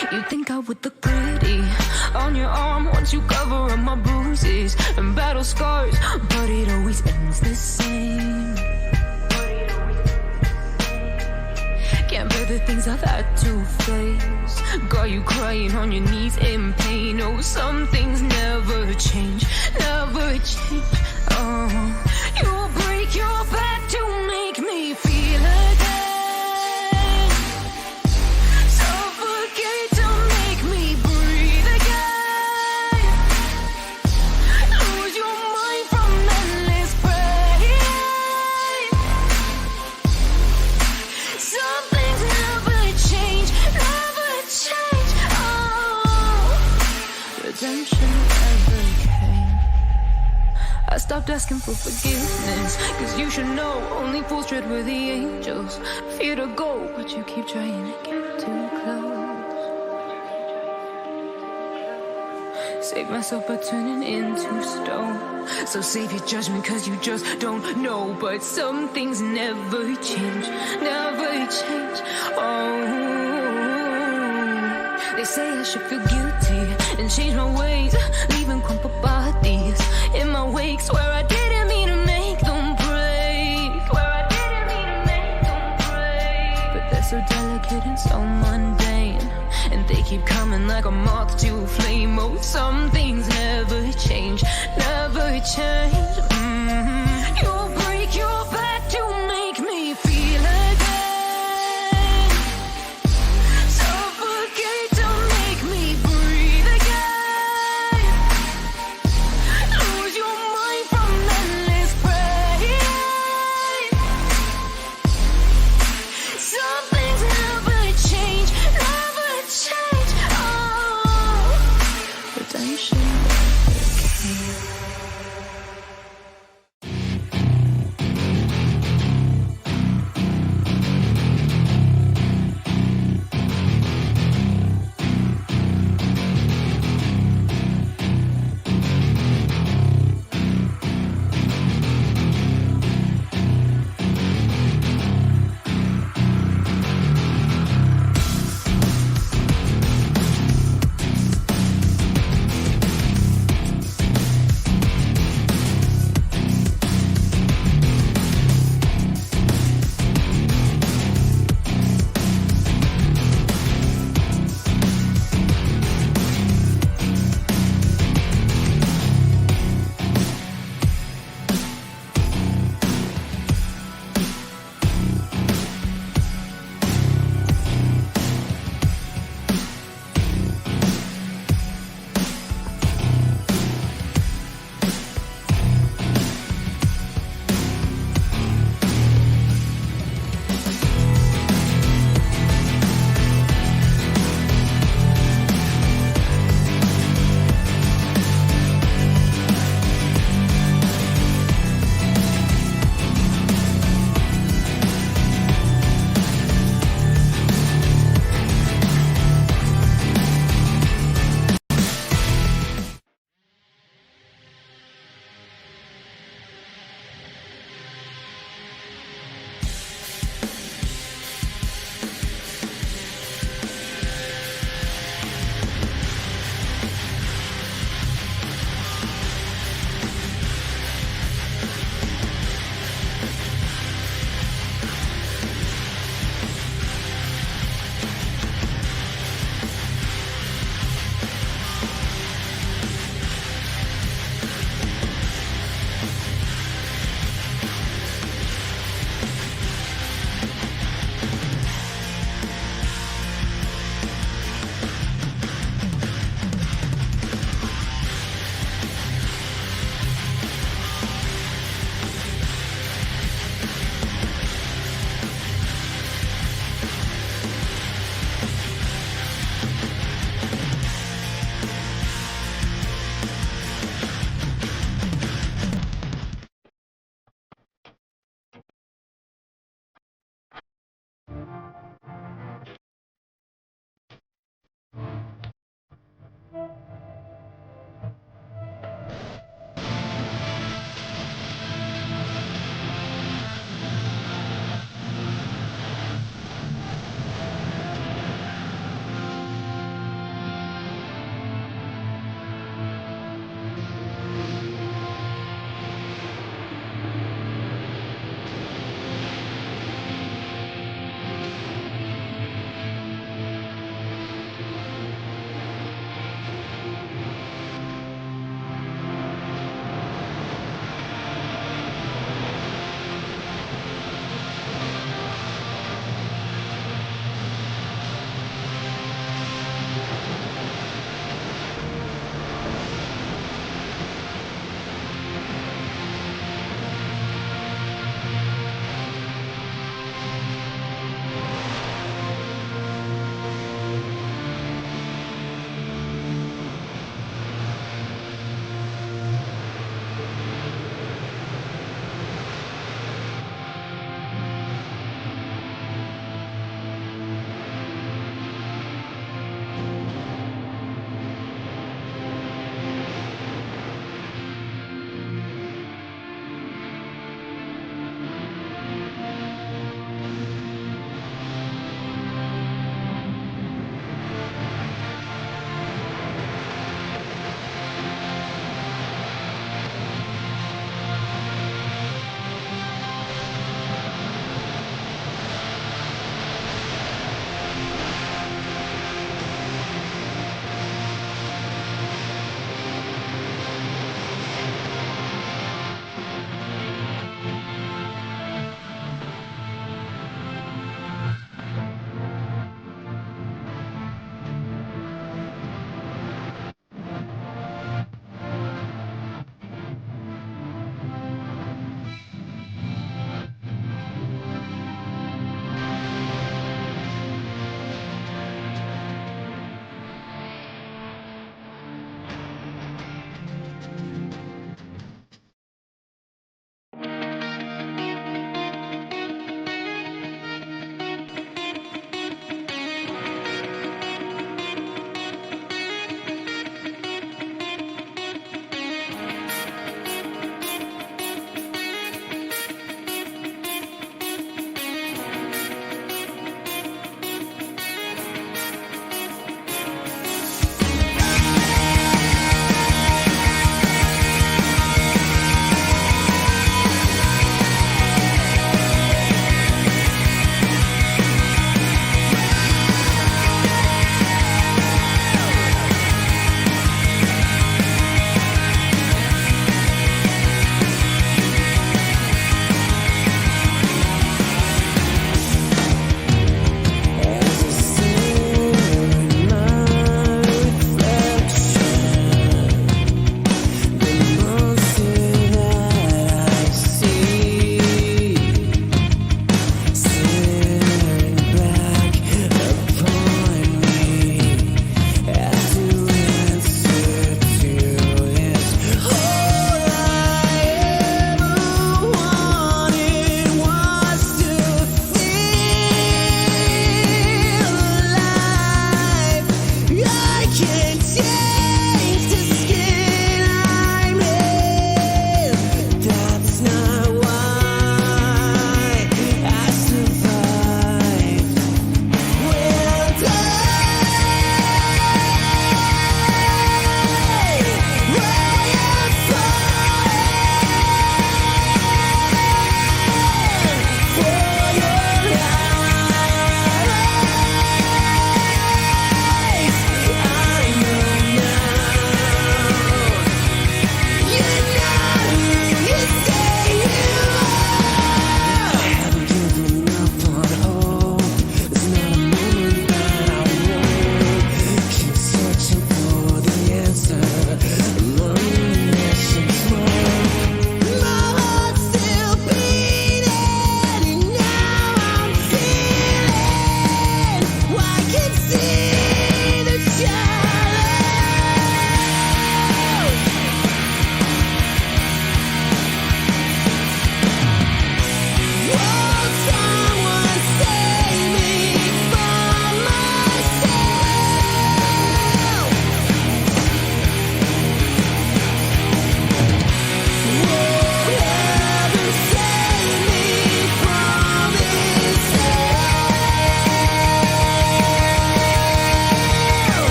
You think I would look pretty on your arm once you cover up my bruises and battle scars, but it always ends the same. Can't bear the things I've had to face. Got you crying on your knees in pain. Oh, some things never change, never change. Oh, you break your back to make me feel again. Suffocate to make me breathe again. Lose your mind from endless pain. Some things never change, never change. Oh, redemption never came. I stopped asking for forgiveness, cause you should know only fools tread where the angels fear to go, but you keep trying to get too close. Save myself by turning into stone. So save your judgment cause you just don't know. But some things never change, never change. Oh, they say I should feel guilty and change my ways, leaving crumpled bodies in my wake. Swear I didn't mean to make them break. Swear I didn't mean to make them break. But they're so delicate and so mundane, and they keep coming like a moth to a flame. Oh, some things never change, never change. You break your back to make me feel again. Suffocate to make me breathe again. Lose your mind from endless pain. Some things never change, never change. Oh, redemption never came.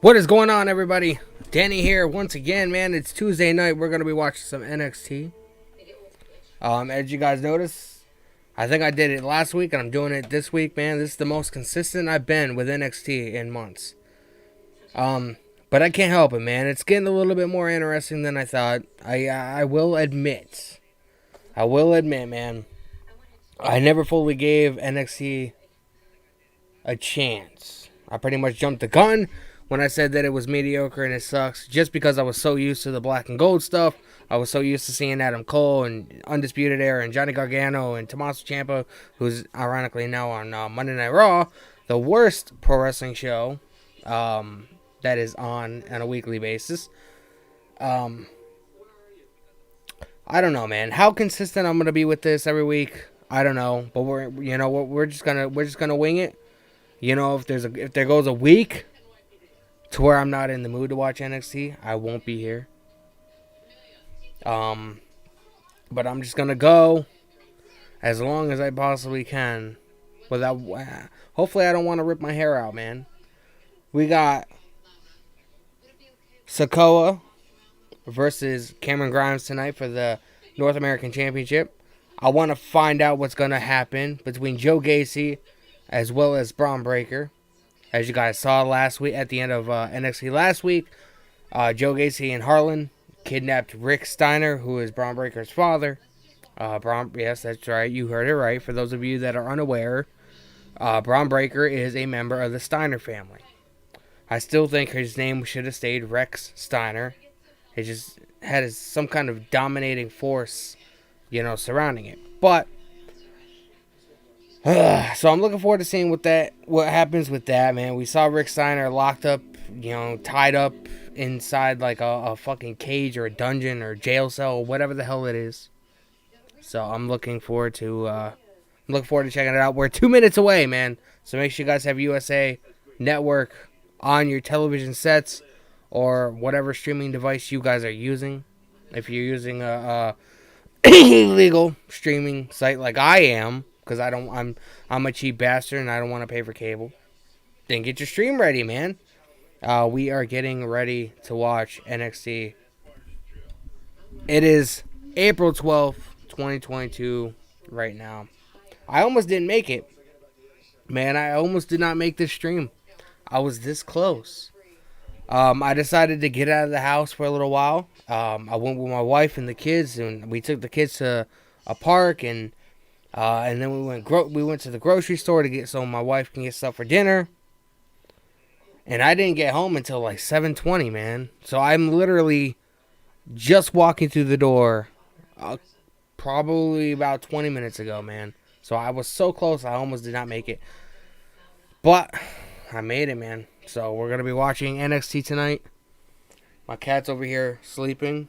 What is going on, everybody? Danny here once again, man. It's Tuesday night. We're going to be watching some NXT. As you guys notice, I think I did it last week and I'm doing it this week, man. This is the most consistent I've been with NXT in months. But I can't help it, man. It's getting a little bit more interesting than I thought. I will admit. Man. I never fully gave NXT a chance. I pretty much jumped the gun when I said that it was mediocre and it sucks, just because I was so used to the black and gold stuff. I was so used to seeing Adam Cole and Undisputed Era and Johnny Gargano and Tommaso Ciampa, who's ironically now on Monday Night Raw, the worst pro wrestling show that is on a weekly basis. I don't know, man. How consistent I'm gonna be with this every week, I don't know. But we're just gonna wing it. You know, if there goes a week to where I'm not in the mood to watch NXT, I won't be here. But I'm just gonna go as long as I possibly can. Without, hopefully, I don't want to rip my hair out, man. We got Sikoa versus Cameron Grimes tonight for the North American Championship. I want to find out what's gonna happen between Joe Gacy as well as Braun Breaker. As you guys saw last week, at the end of NXT last week, Joe Gacy and Harlan kidnapped Rick Steiner, who is Braun Breaker's father. Yes, that's right. You heard it right. For those of you that are unaware, Braun Breaker is a member of the Steiner family. I still think his name should have stayed Rex Steiner. It just had some kind of dominating force, surrounding it. But so I'm looking forward to seeing what happens with that, man. We saw Rick Steiner locked up, tied up inside like a fucking cage or a dungeon or jail cell or whatever the hell it is. So I'm looking forward to checking it out. We're 2 minutes away, man. So make sure you guys have USA Network on your television sets or whatever streaming device you guys are using. If you're using a illegal streaming site like I am, because I'm a cheap bastard and I don't want to pay for cable, then get your stream ready, man. We are getting ready to watch NXT. It is April 12th, 2022 right now. I almost didn't make it. Man, I almost did not make this stream. I was this close. I decided to get out of the house for a little while. I went with my wife and the kids, and we took the kids to a park, and then we went to the grocery store to get so my wife can get stuff for dinner. And I didn't get home until like 7:20, man. So I'm literally just walking through the door probably about 20 minutes ago, man. So I was so close, I almost did not make it. But I made it, man. So we're going to be watching NXT tonight. My cat's over here sleeping.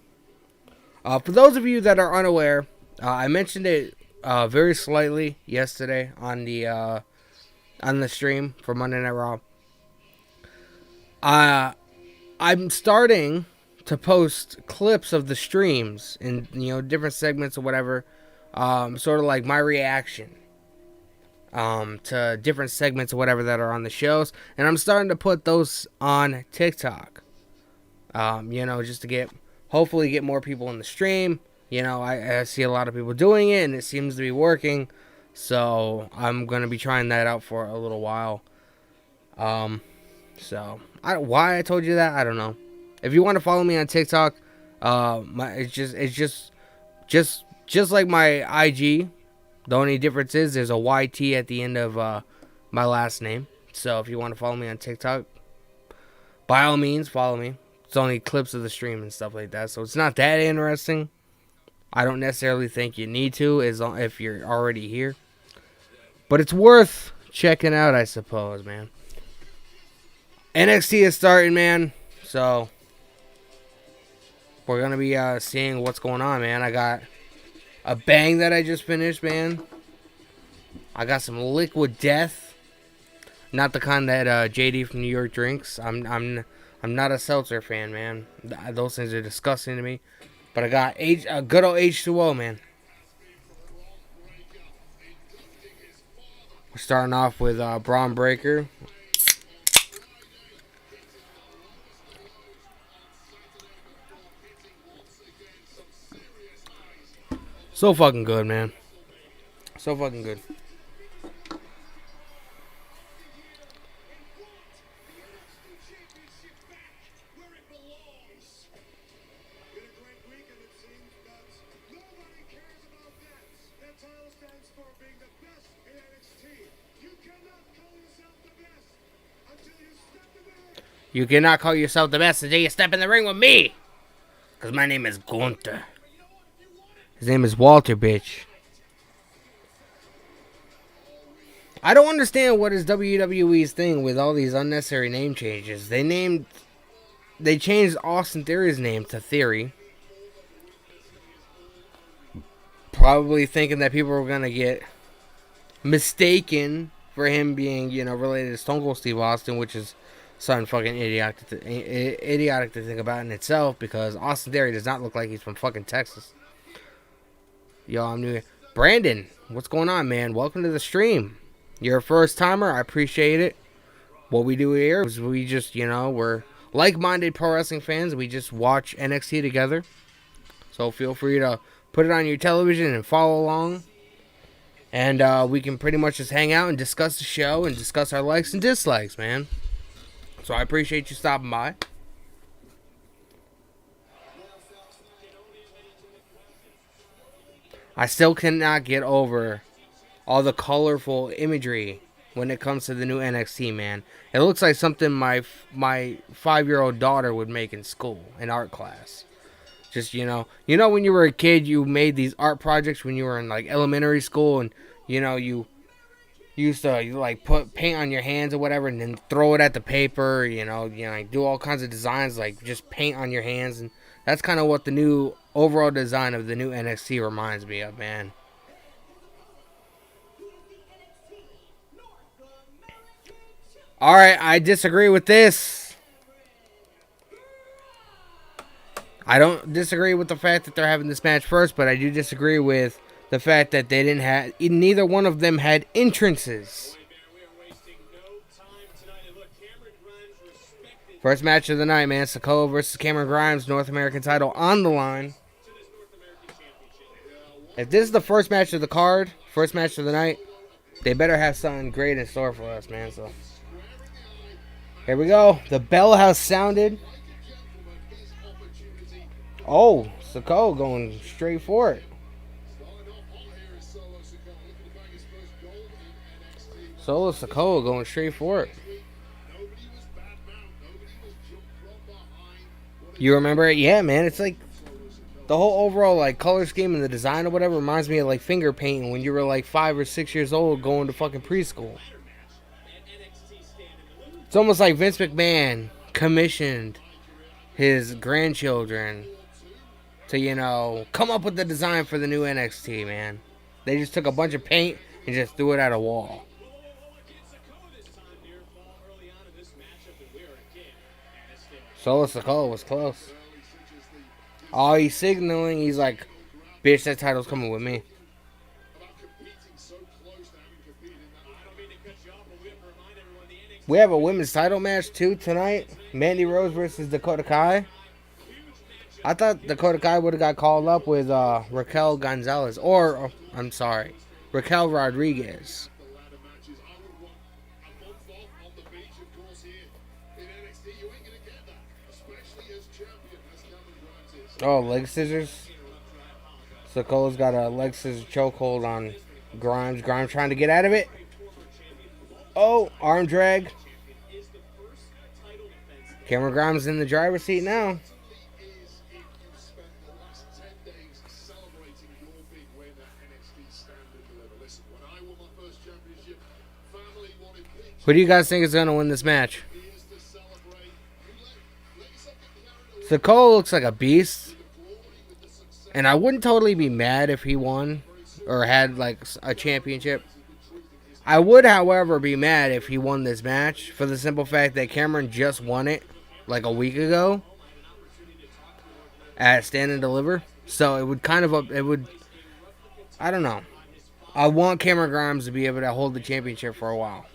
For those of you that are unaware, I mentioned it very slightly yesterday on the stream for Monday Night Raw. I'm starting to post clips of the streams in different segments or whatever, sort of like my reaction to different segments or whatever that are on the shows, and I'm starting to put those on TikTok. Just to hopefully get more people in the stream. I see a lot of people doing it, and it seems to be working. So I'm gonna be trying that out for a little while. Why I told you that, I don't know. If you want to follow me on TikTok, it's just like my IG. The only difference is there's a YT at the end of my last name. So if you want to follow me on TikTok, by all means, follow me. It's only clips of the stream and stuff like that, so it's not that interesting. I don't necessarily think you need to, if you're already here. But it's worth checking out, I suppose, man. NXT is starting, man. So we're going to be seeing what's going on, man. I got a bang that I just finished, man. I got some Liquid Death. Not the kind that JD from New York drinks. I'm not a seltzer fan, man. Those things are disgusting to me. But I got a good old H2O, man. We're starting off with Braun Breaker. So fucking good, man. So fucking good. You cannot call yourself the best until you step in the ring with me. Because my name is Gunther. His name is Walter, bitch. I don't understand what is WWE's thing with all these unnecessary name changes. They changed Austin Theory's name to Theory. Probably thinking that people were going to get mistaken for him being, related to Stone Cold Steve Austin, which is something fucking idiotic to think about in itself, because Austin Theory does not look like he's from fucking Texas. Yo, I'm new here. Brandon, what's going on, man? Welcome to the stream. You're a first timer. I appreciate it. What we do here is we just, we're like-minded pro wrestling fans. We just watch NXT together. So feel free to put it on your television and follow along. And we can pretty much just hang out and discuss the show and discuss our likes and dislikes, man. So I appreciate you stopping by. I still cannot get over all the colorful imagery when it comes to the new NXT, man. It looks like something my 5-year-old daughter would make in school, in art class. Just, when you were a kid, you made these art projects when you were in, like, elementary school, and, you used to, put paint on your hands or whatever, and then throw it at the paper, do all kinds of designs, like, just paint on your hands, and that's kind of what the new overall design of the new NXT reminds me of, man. Alright, I disagree with this. I don't disagree with the fact that they're having this match first, but I do disagree with the fact that they didn't have, neither one of them had entrances. First match of the night, man. Sikoa versus Cameron Grimes, North American title on the line. If this is the first match of the card, first match of the night, they better have something great in store for us, man. So here we go. The bell has sounded. Oh, Sikoa going straight for it. Solo Sikoa going straight for it. You remember it? Yeah, man. It's like the whole overall color scheme and the design or whatever reminds me of finger painting when you were 5 or 6 years old going to fucking preschool. It's almost like Vince McMahon commissioned his grandchildren to, come up with the design for the new NXT, man. They just took a bunch of paint and just threw it at a wall. Solo Sikoa was close. Oh, he's signaling. He's like, bitch, that title's coming with me. We have a women's title match, too, tonight. Mandy Rose versus Dakota Kai. I thought Dakota Kai would have got called up with Raquel Gonzalez. Or, I'm sorry, Raquel Rodriguez. Oh, leg scissors. Sikoa's got a leg scissors chokehold on Grimes. Grimes trying to get out of it. Oh, arm drag. Cameron Grimes in the driver's seat now. Who do you guys think is going to win this match? Sikoa looks like a beast. And I wouldn't totally be mad if he won or had a championship. I would, however, be mad if he won this match for the simple fact that Cameron just won it a week ago at Stand and Deliver. So it would I don't know. I want Cameron Grimes to be able to hold the championship for a while.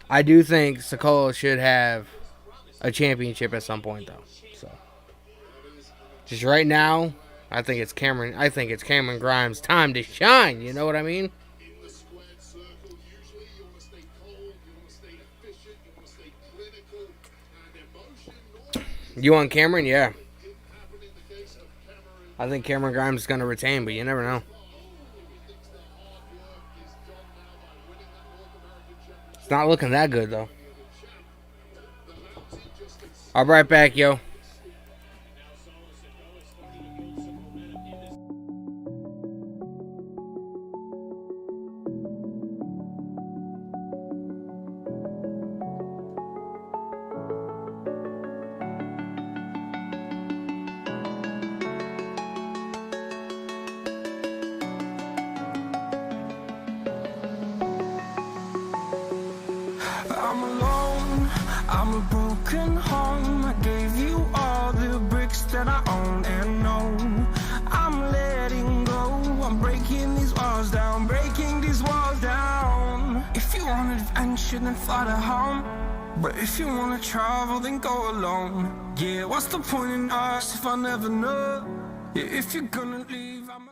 I do think Sikoa should have a championship at some point, though. So, just right now, I think it's Cameron Grimes' time to shine. You know what I mean? You want Cameron? Yeah. I think Cameron Grimes is going to retain, but you never know. It's not looking that good, though. I'll be right back, yo. I'm alone, I'm a broken home. I gave you all the bricks that I own and know. I'm letting go, I'm breaking these walls down, breaking these walls down. If you want adventure, then fly to home. But if you wanna travel, then go alone. Yeah, what's the point in us if I never know? Yeah, if you're gonna leave, I'm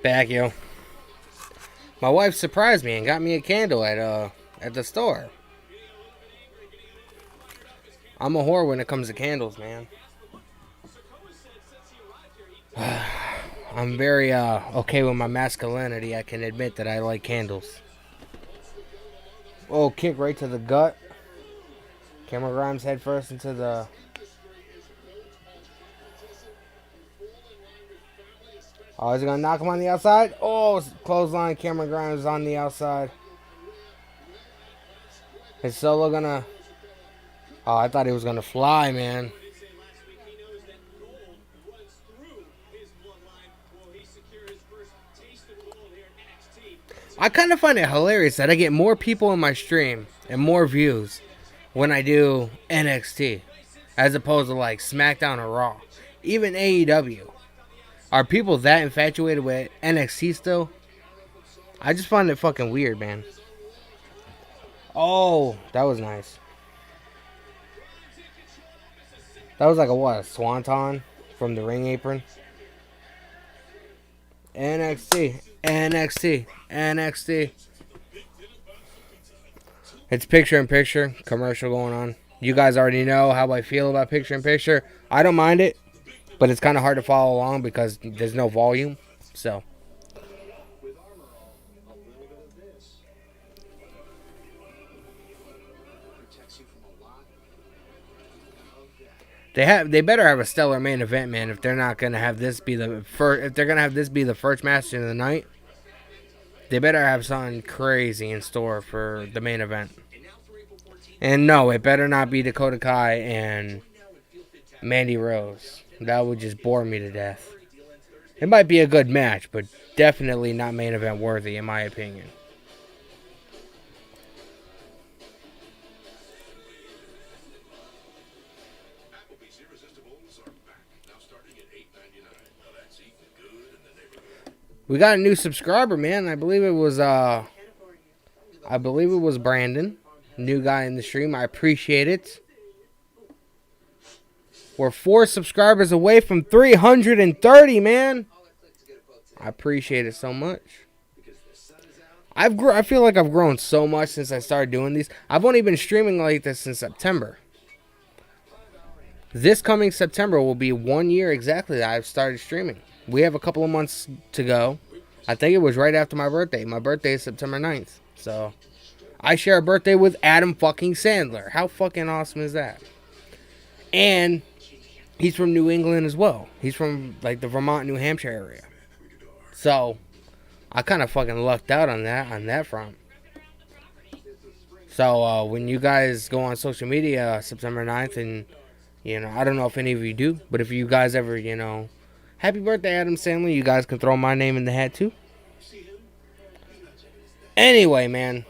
Back, yo. My wife surprised me and got me a candle at the store. I'm a whore when it comes to candles, man. I'm very okay with my masculinity. I can admit that I like candles. Oh, kick right to the gut. Cameron Grimes head first into the... Oh, is he going to knock him on the outside? Oh, clothesline. Cameron Grimes is on the outside. Is Solo going to... Oh, I thought he was going to fly, man. I kind of find it hilarious that I get more people in my stream and more views when I do NXT as opposed to like SmackDown or Raw. Even AEW. Are people that infatuated with NXT still? I just find it fucking weird, man. Oh, that was nice. That was like a swanton from the ring apron. NXT. It's picture-in-picture commercial going on. You guys already know how I feel about picture-in-picture. I don't mind it, but it's kind of hard to follow along because there's no volume. So they better have a stellar main event, man. If they're not gonna have this be the first, if they're gonna have this be the first match of the night, they better have something crazy in store for the main event. And no, it better not be Dakota Kai and Mandy Rose. That would just bore me to death. It might be a good match, but definitely not main event worthy, in my opinion. We got a new subscriber, man. I believe it was Brandon. New guy in the stream. I appreciate it. We're 4 subscribers away from 330, man. I appreciate it so much. I feel like I've grown so much since I started doing these. I've only been streaming like this since September. This coming September will be 1 year exactly that I've started streaming. We have a couple of months to go. I think it was right after my birthday. My birthday is September 9th. So I share a birthday with Adam fucking Sandler. How fucking awesome is that? And he's from New England as well. He's from like the Vermont, New Hampshire area. So I kind of fucking lucked out on that front. So when you guys go on social media September 9th, and you know, I don't know if any of you do, but if you guys ever, you know, happy birthday Adam Sandler, you guys can throw my name in the hat too. Anyway, man.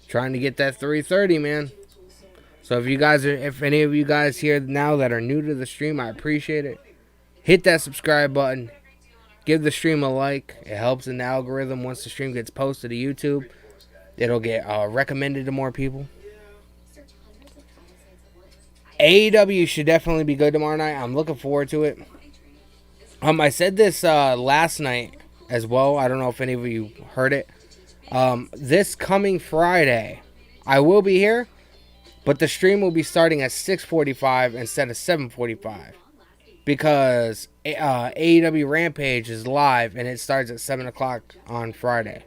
Trying to get that 330, man. So if any of you guys here now that are new to the stream, I appreciate it. Hit that subscribe button. Give the stream a like. It helps in the algorithm. Once the stream gets posted to YouTube, it'll get recommended to more people. AEW should definitely be good tomorrow night. I'm looking forward to it. I said this last night as well. I don't know if any of you heard it. This coming Friday, I will be here, but the stream will be starting at 6:45 instead of 7:45 because AEW Rampage is live and it starts at 7 o'clock on Friday.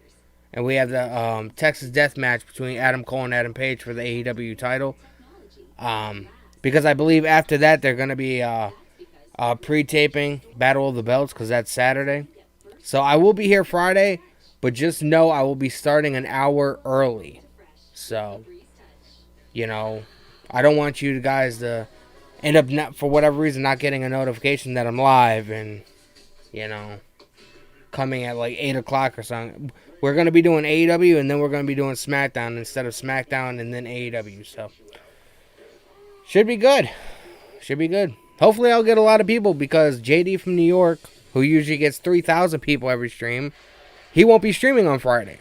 And we have the Texas Death Match between Adam Cole and Adam Page for the AEW title. Because I believe after that they're going to be pre-taping Battle of the Belts because that's Saturday. So I will be here Friday, but just know I will be starting an hour early. So, I don't want you guys to end up, not, for whatever reason, not getting a notification that I'm live and, coming at like 8 o'clock or something. We're going to be doing AEW and then we're going to be doing SmackDown instead of SmackDown and then AEW. So, should be good. Should be good. Hopefully I'll get a lot of people because JD from New York, who usually gets 3,000 people every stream, he won't be streaming on Friday.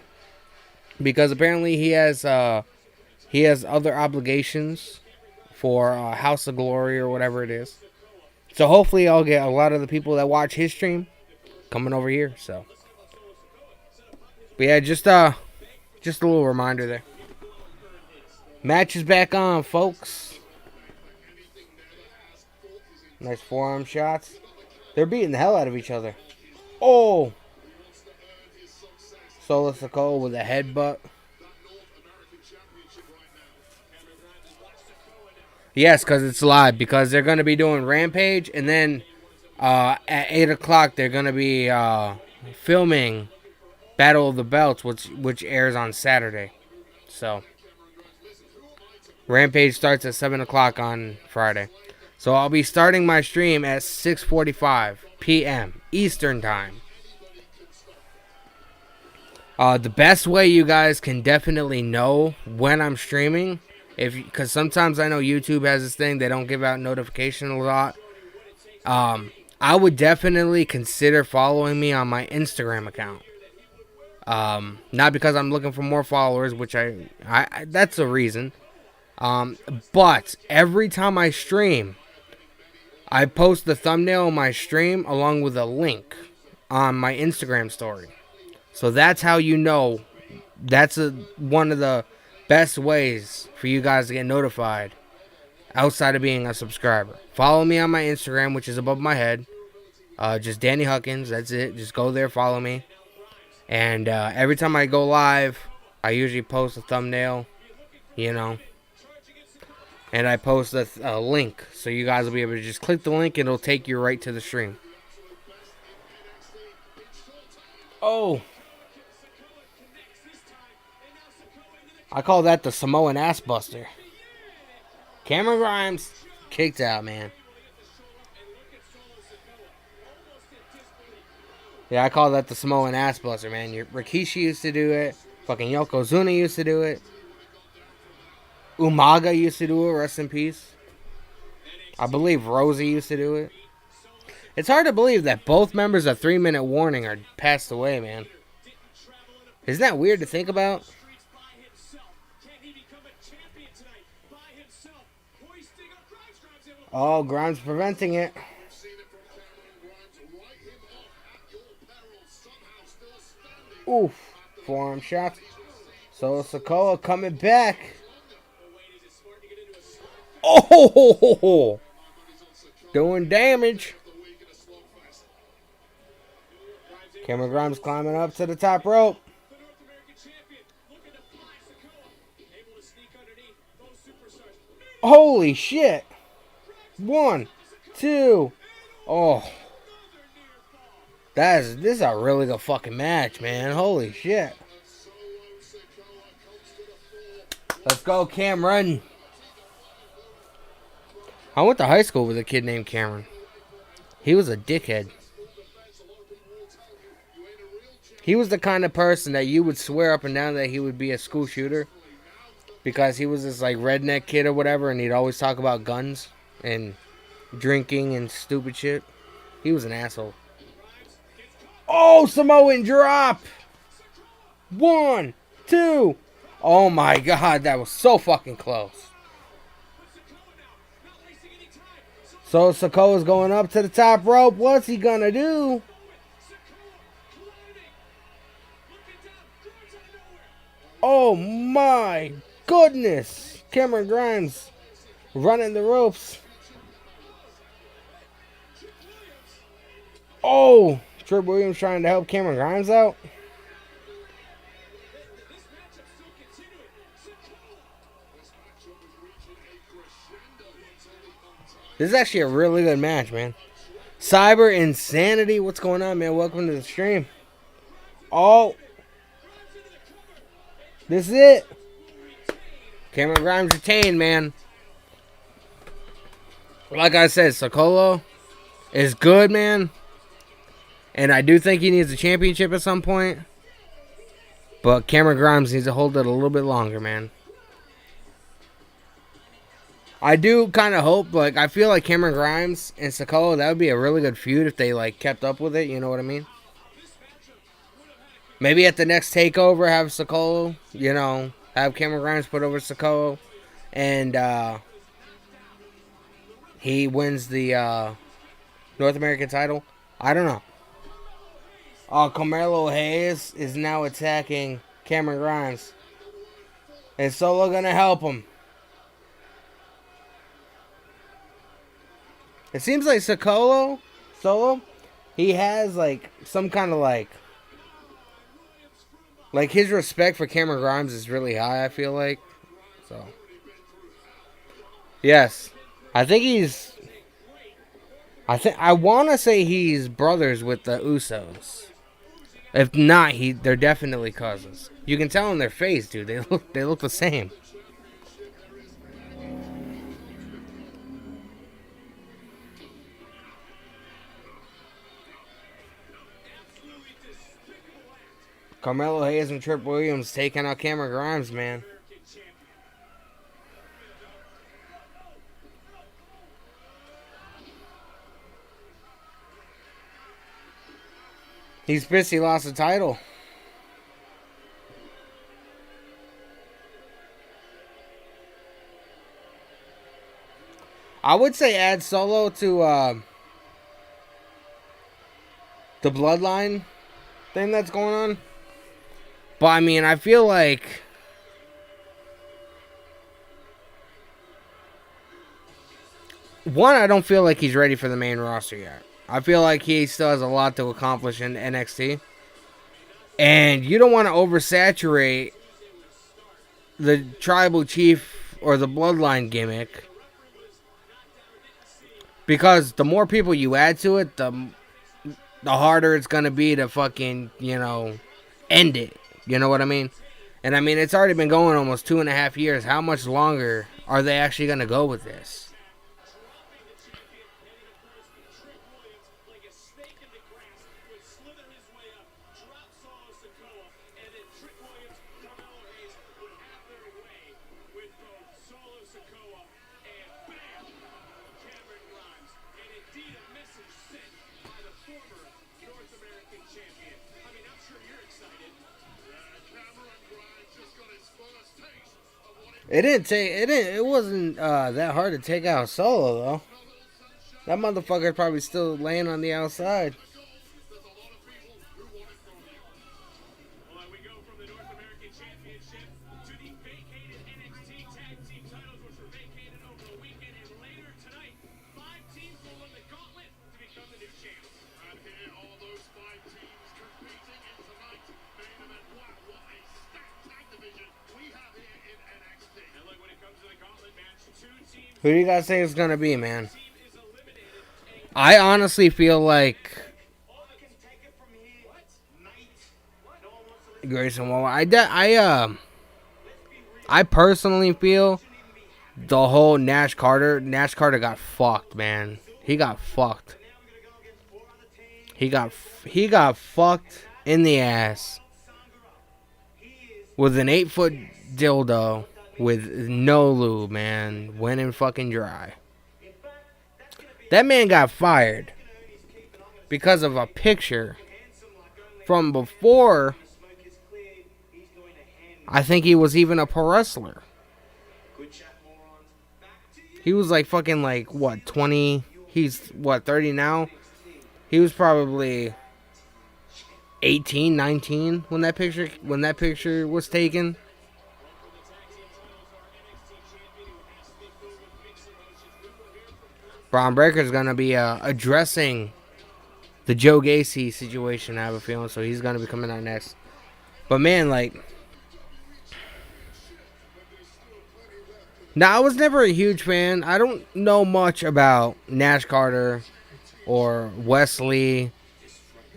Because apparently he has other obligations for House of Glory or whatever it is. So hopefully I'll get a lot of the people that watch his stream coming over here. So, but yeah, just a little reminder there. Match is back on, folks. Nice forearm shots. They're beating the hell out of each other. Oh! Solo Sikoa with a headbutt. Yes, because it's live. Because they're going to be doing Rampage. And then at 8 o'clock, they're going to be filming Battle of the Belts, which airs on Saturday. So, Rampage starts at 7 o'clock on Friday. So, I'll be starting my stream at 6:45 p.m. Eastern Time. The best way you guys can definitely know when I'm streaming, because sometimes I know YouTube has this thing, they don't give out notification a lot. I would definitely consider following me on my Instagram account. Not because I'm looking for more followers, which I that's a reason. But every time I stream, I post the thumbnail of my stream along with a link on my Instagram story. So that's how you know. That's one of the best ways for you guys to get notified outside of being a subscriber. Follow me on my Instagram, which is above my head. Just Danny Huckins. That's it. Just go there, follow me. And every time I go live, I usually post a thumbnail, and I post a link. So you guys will be able to just click the link and it'll take you right to the stream. Oh. I call that the Samoan ass buster. Cameron Grimes kicked out, man. Yeah, I call that the Samoan ass buster, man. Rikishi used to do it. Fucking Yokozuna used to do it. Umaga used to do it. Rest in peace. I believe Rosie used to do it. It's hard to believe that both members of 3 Minute Warning are passed away, man. Isn't that weird to think about? Oh, Grimes preventing it. Oof. Forearm shots. So Sikoa coming back. Oh! Doing damage. Cameron Grimes climbing up to the top rope. Holy shit. 1, 2. Oh. This is a really good fucking match, man. Holy shit. Let's go, Cameron. I went to high school with a kid named Cameron. He was a dickhead. He was the kind of person that you would swear up and down that he would be a school shooter. Because he was this like redneck kid or whatever, and he'd always talk about guns and drinking and stupid shit. He was an asshole. Oh, Samoan drop. 1, 2. Oh my god, that was so fucking close. So Sikoa's going up to the top rope. What's he gonna do? Oh my goodness. Cameron Grimes running the ropes. Oh, Tripp Williams trying to help Cameron Grimes out. This is actually a really good match, man. Cyber Insanity. What's going on, man? Welcome to the stream. Oh. This is it. Cameron Grimes retained, man. Like I said, Sikoa is good, man. And I do think he needs a championship at some point. But Cameron Grimes needs to hold it a little bit longer, man. I do kind of hope, like, I feel like Cameron Grimes and Sikoa, that would be a really good feud if they, like, kept up with it, you know what I mean? Maybe at the next takeover, have Sikoa, you know, have Cameron Grimes put over Sikoa, and, he wins the, North American title. I don't know. Carmelo Hayes is now attacking Cameron Grimes. Is Solo gonna help him? It seems like Solo, he has like some kind of like his respect for Cameron Grimes is really high, I feel like. So, yes, I want to say he's brothers with the Usos. If not, they're definitely cousins. You can tell in their face, dude. They look the same. Carmelo Hayes and Tripp Williams taking out Cameron Grimes, man. He's pissed he lost the title. I would say add Solo to the Bloodline thing that's going on. But, I mean, I feel like one, I don't feel like he's ready for the main roster yet. I feel like he still has a lot to accomplish in NXT. And you don't want to oversaturate the tribal chief or the Bloodline gimmick. Because the more people you add to it, the harder it's going to be to fucking, you know, end it. You know what I mean? And I mean, it's already been going almost 2.5 years. How much longer are they actually going to go with this? It wasn't that hard to take out Solo though. That motherfucker's probably still laying on the outside. We go from the North American Championship to the vacated NXT Tag Team titles, which were vacated over the weekend, and later tonight, 5 teams will win the gauntlet to become the new champs. And here are those 5 teams competing in tonight's main event. Wow, what a stacked tag division we have here in NXT. And look, when it comes to the gauntlet match, 2 teams. Who do you guys think it's gonna be, man? I honestly feel like Grayson Waller. I personally feel the whole Nash Carter got fucked, man. He got fucked. He got fucked in the ass with an 8-foot dildo with no lube, man. Went in fucking dry. That man got fired because of a picture from before I think he was even a pro wrestler. He was like fucking like, what, 20, He's what, 30 now? He was probably 18, 19 when that picture was taken. Braun Breaker's gonna be addressing the Joe Gacy situation, I have a feeling, so he's gonna be coming out next. But man, like, now I was never a huge fan. I don't know much about Nash Carter or Wesley,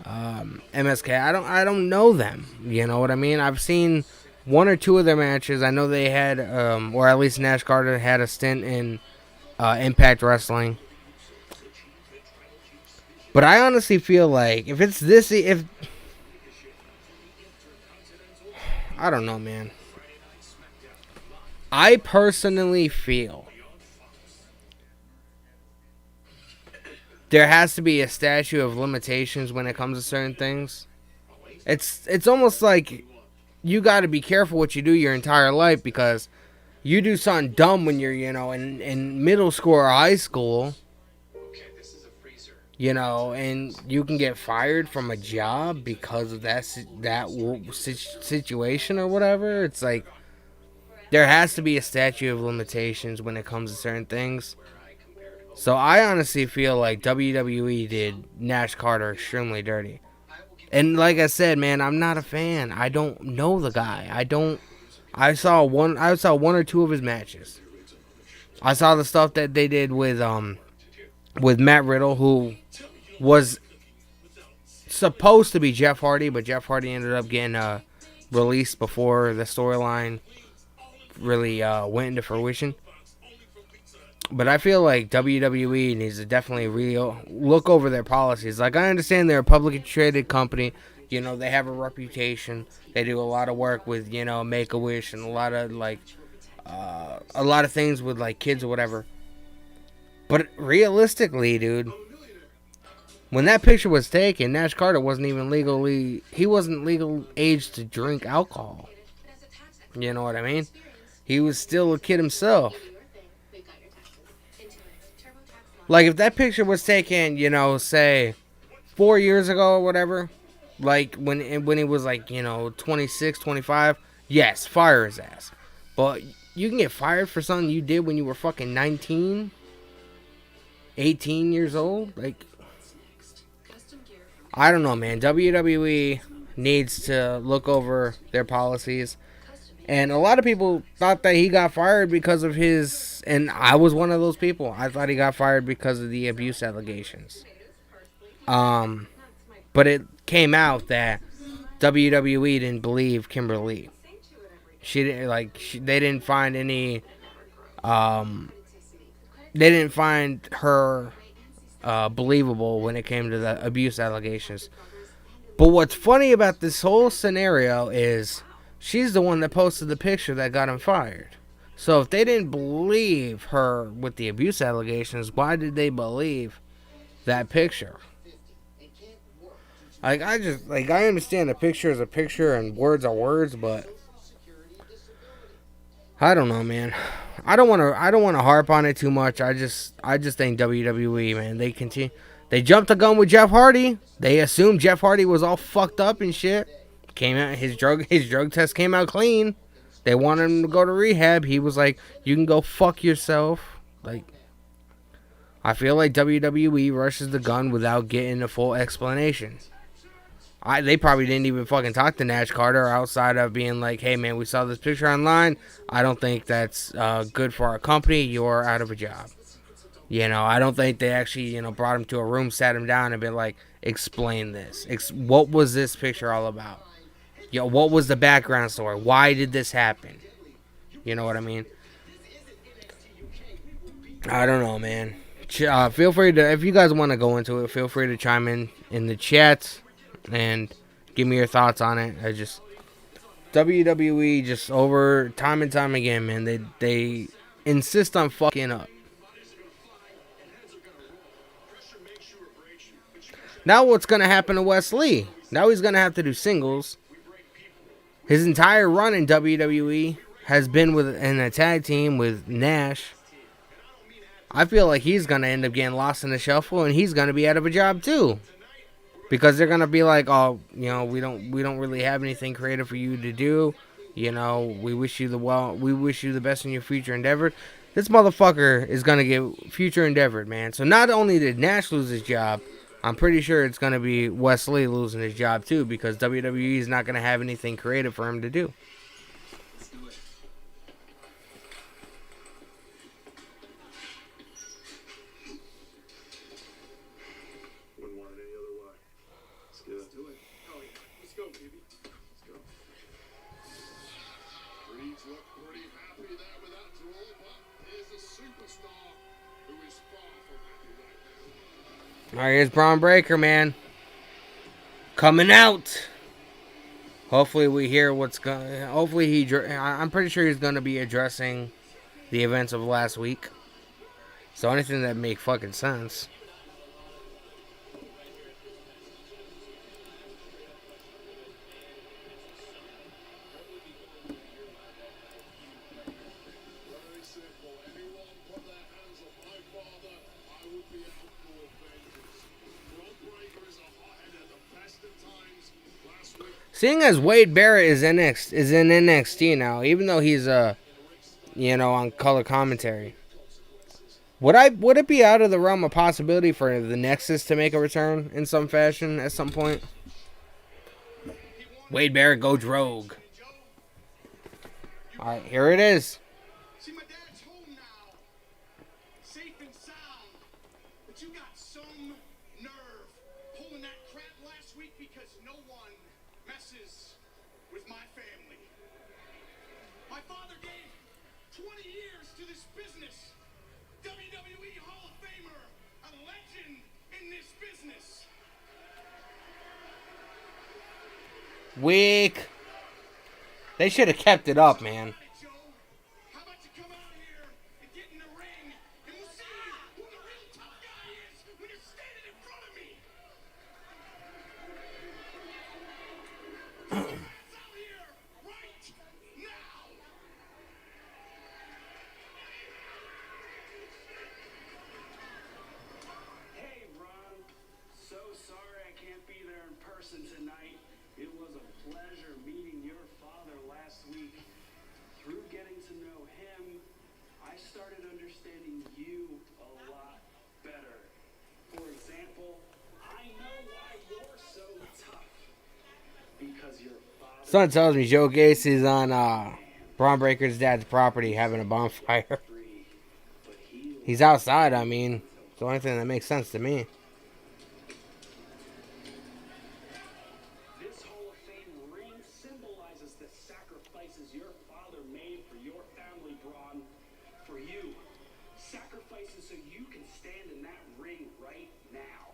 MSK. I don't know them. You know what I mean? I've seen one or two of their matches. I know they had, or at least Nash Carter had a stint in Impact Wrestling. But I honestly feel like if I don't know, man. I personally feel there has to be a statute of limitations when it comes to certain things. It's almost like you got to be careful what you do your entire life, because you do something dumb when you're, in middle school or high school, and you can get fired from a job because of that situation or whatever. It's like there has to be a statute of limitations when it comes to certain things. So I honestly feel like WWE did Nash Carter extremely dirty. And like I said, man, I'm not a fan. I don't know the guy. I saw one or two of his matches. I saw the stuff that they did with Matt Riddle, who was supposed to be Jeff Hardy, but Jeff Hardy ended up getting released before the storyline really went into fruition. But I feel like WWE needs to definitely look over their policies. Like, I understand they're a publicly traded company. They have a reputation. They do a lot of work with, Make-A-Wish and a lot of things with, like, kids or whatever. But realistically, dude, when that picture was taken, Nash Carter wasn't legal age to drink alcohol. You know what I mean? He was still a kid himself. Like, if that picture was taken, say 4 years ago or whatever, like when he was like, 26, 25, yes, fire his ass. But you can get fired for something you did when you were fucking 19, 18 years old. Like, I don't know, man. WWE needs to look over their policies. And a lot of people thought that he got fired because of his, and I was one of those people. I thought he got fired because of the abuse allegations. But it came out that WWE didn't believe Kimberly. She didn't they didn't find any. They didn't find her believable when it came to the abuse allegations. But what's funny about this whole scenario is she's the one that posted the picture that got him fired. So if they didn't believe her with the abuse allegations, why did they believe that picture? I understand a picture is a picture and words are words, but I don't know, man. I don't want to harp on it too much. I just think WWE, man, they jumped the gun with Jeff Hardy. They assumed Jeff Hardy was all fucked up and shit. Came out, his drug test came out clean. They wanted him to go to rehab. He was like, "You can go fuck yourself." Like, I feel like WWE rushes the gun without getting a full explanation. They probably didn't even fucking talk to Nash Carter outside of being like, "Hey man, we saw this picture online. I don't think that's good for our company. You're out of a job." I don't think they actually, brought him to a room, sat him down, and been like, "Explain this. What was this picture all about? What was the background story? Why did this happen?" You know what I mean? I don't know, man. Feel free to, if you guys want to go into it, feel free to chime in the chat and give me your thoughts on it. WWE just over time and time again, man, they insist on fucking up. Now what's going to happen to Wes Lee? Now he's going to have to do singles. His entire run in WWE has been in a tag team with Nash. I feel like he's gonna end up getting lost in the shuffle, and he's gonna be out of a job too, because they're gonna be like, oh, we don't really have anything creative for you to do. We wish you we wish you the best in your future endeavor. This motherfucker is gonna get future endeavored, man. So not only did Nash lose his job, I'm pretty sure it's gonna be Wesley losing his job too, because WWE is not gonna have anything creative for him to do. Wouldn't want it any other way. Let's do it. Oh, yeah. Let's go, baby. Let's go. Reeds look pretty happy there with that draw, but here's a superstar who is far from happy right now. All right, here's Braun Breaker, man, coming out. Hopefully we hear what's going. Hopefully I'm pretty sure he's gonna be addressing the events of last week. So anything that make fucking sense. Very simple. Anyone put their hands on my father, I would be out for vengeance. Braun Breaker is a hothead at the best of times. Last week, Seeing as Wade Barrett is in NXT now, even though he's on color commentary, would it be out of the realm of possibility for the Nexus to make a return in some fashion at some point? Wade Barrett goes rogue. All right, here it is. see, my dad's home now, safe and sound. But you got some nerve pulling that crap last week because no one messes with my family. My father gave 20 years to this business. WWE Hall of Famer, a legend in this business. Weak. They should have kept it up, man. Joe, how about you come out here and get in the ring, and we'll see who the real tough guy is when you're standing in front of me. It's out here right now. Hey, Ron. So sorry I can't be there in person tonight. It was a pleasure meeting your father last week. Through getting to know him, I started understanding you a lot better. For example, I know why you're so tough. Because your father... Someone tells me Joe Gacy's on Braun Breaker's dad's property having a bonfire. He's outside, I mean. It's the only thing that makes sense to me. This Hall of Fame ring symbolizes the sacrifices your father made for your family, Braun. For you. Sacrifices so you can stand in that ring right now.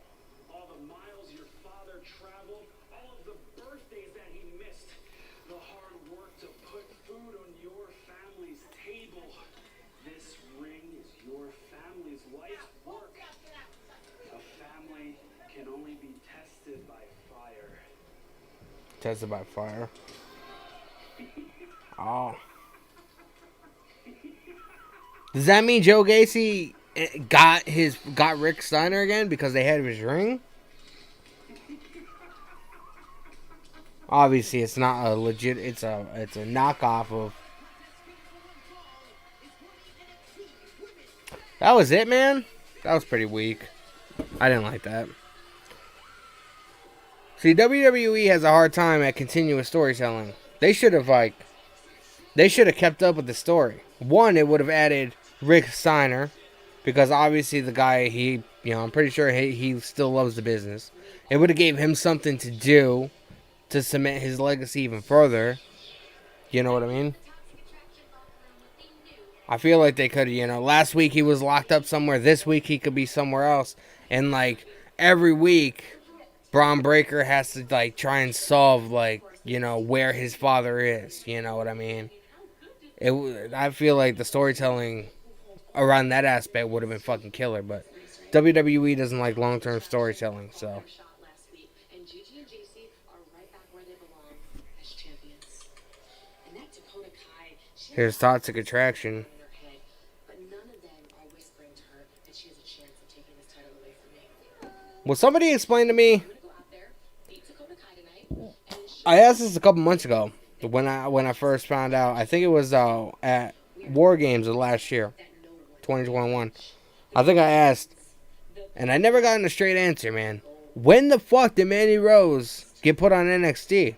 All the miles your father traveled, all of the birthdays that he missed, the hard work to put food on your family's table. This ring is your family's life's work. A family can only be tested by fire. Tested by fire. Oh. Does that mean Joe Gacy got Rick Steiner again because they had his ring? Obviously, it's not a legit. It's a knockoff of. That was it, man. That was pretty weak. I didn't like that. See, WWE has a hard time at continuous storytelling. They should have kept up with the story. One, it would have added Rick Steiner, because obviously the guy, I'm pretty sure he still loves the business. It would have gave him something to do to cement his legacy even further. You know what I mean? I feel like they could have, last week he was locked up somewhere. This week he could be somewhere else. And, every week, Braun Breaker has to, try and solve, where his father is. You know what I mean? I feel like the storytelling around that aspect would have been fucking killer. But WWE doesn't like long-term storytelling, so. Here's Toxic Attraction. Will somebody explain to me? I asked this a couple months ago when I first found out. I think it was at War Games of last year, 2021. I think I asked, and I never got a straight answer, man. When the fuck did Mandy Rose get put on NXT?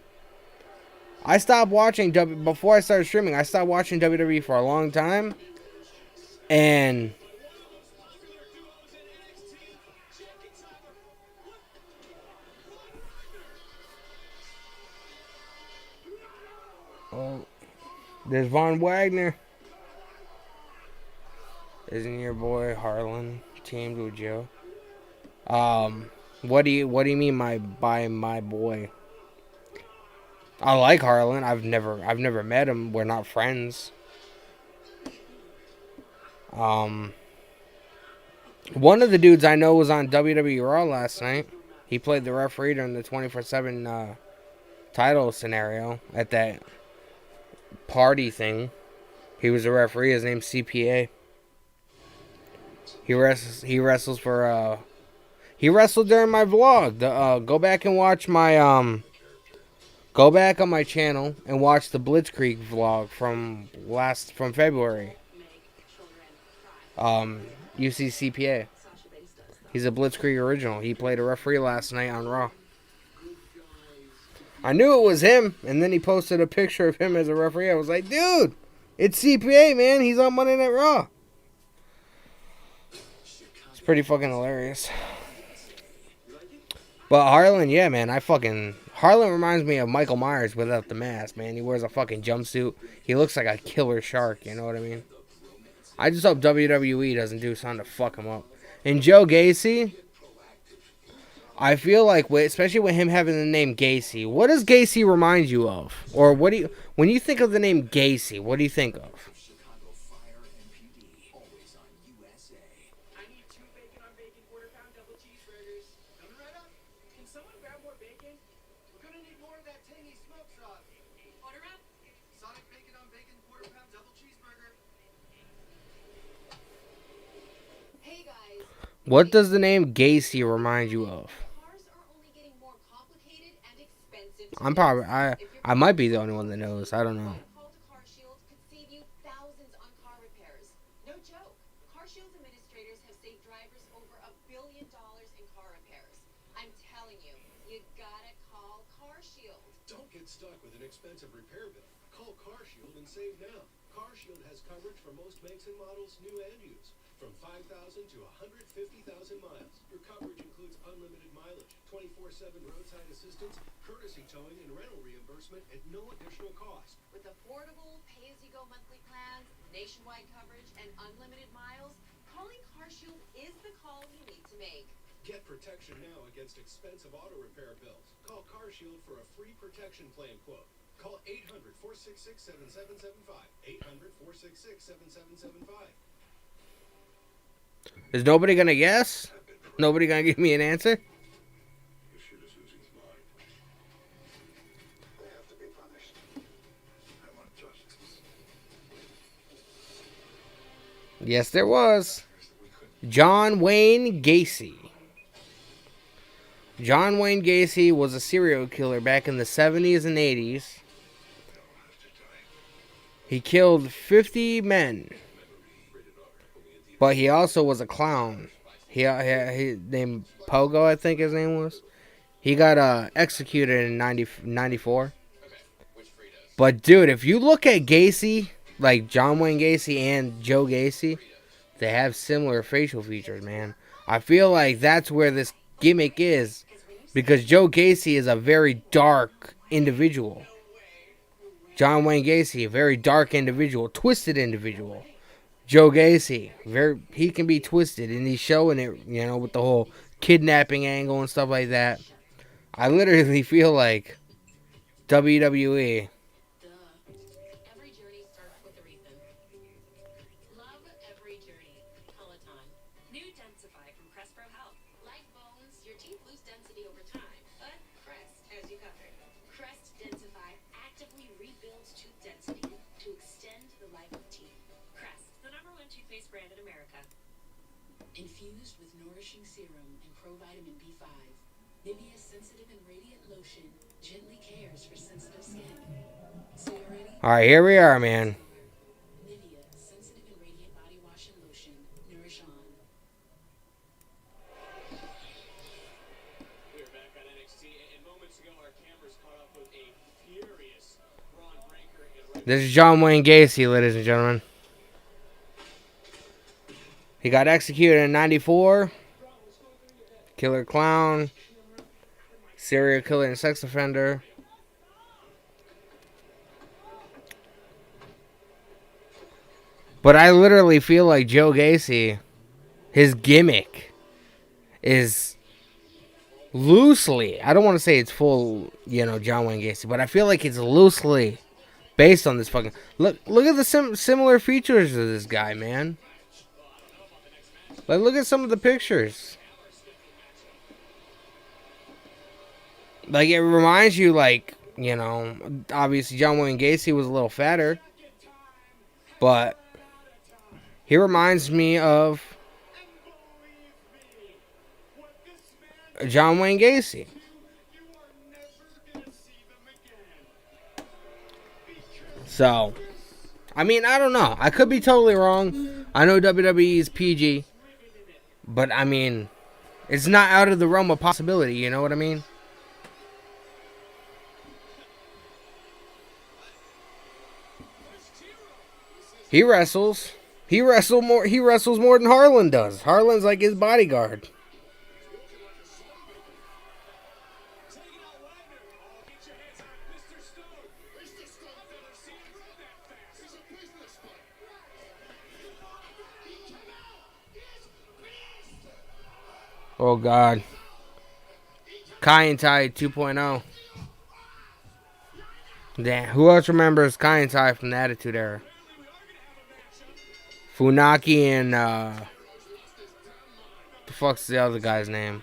I stopped watching before I started streaming. I stopped watching WWE for a long time, and oh, there's Von Wagner. Isn't your boy Harlan teamed with Joe? What do you mean by my boy? I like Harlan. I've never met him. We're not friends. One of the dudes I know was on WWE Raw last night. He played the referee during the 24/7 title scenario at that party thing. He was a referee. His name's CPA. He wrestles for he wrestled during my vlog. Go back and watch my go back on my channel and watch the Blitzkrieg vlog from February. You see CPA. He's a Blitzkrieg original. He played a referee last night on Raw. I knew it was him, and then he posted a picture of him as a referee. I was like, dude, it's CPA, man. He's on Monday Night Raw. It's pretty fucking hilarious. But Harlan, yeah, man, Harlan reminds me of Michael Myers without the mask, man. He wears a fucking jumpsuit. He looks like a killer shark, you know what I mean? I just hope WWE doesn't do something to fuck him up. And Joe Gacy, I feel like, especially with him having the name Gacy, what does Gacy remind you of? Or when you think of the name Gacy, what do you think of? I need 2 bacon on bacon quarter-pound double cheeseburgers. Coming right up. Can someone grab more bacon? We're gonna need more of that tangy smoke sauce. Order up. Sonic bacon on bacon quarter-pound double cheeseburger. Hey guys, What does the name Gacy remind you of? cars are only getting more complicated and expensive. I might be the only one that knows. I don't know. One call to CarShield could save you thousands on car repairs. No joke. CarShield's administrators have saved drivers over $1 billion in car repairs. I'm telling you, you gotta call CarShield. Don't get stuck with an expensive repair bill. Call CarShield and save now. CarShield has coverage for most makes and models, new and used. From 5,000 to 150,000 miles. Your coverage includes unlimited mileage, 24/7 roadside assistance, courtesy towing, and rental reimbursement at no additional cost. With affordable, pay-as-you-go monthly plans, nationwide coverage, and unlimited miles, calling CarShield is the call you need to make. Get protection now against expensive auto repair bills. Call CarShield for a free protection claim quote. Call 800-466-7775. 800-466-7775. Is nobody gonna guess? Nobody gonna give me an answer? Your shit is losing its mind. They have to be punished. I want justice. Yes, there was. John Wayne Gacy. John Wayne Gacy was a serial killer back in the 70s and 80s. He killed 50 men. But he also was a clown. He named Pogo, I think his name was. He got executed in 94. But dude, if you look at Gacy, like John Wayne Gacy and Joe Gacy, they have similar facial features, man. I feel like that's where this gimmick is, because Joe Gacy is a very dark individual. John Wayne Gacy, a very dark individual, twisted individual. Joe Gacy, he can be twisted, and he's showing it, you know, with the whole kidnapping angle and stuff like that. I literally feel like WWE. Every journey starts with a reason. Love every journey. Peloton. New Densify from Crest Pro Health. Like bones, your teeth lose density over time, but Crest has you covered. Crest Densify actively rebuilds tooth density to extend the life of teeth. Crest, the #1 toothpaste brand in America. infused with nourishing serum and provitamin B5. Nivea's sensitive and radiant lotion gently cares for sensitive skin. So you ready? All right, here we are, man. Nivea sensitive and radiant body wash and lotion. Nourish on. We're back on NXT, and moments ago our cameras caught up with a furious Braun Breaker in This is John Wayne Gacy, ladies and gentlemen. He got executed in 94. Killer clown. Serial killer and sex offender. But I literally feel like Joe Gacy, his gimmick is loosely, I don't want to say it's full, John Wayne Gacy, but I feel like it's loosely based on this fucking... Look at the similar features of this guy, man. Like, look at some of the pictures. Like, it reminds you, like, obviously John Wayne Gacy was a little fatter. But he reminds me of John Wayne Gacy. So, I mean, I don't know. I could be totally wrong. I know WWE is PG. But, I mean, it's not out of the realm of possibility. You know what I mean? He wrestles. He wrestles more than Harlan does. Harlan's like his bodyguard. Oh, God. Kai and Tai 2.0. Damn. Who else remembers Kai and Tai from the Attitude Era? Funaki and, the fuck's the other guy's name?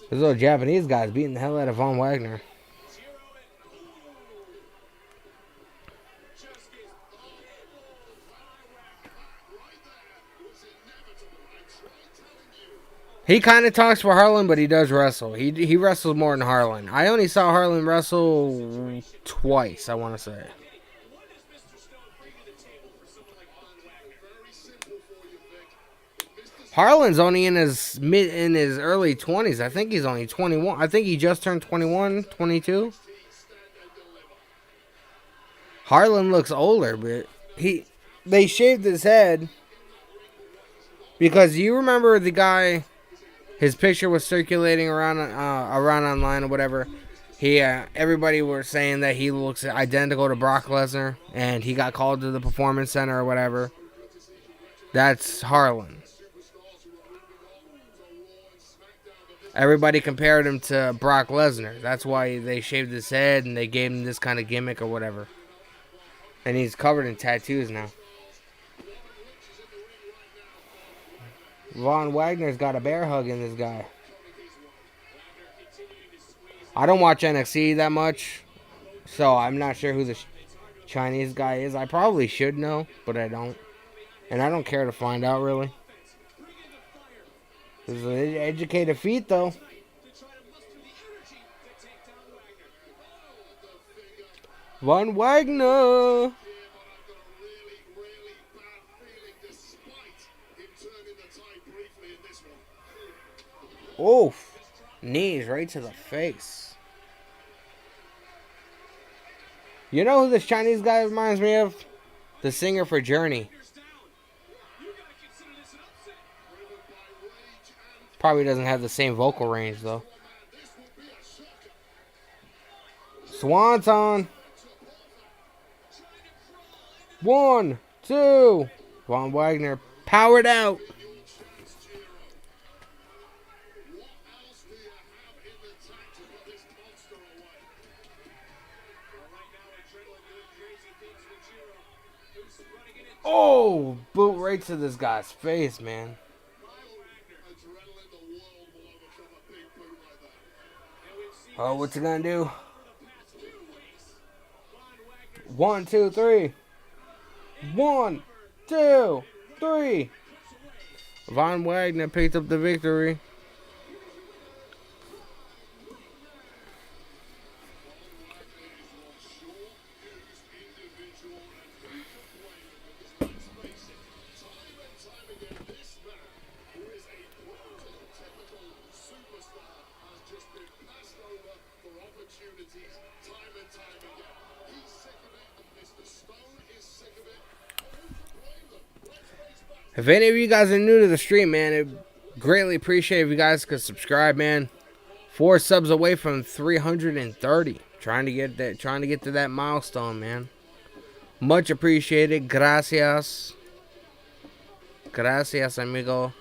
Those little Japanese guys beating the hell out of Von Wagner. He kind of talks for Harlan, but he does wrestle. He wrestles more than Harlan. I only saw Harlan wrestle twice, I want to say. Harlan's only in his early 20s. I think he's only 21. I think he just turned 21, 22. Harlan looks older, but they shaved his head because you remember the guy. His picture was circulating around online or whatever. Everybody were saying that he looks identical to Brock Lesnar, and he got called to the Performance Center or whatever. That's Harlan. Everybody compared him to Brock Lesnar. That's why they shaved his head and they gave him this kind of gimmick or whatever. And he's covered in tattoos now. Von Wagner's got a bear hug in this guy. I don't watch NXT that much, so I'm not sure who the Chinese guy is. I probably should know, but I don't. And I don't care to find out, really. This is an educated feat, though. Von Wagner! Oof. Knees right to the face. You know who this Chinese guy reminds me of? The singer for Journey. Probably doesn't have the same vocal range, though. Swanton. 1, 2. Von Wagner powered out. Oh, boot right to this guy's face, man. Oh, what's it gonna do? 1, 2, 3. 1, 2, 3. Von Wagner picked up the victory. If any of you guys are new to the stream, man, I'd greatly appreciate if you guys could subscribe, man. 4 subs away from 330. Trying to get to that milestone, man. Much appreciated. Gracias. Gracias, amigo.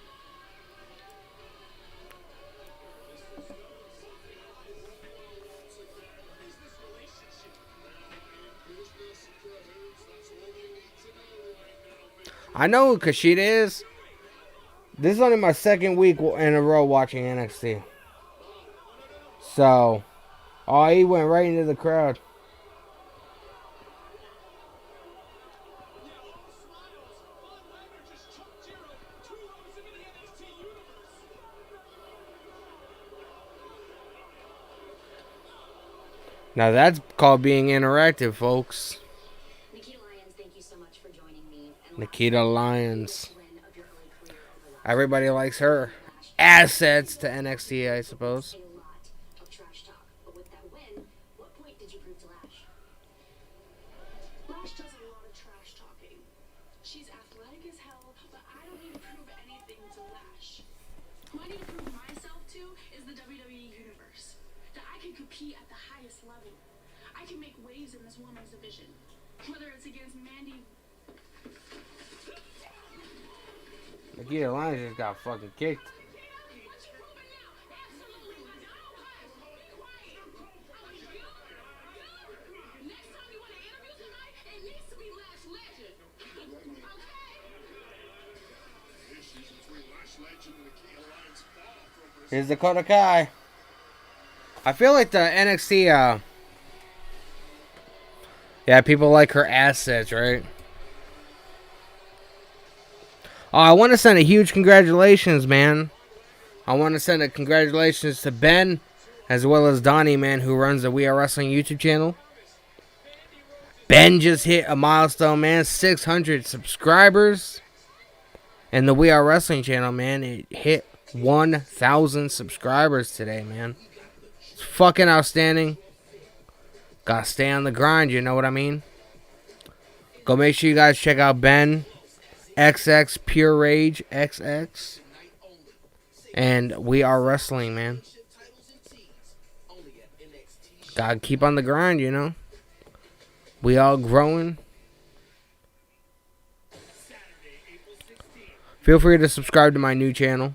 I know who Kushida is. This is only my second week in a row watching NXT. So, oh, he went right into the crowd. Now that's called being interactive, folks. Nikita Lyons, thank you so much for joining me. And Nikita Lyons. win of your early career over the Everybody likes her. Assets to NXT, I suppose. a lot of trash talk. But with that win, what point did you prove to Lash? Lash does a lot of trash talking. She's athletic as hell, but I don't need to prove anything to Lash. Who I need to prove myself to is the WWE Universe. That I can compete at the highest level. I can make waves in this women's division. Whether it's against Mandy. Nikita Lyons just got fucking kicked. Here's Dakota Kai. I feel like the NXT, yeah, people like her assets, right? Oh, I want to send a huge congratulations, man. I want to send a congratulations to Ben, as well as Donnie, man, who runs the We Are Wrestling YouTube channel. Ben just hit a milestone, man, 600 subscribers. And the We Are Wrestling channel, man, it hit 1,000 subscribers today, man. It's fucking outstanding. Gotta stay on the grind, you know what I mean? Go make sure you guys check out Ben, XX, Pure Rage, XX. And We Are Wrestling, man. Gotta keep on the grind, you know? We all growing. Feel free to subscribe to my new channel.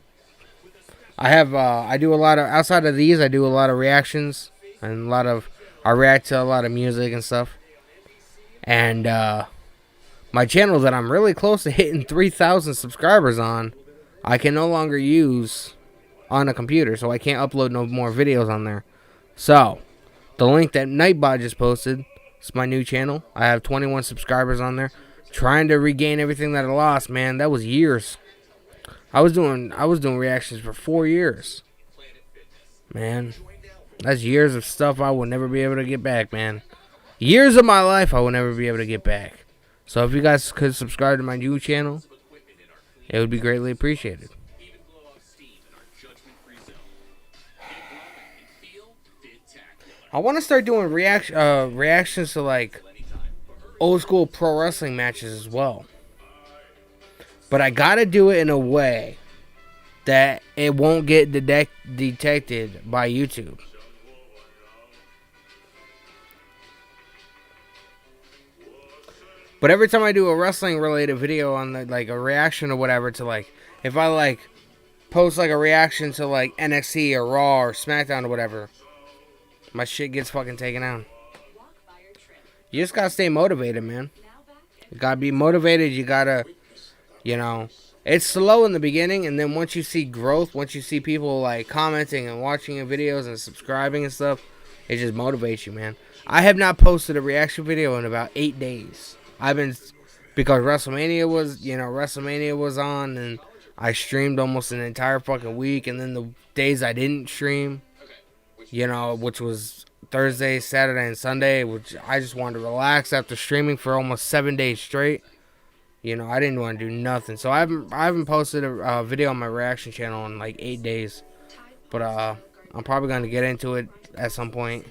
I do a lot of, outside of these, I do a lot of reactions. And I react to a lot of music and stuff. And, my channel that I'm really close to hitting 3,000 subscribers on, I can no longer use on a computer. So I can't upload no more videos on there. So, the link that Nightbot just posted, it's my new channel. I have 21 subscribers on there. Trying to regain everything that I lost, man. That was years. I was doing reactions for 4 years. Man, that's years of stuff I will never be able to get back, man. Years of my life I will never be able to get back. So if you guys could subscribe to my new channel, it would be greatly appreciated. I want to start doing reactions to like old school pro wrestling matches as well. But I gotta do it in a way that it won't get detected by YouTube. But every time I do a wrestling related video on the, like a reaction or whatever to like, if I like post like a reaction to like NXT or Raw or SmackDown or whatever, my shit gets fucking taken out. You just gotta stay motivated, man. You gotta be motivated. You gotta, you know, it's slow in the beginning, and then once you see growth, once you see people like commenting and watching your videos and subscribing and stuff, It just motivates you, man. I have not posted a reaction video in about 8 days. Because WrestleMania was on, and I streamed almost an entire fucking week, and then the days I didn't stream, which was Thursday, Saturday, and Sunday, which I just wanted to relax after streaming for almost 7 days straight. I didn't want to do nothing. So I haven't posted a video on my reaction channel in like 8 days. But I'm probably going to get into it at some point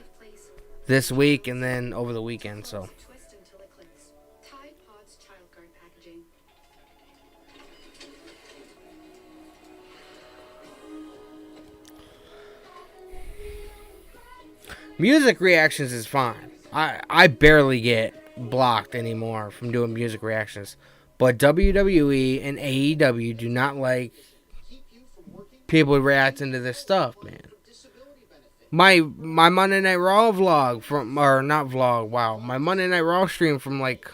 this week and then over the weekend. So Twist until it clicks. Tide Pods Child Guard packaging. music reactions is fine. I barely get blocked anymore from doing music reactions. But WWE and AEW do not like people reacting to their stuff, man. My Monday Night Raw vlog my Monday Night Raw stream from like,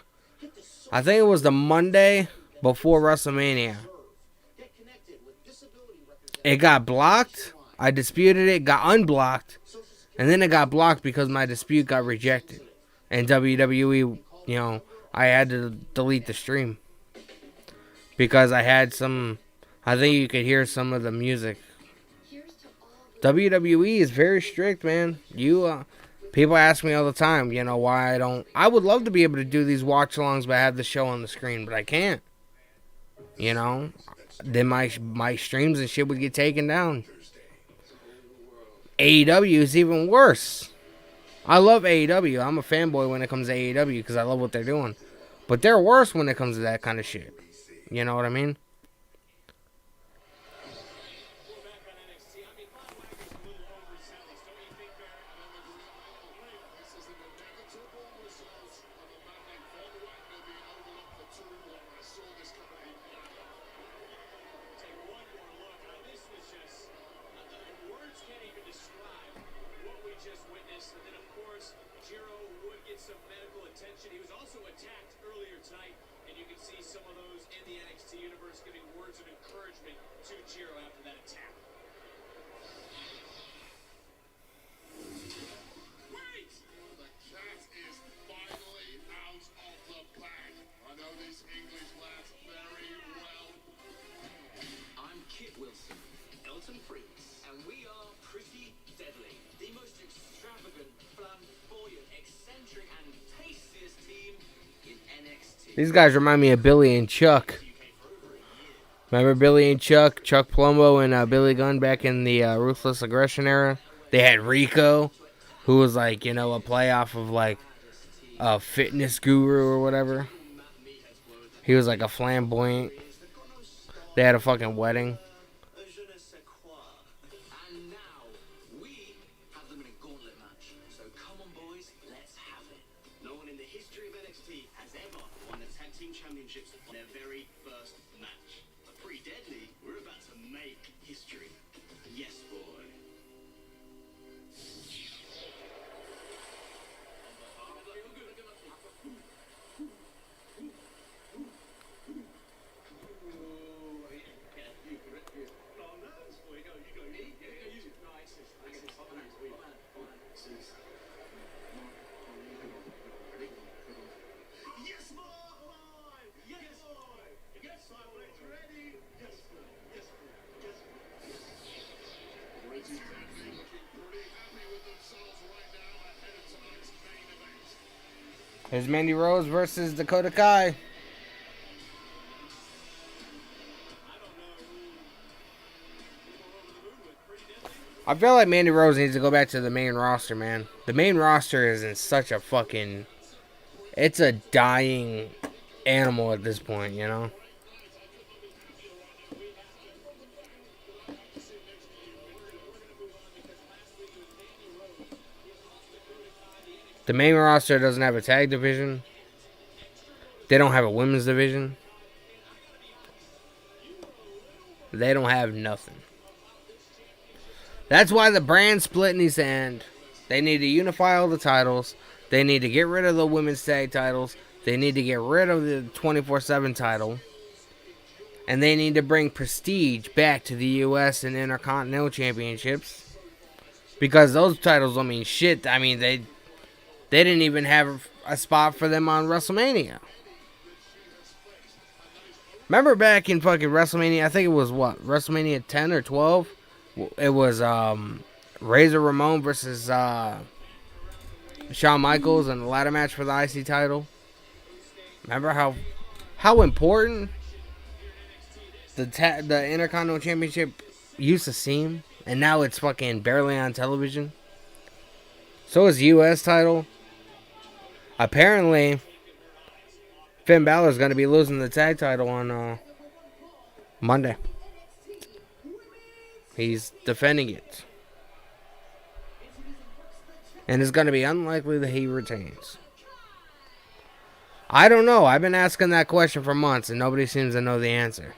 I think it was the Monday before WrestleMania. It got blocked. I disputed it, got unblocked, and then it got blocked because my dispute got rejected. And WWE, I had to delete the stream. Because I think you could hear some of the music. WWE is very strict, man. People ask me all the time, why I don't. I would love to be able to do these watch-alongs, but I have the show on the screen, but I can't. Then my streams and shit would get taken down. AEW is even worse. I love AEW. I'm a fanboy when it comes to AEW because I love what they're doing. But they're worse when it comes to that kind of shit. You know what I mean? We're back on NXT. I mean, Bob Wagner's a little overzealous, don't you think, Barrett? This is an inevitable result of a man like Von Wagner being overlooked for too long. I saw this coming. Take one more look. Now, this was just, words can't even describe what we just witnessed. And then, of course, Jiro would get some medical attention. He was also attacked earlier tonight. And you can see some of those in the NXT universe giving words of encouragement to Jiro after that attack. Wait! The cat is finally out of the bag. I know these English lads very well. I'm Kit Wilson, Elton Prince, and we are Pretty Deadly, the most extravagant, flamboyant, eccentric, and tastiest team in NXT. These guys remind me of Billy and Chuck. Remember Billy and Chuck? Chuck Palumbo and Billy Gunn back in the Ruthless Aggression era? They had Rico, who was like, a playoff of like a fitness guru or whatever. He was like a flamboyant. They had a fucking wedding. Je ne sais quoi. And now we have them in a gauntlet match. So come on, boys, let's have it. No one in the history of NXT has ever won the tag team championships on their very first match. But Pretty Deadly, we're about to make history. Yes, boy. Yes, boy! Yes, boy! Yes, my legs ready! Yes, boy! Yes, boy! Yes, boy! Pretty Deadly looking pretty happy with themselves right now ahead of tonight's main event. There's Mandy Rose versus Dakota Kai. I feel like Mandy Rose needs to go back to the main roster, man. The main roster is in such a fucking... It's a dying animal at this point, The main roster doesn't have a tag division. They don't have a women's division. They don't have nothing. That's why the brand split needs to end. They need to unify all the titles. They need to get rid of the women's tag titles. They need to get rid of the 24/7 title. And they need to bring prestige back to the U.S. and Intercontinental Championships. Because those titles don't mean shit. I mean, they didn't even have a spot for them on WrestleMania. Remember back in fucking WrestleMania, I think it was what? WrestleMania 10 or 12? It was Razor Ramon versus Shawn Michaels in the ladder match for the IC title. Remember how important the Intercontinental Championship used to seem? And now it's fucking barely on television. So is the US title. Apparently, Finn Balor's going to be losing the tag title on Monday. He's defending it. And it's going to be unlikely that he retains. I don't know. I've been asking that question for months and nobody seems to know the answer.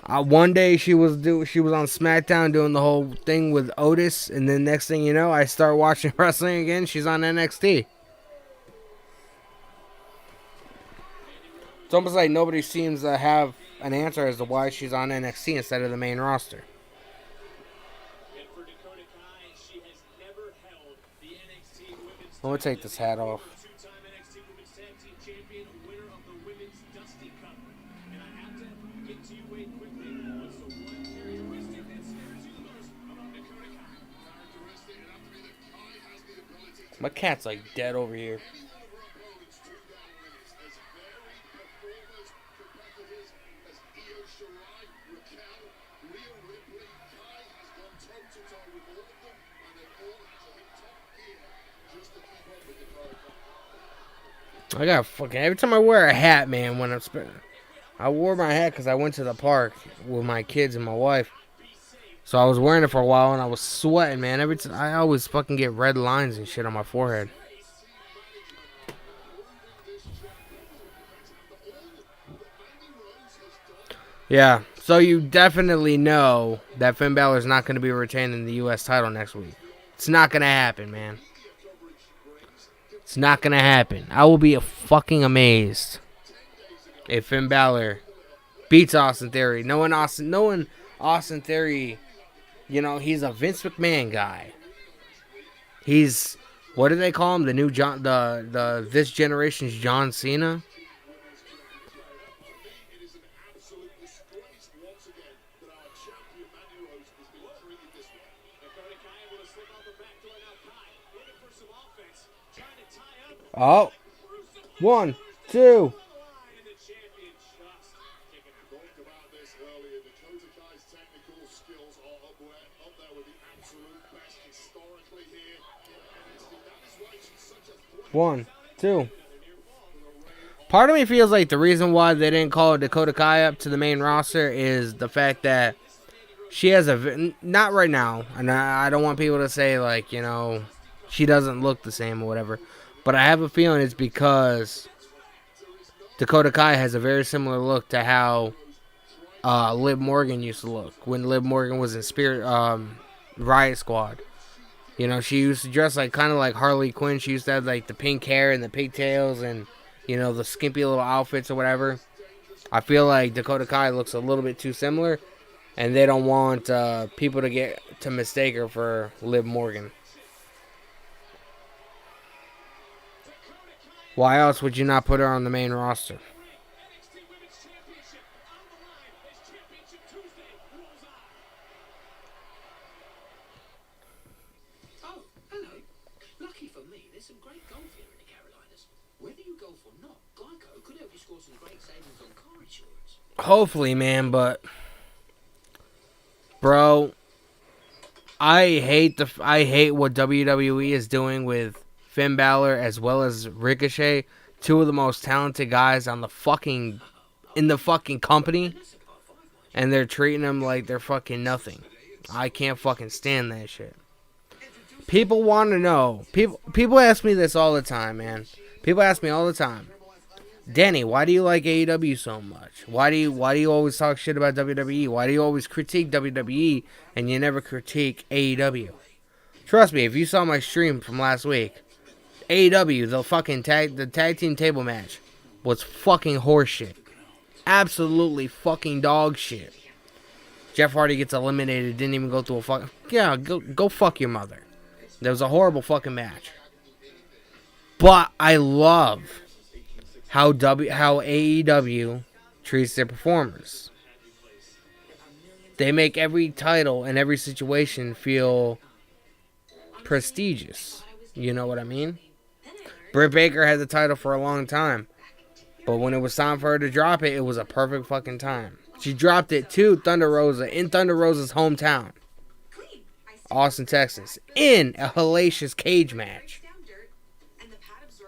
One day she was on SmackDown doing the whole thing with Otis, and then next thing you know, I start watching wrestling again. She's on NXT. It's almost like nobody seems to have an answer as to why she's on NXT instead of the main roster. And for Dakota Kai, she has never held the NXT Women's I'm gonna take this hat off. two-time NXT Women's Tag Team Champion, winner of the Women's Dusty Cup. And I have to get to you, Wade, quickly. What's the one characteristic that scares you the most about Dakota Kai? Characteristic, it has to be that Kai has the ability to My cat's like dead over here. any one of her opponents to their limits. As varied performers, competitors as Io Shirai, Raquel, Rhea Ripley, Kai has gone toe-to-toe with all of them, and they've all had to hit top gear just to keep up with Dakota Kai. I got fucking every time I wear a hat, man. When I wore my hat because I went to the park with my kids and my wife. So I was wearing it for a while and I was sweating, man. Every time I always fucking get red lines and shit on my forehead. Yeah, so you definitely know that Finn Balor's not going to be retaining the U.S. title next week. It's not going to happen, man. It's not going to happen. I will be fucking amazed if Finn Balor beats Austin Theory. Knowing Austin Theory, you know, he's a Vince McMahon guy. He's, what do they call him? The new John, the this generation's John Cena. It is an absolute disgrace once again that our champion Mandy Rose is being treated this way. Dakota Kai able to slip out the back door. Now Kai looking for some offense, trying to tie up. Oh, 1, 2. And the champion just kicking out. Talked about this earlier. Dakota Kai's technical skills are up there with the absolute best historically here in NXT. That is why she's such a threat. 1, 2. Part of me feels like the reason why they didn't call Dakota Kai up to the main roster is the fact that she has not right now, and I don't want people to say like, you know, she doesn't look the same or whatever, but I have a feeling it's because Dakota Kai has a very similar look to how Liv Morgan used to look when Liv Morgan was in Riot Squad. You know, she used to dress like kind of like Harley Quinn. She used to have like the pink hair and the pigtails and, you know, the skimpy little outfits or whatever. I feel like Dakota Kai looks a little bit too similar, and they don't want people to mistake her for Liv Morgan. Why else would you not put her on the main roster? NXT Women's Championship on the line as Championship Tuesday rolls on. Oh, hello. Lucky for me, there's some great golf here in the Carolinas. Whether you golf or not, Geico could help you score some great savings on car insurance. Hopefully, man, but bro, I hate what WWE is doing with Finn Balor as well as Ricochet, two of the most talented guys in the fucking company, and they're treating them like they're fucking nothing. I can't fucking stand that shit. People want to know. People ask me this all the time, man. People ask me all the time, Danny, why do you like AEW so much? Why do you always talk shit about WWE? Why do you always critique WWE and you never critique AEW? Trust me, if you saw my stream from last week, AEW, the tag team table match was fucking horseshit. Absolutely fucking dog shit. Jeff Hardy gets eliminated. Didn't even go through a fucking... Yeah, go fuck your mother. That was a horrible fucking match. But I love how AEW treats their performers. They make every title and every situation feel prestigious. You know what I mean? Britt Baker had the title for a long time. But when it was time for her to drop it, it was a perfect fucking time. She dropped it to Thunder Rosa in Thunder Rosa's hometown, Austin, Texas, in a hellacious cage match.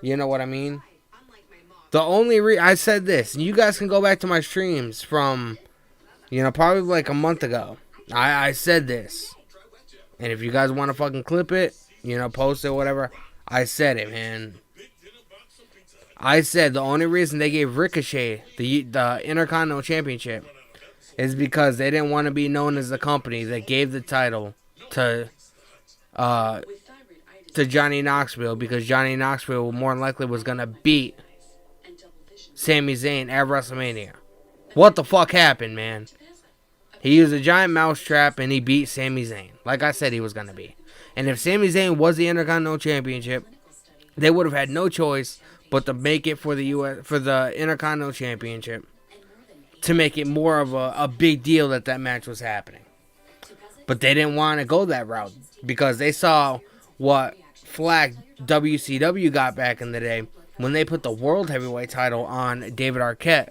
You know what I mean? The only I said this, and you guys can go back to my streams from, probably like a month ago. I said this. And if you guys want to fucking clip it, post it, whatever, I said it, man. I said the only reason they gave Ricochet the Intercontinental Championship is because they didn't want to be known as the company that gave the title to Johnny Knoxville, because Johnny Knoxville more than likely was going to beat Sami Zayn at WrestleMania. What the fuck happened, man? He used a giant mousetrap and he beat Sami Zayn, like I said he was going to be. And if Sami Zayn was the Intercontinental Championship, they would have had no choice but to make it for the Intercontinental Championship, to make it more of a big deal that match was happening. But they didn't want to go that route because they saw what flack WCW got back in the day when they put the World Heavyweight title on David Arquette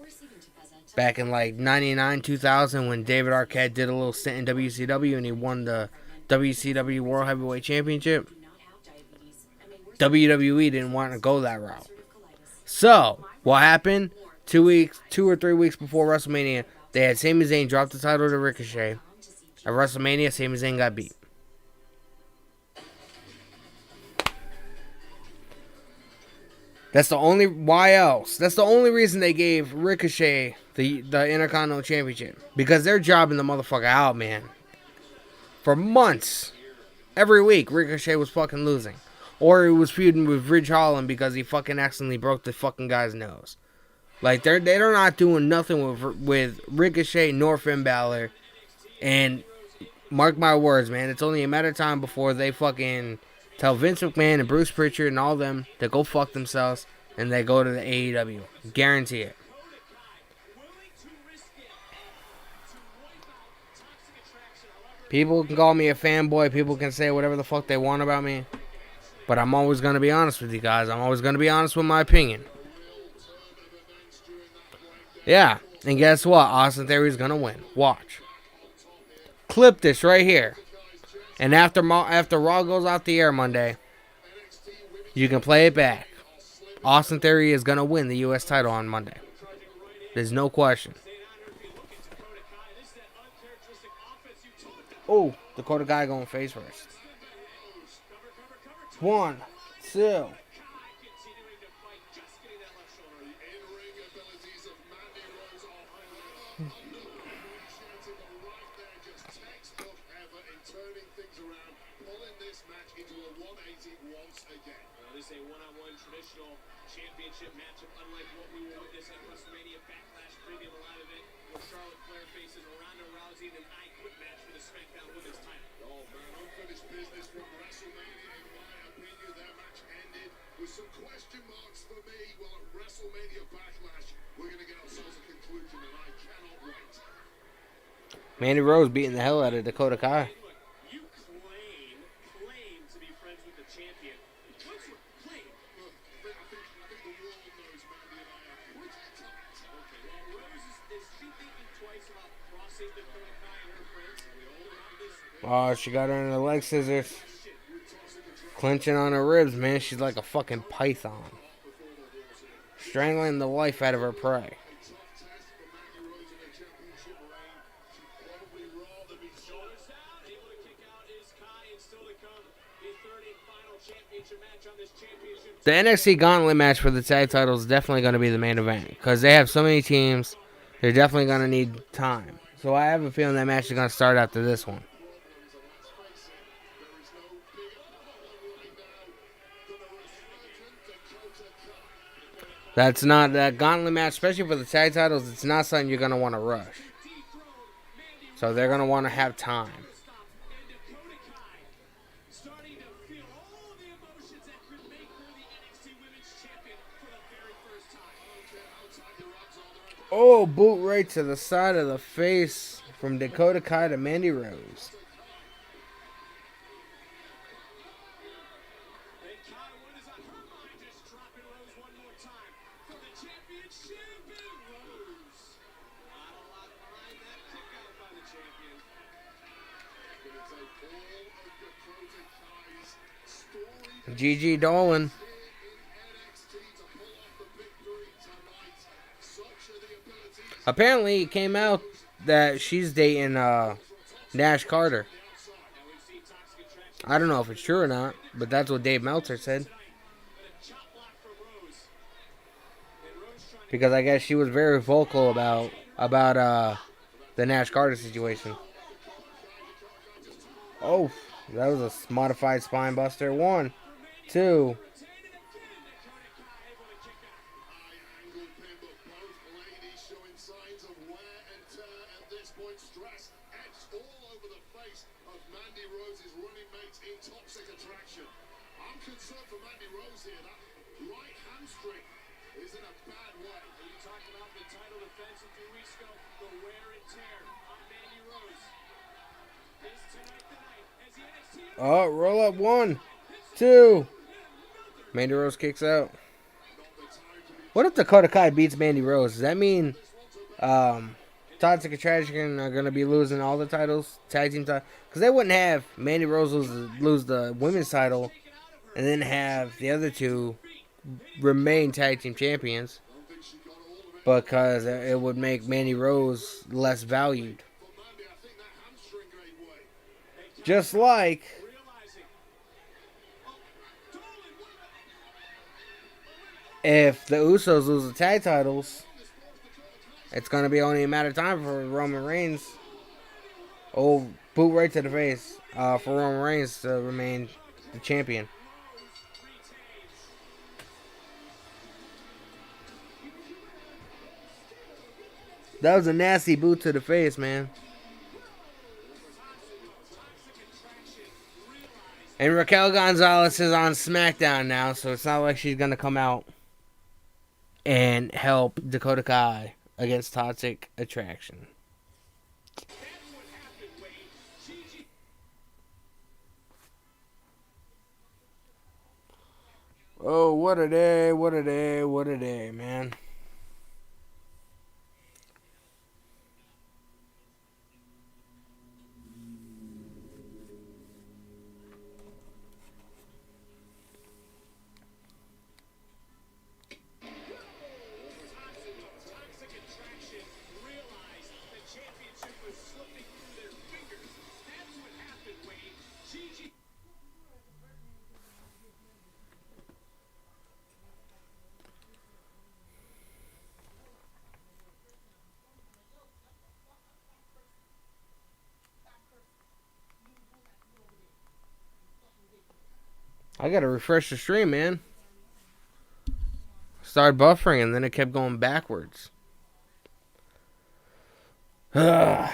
back in like 99, 2000, when David Arquette did a little stint in WCW and he won the WCW World Heavyweight Championship. WWE didn't want to go that route. So, what happened? 2 or 3 weeks before WrestleMania, they had Sami Zayn drop the title to Ricochet. At WrestleMania, Sami Zayn got beat. That's the only... Why else? That's the only reason they gave Ricochet the Intercontinental Championship. Because they're jobbing the motherfucker out, man. For months. Every week, Ricochet was fucking losing. Or he was feuding with Ridge Holland because he fucking accidentally broke the fucking guy's nose. Like, they're not doing nothing with Ricochet nor Finn Balor. And mark my words, man, it's only a matter of time before they fucking tell Vince McMahon and Bruce Pritchard and all them to go fuck themselves and they go to the AEW. Guarantee it. People can call me a fanboy. People can say whatever the fuck they want about me. But I'm always going to be honest with you guys. I'm always going to be honest with my opinion. Yeah. And guess what? Austin Theory's going to win. Watch. Clip this right here. And after Raw goes out the air Monday, you can play it back. Austin Theory is going to win the U.S. title on Monday. There's no question. Oh, Dakota Kai going face first. 1, 2. This is a one-on-one traditional championship matchup, unlike what we will witness at WrestleMania Backlash Premium Live event, where Charlotte Flair faces Ronda Rousey in an I Quit match for the SmackDown Women's title. Oh man, unfinished business from WrestleMania. In my opinion, their match ended with some question marks for me. Well, at WrestleMania Backlash, we're going to get ourselves a conclusion, and I cannot wait. Mandy Rose beating the hell out of Dakota Kai. You claim to be friends with the champion. What's your claim? I think the world knows Mandy and I are pretty tight. Okay, well, Rose, is she thinking twice about crossing Dakota Kai and her friends? We all have this. Oh, she got her in the leg scissors. Clenching on her ribs, man. She's like a fucking python. Strangling the life out of her prey. The NXT Gauntlet match for the tag titles is definitely going to be the main event. Because they have so many teams, they're definitely going to need time. So I have a feeling that match is going to start after this one. That Gauntlet match, especially for the tag titles, it's not something you're going to want to rush. So they're going to want to have time. And Dakota Kai starting to feel all the emotions that could make her the NXT Women's Champion for the very first time. Oh, boot right to the side of the face from Dakota Kai to Mandy Rose. And Kai, what is on her mind? Just dropping Rose one more time for the championship. And Rose. Not a lot behind that kick out by the champion. Gonna take all of Dakota Kai's story GG Dolan. here in NXT to pull off the victory tonight. Such are the abilities Apparently, it came out that she's dating Nash Carter. And we've seen Toxic Attraction I don't know if it's true or not, but that's what Dave Meltzer said. tonight. But a chop block for Rose. And Rose trying to Because I guess she was very vocal about the Nash Carter situation. Oh, that was a modified spine buster. 1, 2. retain it again. Dakota Kai able to kick out. high angle pin, but both ladies showing signs of wear and tear at this point. Stress etched all over the face of Mandy Rose's running mates in Toxic Attraction. I'm concerned for Mandy Rose here. That right hamstring is in a bad way. And you talked about the title defense a few weeks ago, the wear and tear on Mandy Rose. Is tonight the night as the NXT Oh, roll up. 1, 2. Mandy Rose kicks out. What if Dakota Kai beats Mandy Rose? Does that mean Toxic Attraction are going to be losing all the titles? Tag team titles? Because they wouldn't have Mandy Rose lose the women's title and then have the other two remain tag team champions. Because it would make Mandy Rose less valued. For Mandy, I think that hamstring gave way. Just like realizing. if the Usos lose the tag titles, it's going to be only a matter of time for Roman Reigns. Oh, boot right to the face for Roman Reigns to remain the champion. That was a nasty boot to the face, man. And Raquel Gonzalez is on SmackDown now, so it's not like she's going to come out and help Dakota Kai against Toxic Attraction. That's what happened, Wade. Gigi. Oh, what a day, what a day, what a day, man. Toxic Attraction realized the championship was slipping through their fingers. That's what happened, Wade. Gigi. I gotta refresh the stream, man. Started buffering and then it kept going backwards. Ugh.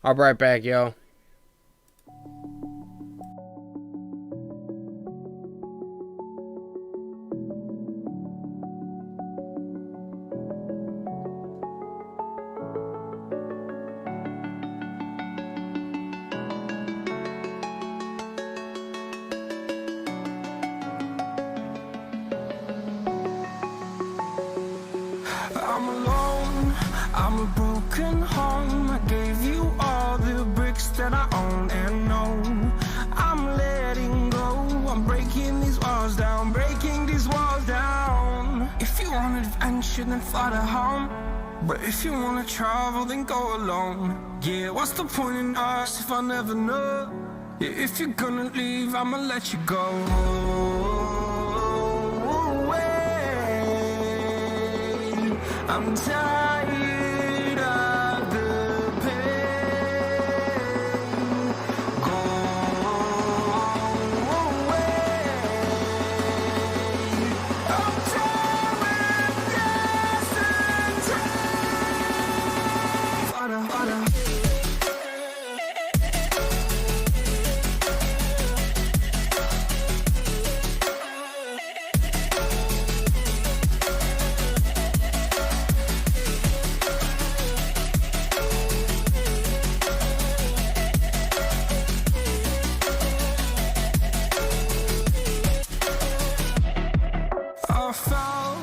I'll be right back, yo. I'm alone, I'm a broken home. I gave you all the bricks that I own and know. I'm letting go, I'm breaking these walls down, breaking these walls down. If you want adventure, then fly to home. But if you wanna travel, then go alone. Yeah, what's the point in us if I never know? Yeah, if you're gonna leave, I'ma let you go. I'm tired of the pain. Go away. I fell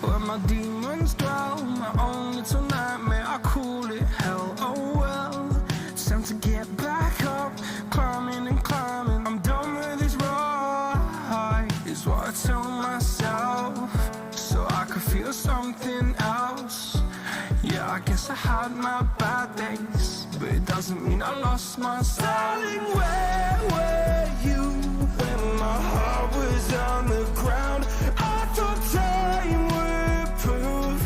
where my demons dwell. My own little nightmare, I call it hell. Oh well, it's time to get back up, climbing and climbing. I'm done with this ride, is what I tell myself, so I could feel something else. Yeah, I guess I had my bad days, but it doesn't mean I lost my style. Darling, where were you when my heart was on the ground? I thought time would prove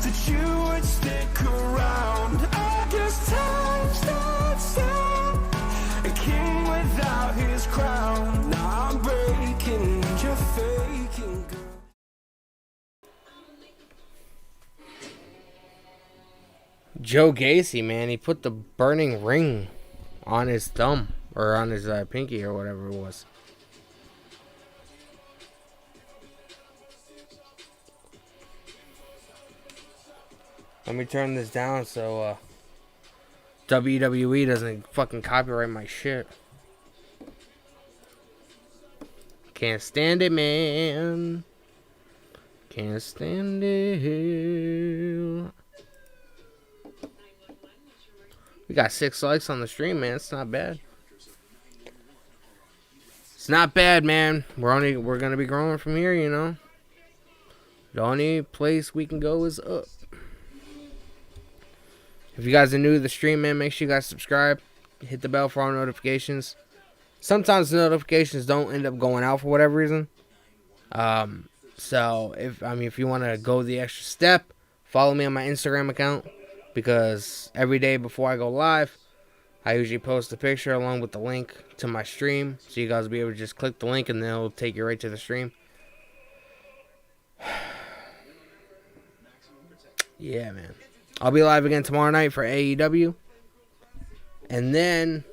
that you would stick around. I guess time stood still, a king without his crown. Now I'm breaking, you're faking, girl. Joe Gacy, man, he put the burning ring on his thumb, or on his pinky, or whatever it was. Let me turn this down so WWE doesn't fucking copyright my shit. Can't stand it, man. Can't stand it. We got 6 likes on the stream, man. It's not bad. It's not bad, man. We're gonna be growing from here, you know. The only place we can go is up. If you guys are new to the stream, man, make sure you guys subscribe. Hit the bell for all notifications. Sometimes the notifications don't end up going out for whatever reason. So if you want to go the extra step, follow me on my Instagram account, because every day before I go live, I usually post a picture along with the link to my stream, so you guys will be able to just click the link and then it'll take you right to the stream. Yeah, man. I'll be live again tomorrow night for AEW. And then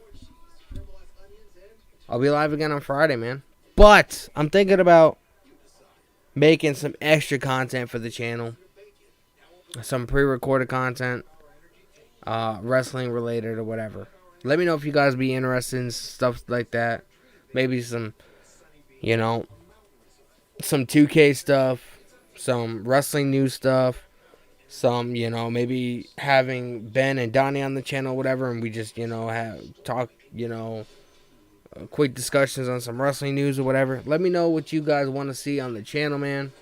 I'll be live again on Friday, man. But I'm thinking about making some extra content for the channel. Some pre-recorded content. Wrestling related or whatever. Let me know if you guys be interested in stuff like that. Maybe some, some 2K stuff. Some wrestling news stuff. Some, maybe having Ben and Donnie on the channel, whatever, and we just, talk, quick discussions on some wrestling news or whatever. Let me know what you guys want to see on the channel, man.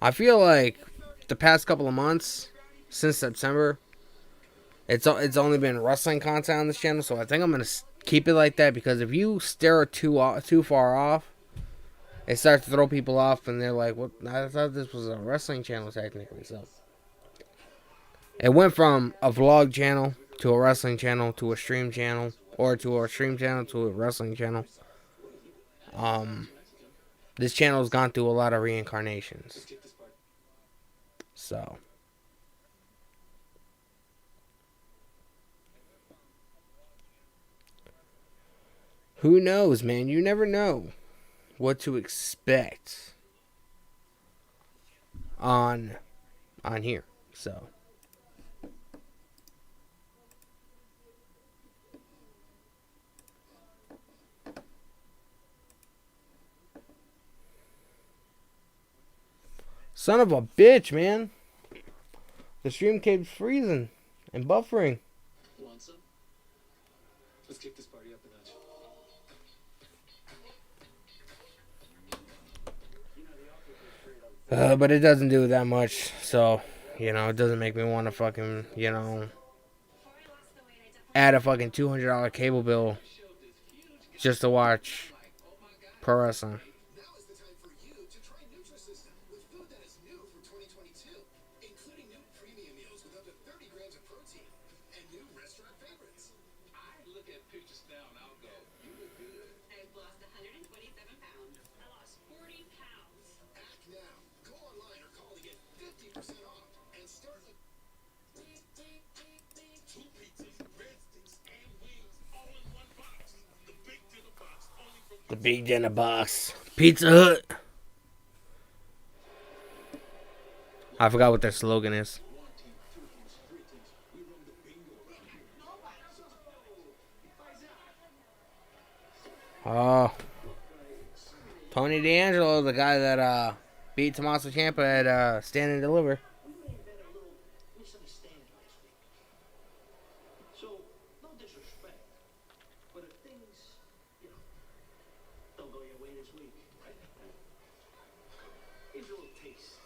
I feel like the past couple of months, since September, it's only been wrestling content on this channel, so I think I'm going to keep it like that, because if you stare too far off, it starts to throw people off, and they're like, "What? I thought this was a wrestling channel, technically." So it went from a vlog channel to a wrestling channel to a stream channel, or to a stream channel to a wrestling channel. This channel has gone through a lot of reincarnations. So who knows, man? You never know what to expect on here. So son of a bitch, man. The stream keeps freezing and buffering. Want some? Let's kick this party up a notch. But it doesn't do that much, so, it doesn't make me want to fucking, add a fucking $200 cable bill just to watch pro wrestling. Now is the time for you to try Nutrisystem with food that is new for 2022, including new premium meals with up to 30 grams of protein and new restaurant favorites. I look at pictures now and I'll go, you look good. I've lost 127 pounds. I lost 40 pounds. Act now The big dinner box. Pizza Hut. I forgot what their slogan is. Oh. Tony D'Angelo, the guy that beat Tommaso Ciampa at Stand and Deliver. We may have been a little misunderstanding last week. So, no disrespect, but if things, don't go your way this week, right? Here's a little taste.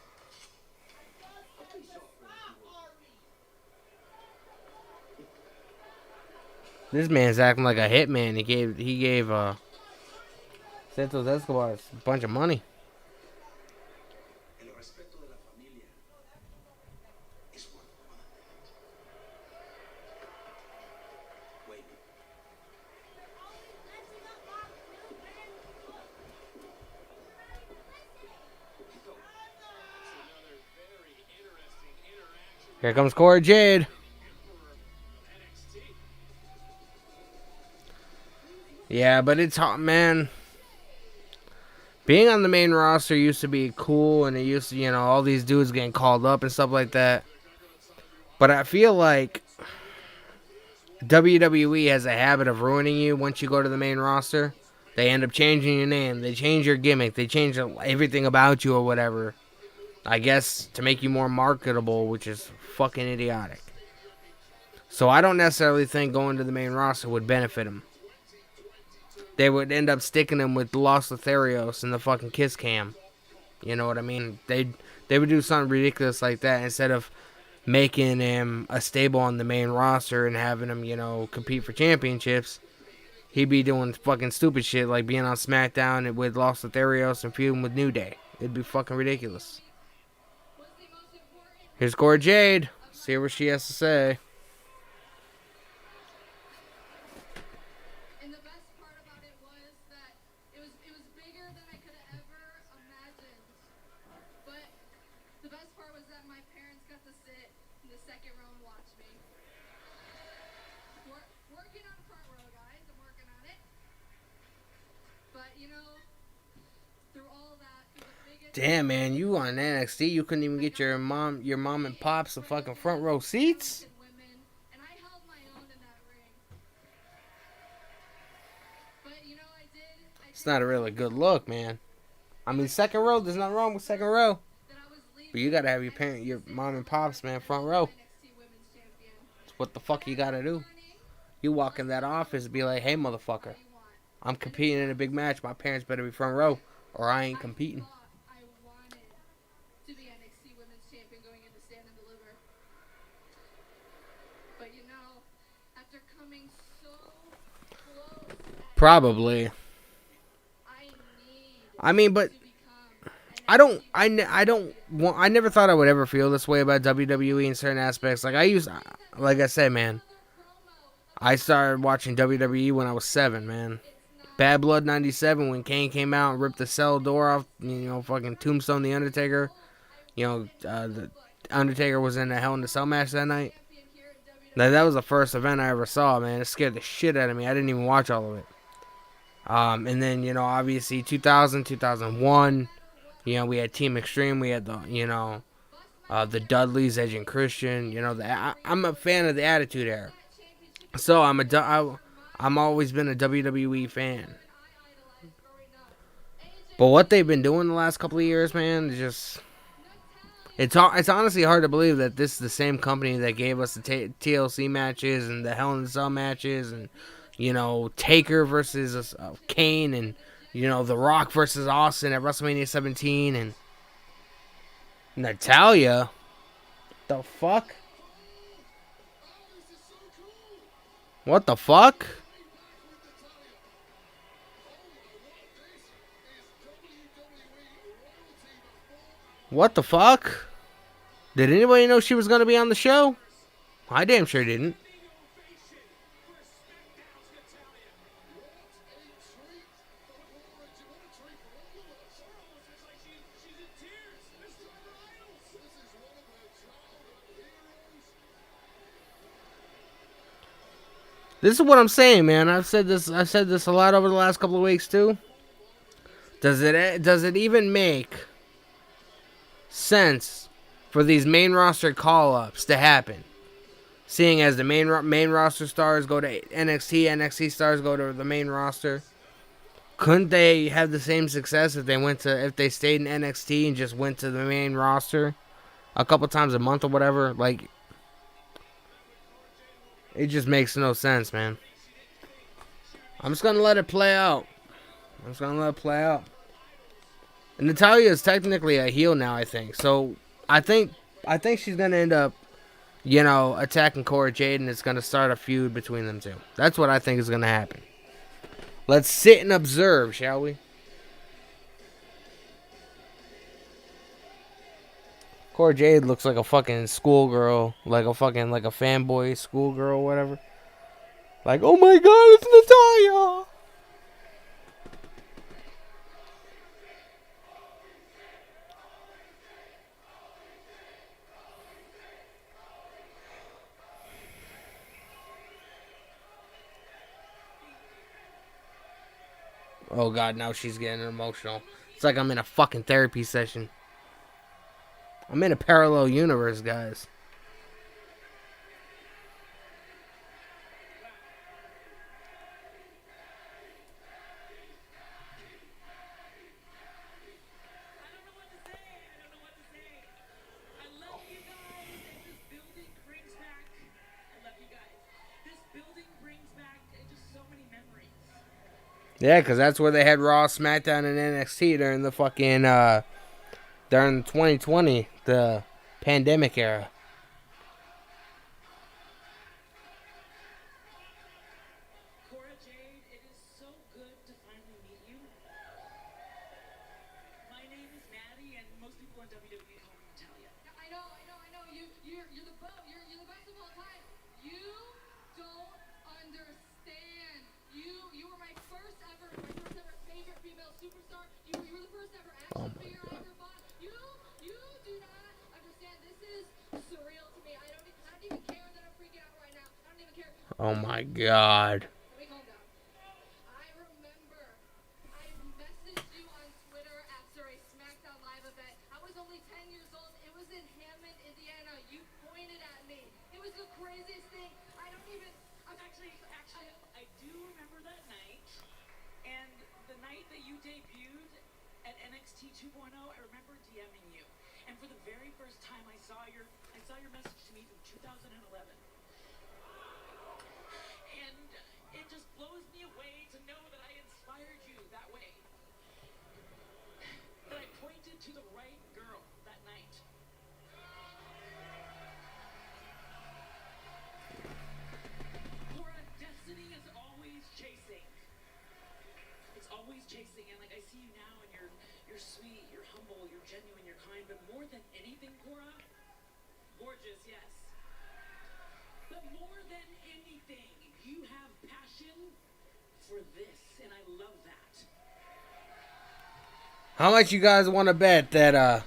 A piece off for This man's acting like a hitman. He gave Santos Escobar a bunch of money. El respeto de la familia is worth more than that. Wait. Another very interesting interaction. Here comes Corey Jade. NXT. Yeah, but it's hot, man. Being on the main roster used to be cool, and it used to, all these dudes getting called up and stuff like that. But I feel like WWE has a habit of ruining you once you go to the main roster. They end up changing your name. They change your gimmick. They change everything about you or whatever. I guess to make you more marketable, which is fucking idiotic. So I don't necessarily think going to the main roster would benefit them. They would end up sticking him with Los Lotharios and the fucking Kiss Cam. You know what I mean? They would do something ridiculous like that instead of making him a stable on the main roster and having him, compete for championships. He'd be doing fucking stupid shit like being on SmackDown with Los Lotharios and feuding with New Day. It'd be fucking ridiculous. Here's Cora Jade. See what she has to say. And the best part about it was that it was bigger than I could have ever imagined. But the best part was that my parents got to sit in the second row and watch me. Working on front row, guys. I'm working on it. But through all that, through the biggest. Damn, man, you on NXT? You couldn't even get your mom and pops the fucking front row seats? Women, and I held my own in that ring. But I did. It's not a really good look, man. I mean, second row. There's nothing wrong with second row, but you gotta have your mom and pops, man, front row. It's what the fuck you gotta do. You walk in that office and be like, hey, motherfucker, I'm competing in a big match. My parents better be front row, or I ain't competing. I wanted to be NXT Women's Champion going into Stand and Deliver. But after coming so close, Probably. I mean, but I never thought I would ever feel this way about WWE in certain aspects. Like I said, man, I started watching WWE when I was 7, man. Bad Blood 97 when Kane came out and ripped the cell door off, fucking Tombstone the Undertaker. The Undertaker was in a Hell in a Cell match that night. That was the first event I ever saw, man. It scared the shit out of me. I didn't even watch all of it. And then, obviously 2000, 2001, we had Team Extreme. We had the Dudleys, Edge and Christian. I'm a fan of the Attitude Era. So I'm always been a WWE fan. But what they've been doing the last couple of years, man, is just... It's honestly hard to believe that this is the same company that gave us the TLC matches and the Hell in a Cell matches and, Taker versus Kane and, The Rock versus Austin at WrestleMania 17 and Natalya. The fuck? What the fuck? What the fuck? Did anybody know she was going to be on the show? I damn sure didn't. This is what I'm saying, man. I've said this a lot over the last couple of weeks too. Does it even make sense for these main roster call-ups to happen? Seeing as the main roster stars go to NXT, NXT stars go to the main roster. Couldn't they have the same success if they stayed in NXT and just went to the main roster a couple times a month or whatever? Like, it just makes no sense, man. I'm just gonna let it play out. And Natalya is technically a heel now, I think. So I think she's gonna end up, attacking Cora Jade, and it's gonna start a feud between them two. That's what I think is gonna happen. Let's sit and observe, shall we? Cora Jade looks like a fucking schoolgirl, like a fanboy schoolgirl, whatever. Like, oh my god, it's Natalya! Oh god, now she's getting emotional. It's like I'm in a fucking therapy session. I'm in a parallel universe, guys. Yeah, because that's where they had Raw, SmackDown, and NXT during the fucking, during 2020, the pandemic era. Cora Jade, it is so good to finally meet you. My name is Maddie, and most people in WWE call me Natalya. I know. You're the best. You're the best of all time. You don't understand. You were my first ever favorite female superstar. You were the first ever action figure I ever bought. You do not understand. This is surreal to me. I don't even care that I'm freaking out right now. I don't even care. Oh my god. Let me calm down. I remember I messaged you on Twitter after a SmackDown Live event. I was only 10 years old. It was in Hammond, Indiana. You pointed at me. It was the craziest thing. I do remember that night, and the night that you debuted at NXT 2.0, I remember DMing you, and for the very first time, I saw your message to me from 2011, and it just blows me away to know that I inspired you that way, that I pointed to the right girl that night. Cora, destiny is always chasing. It's always chasing, and like I see you now, and you're sweet, you're humble, you're genuine, you're kind, but more than anything, Cora, gorgeous, yes. But more than anything, you have passion for this, and I love that. How much you guys want to bet that,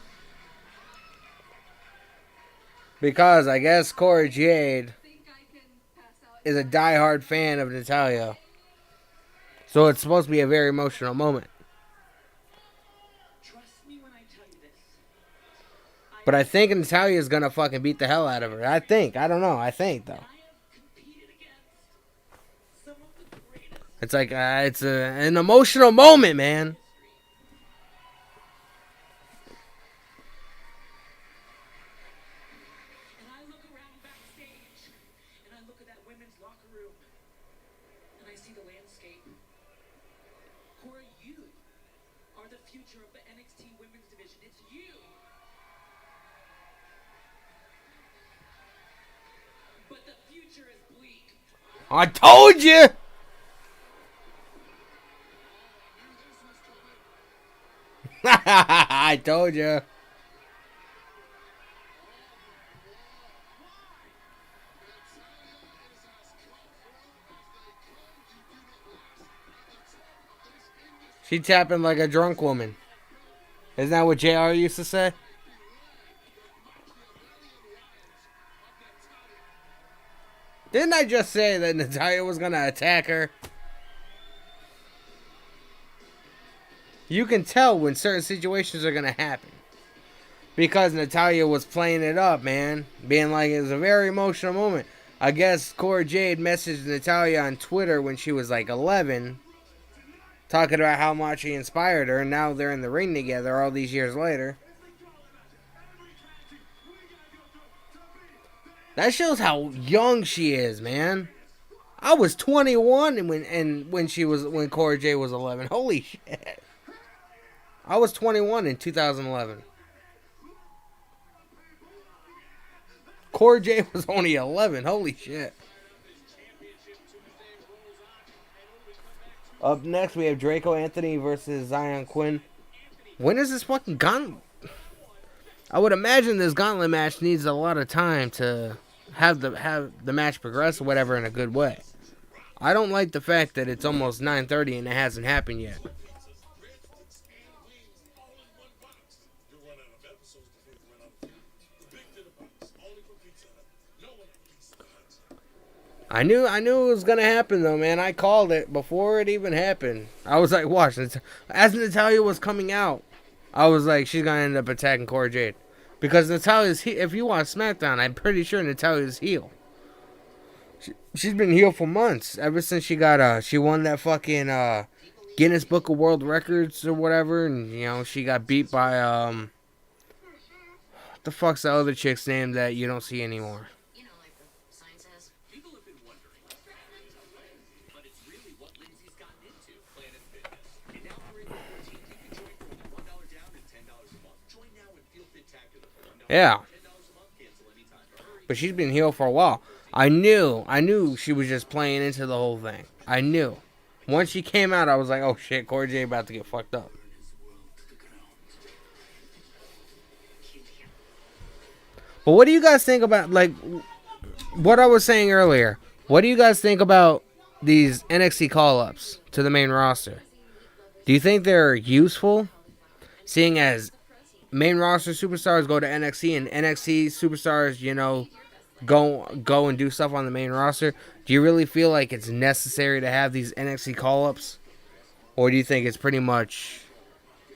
because I guess Cora Jade is a diehard fan of Natalya. So it's supposed to be a very emotional moment. Trust me when I tell you this. But I think Natalya is going to fucking beat the hell out of her. I think. I don't know. I think, though. I have competed against some of the greatest. It's like, it's an emotional moment, man. And I look around backstage, and I look at that women's locker room, and I see the landscape. Cora, you are the future of the NXT women's division. It's you. But the future is bleak. I told you! I told you. She tapping like a drunk woman. Isn't that what JR used to say? Didn't I just say that Natalya was going to attack her? You can tell when certain situations are going to happen. Because Natalya was playing it up, man. Being like, it was a very emotional moment. I guess Cora Jade messaged Natalya on Twitter when she was like 11. Talking about how much he inspired her. And now they're in the ring together all these years later. That shows how young she is, man. I was 21 when Cora Jade was 11. Holy shit. I was 21 in 2011. Cora Jade was only 11. Holy shit. Up next, we have Draco Anthony versus Zion Quinn. When is this fucking gauntlet? I would imagine this gauntlet match needs a lot of time to have the match progress or whatever in a good way. I don't like the fact that it's almost 9:30 and it hasn't happened yet. I knew it was gonna happen though, man. I called it before it even happened. I was like, watch. As Natalya was coming out, I was like, she's gonna end up attacking Cora Jade. Because Natalya's, if you watch SmackDown, I'm pretty sure Natalya's heel. She's been heel for months. Ever since she won that fucking Guinness Book of World Records or whatever. And, you know, she got beat by, what the fuck's the other chick's name that you don't see anymore? You know, like the sign says. People have been wondering, but it's really what Lindsay's gotten into, Planet Fitness. And now for April 14th, you can join for only $1 down and $10 a month. Join now and feel fit-tacular for $1 Yeah. $10 a month, cancel anytime. Hurry. But she's been heel for a while. I knew she was just playing into the whole thing. I knew. Once she came out, I was like, oh shit, Cora Jade about to get fucked up. But what do you guys think about, like, what I was saying earlier? What do you guys think about these NXT call-ups to the main roster? Do you think they're useful? Seeing as main roster superstars go to NXT and NXT superstars, you know, go and do stuff on the main roster. Do you really feel like it's necessary to have these NXT call-ups? Or do you think it's pretty much,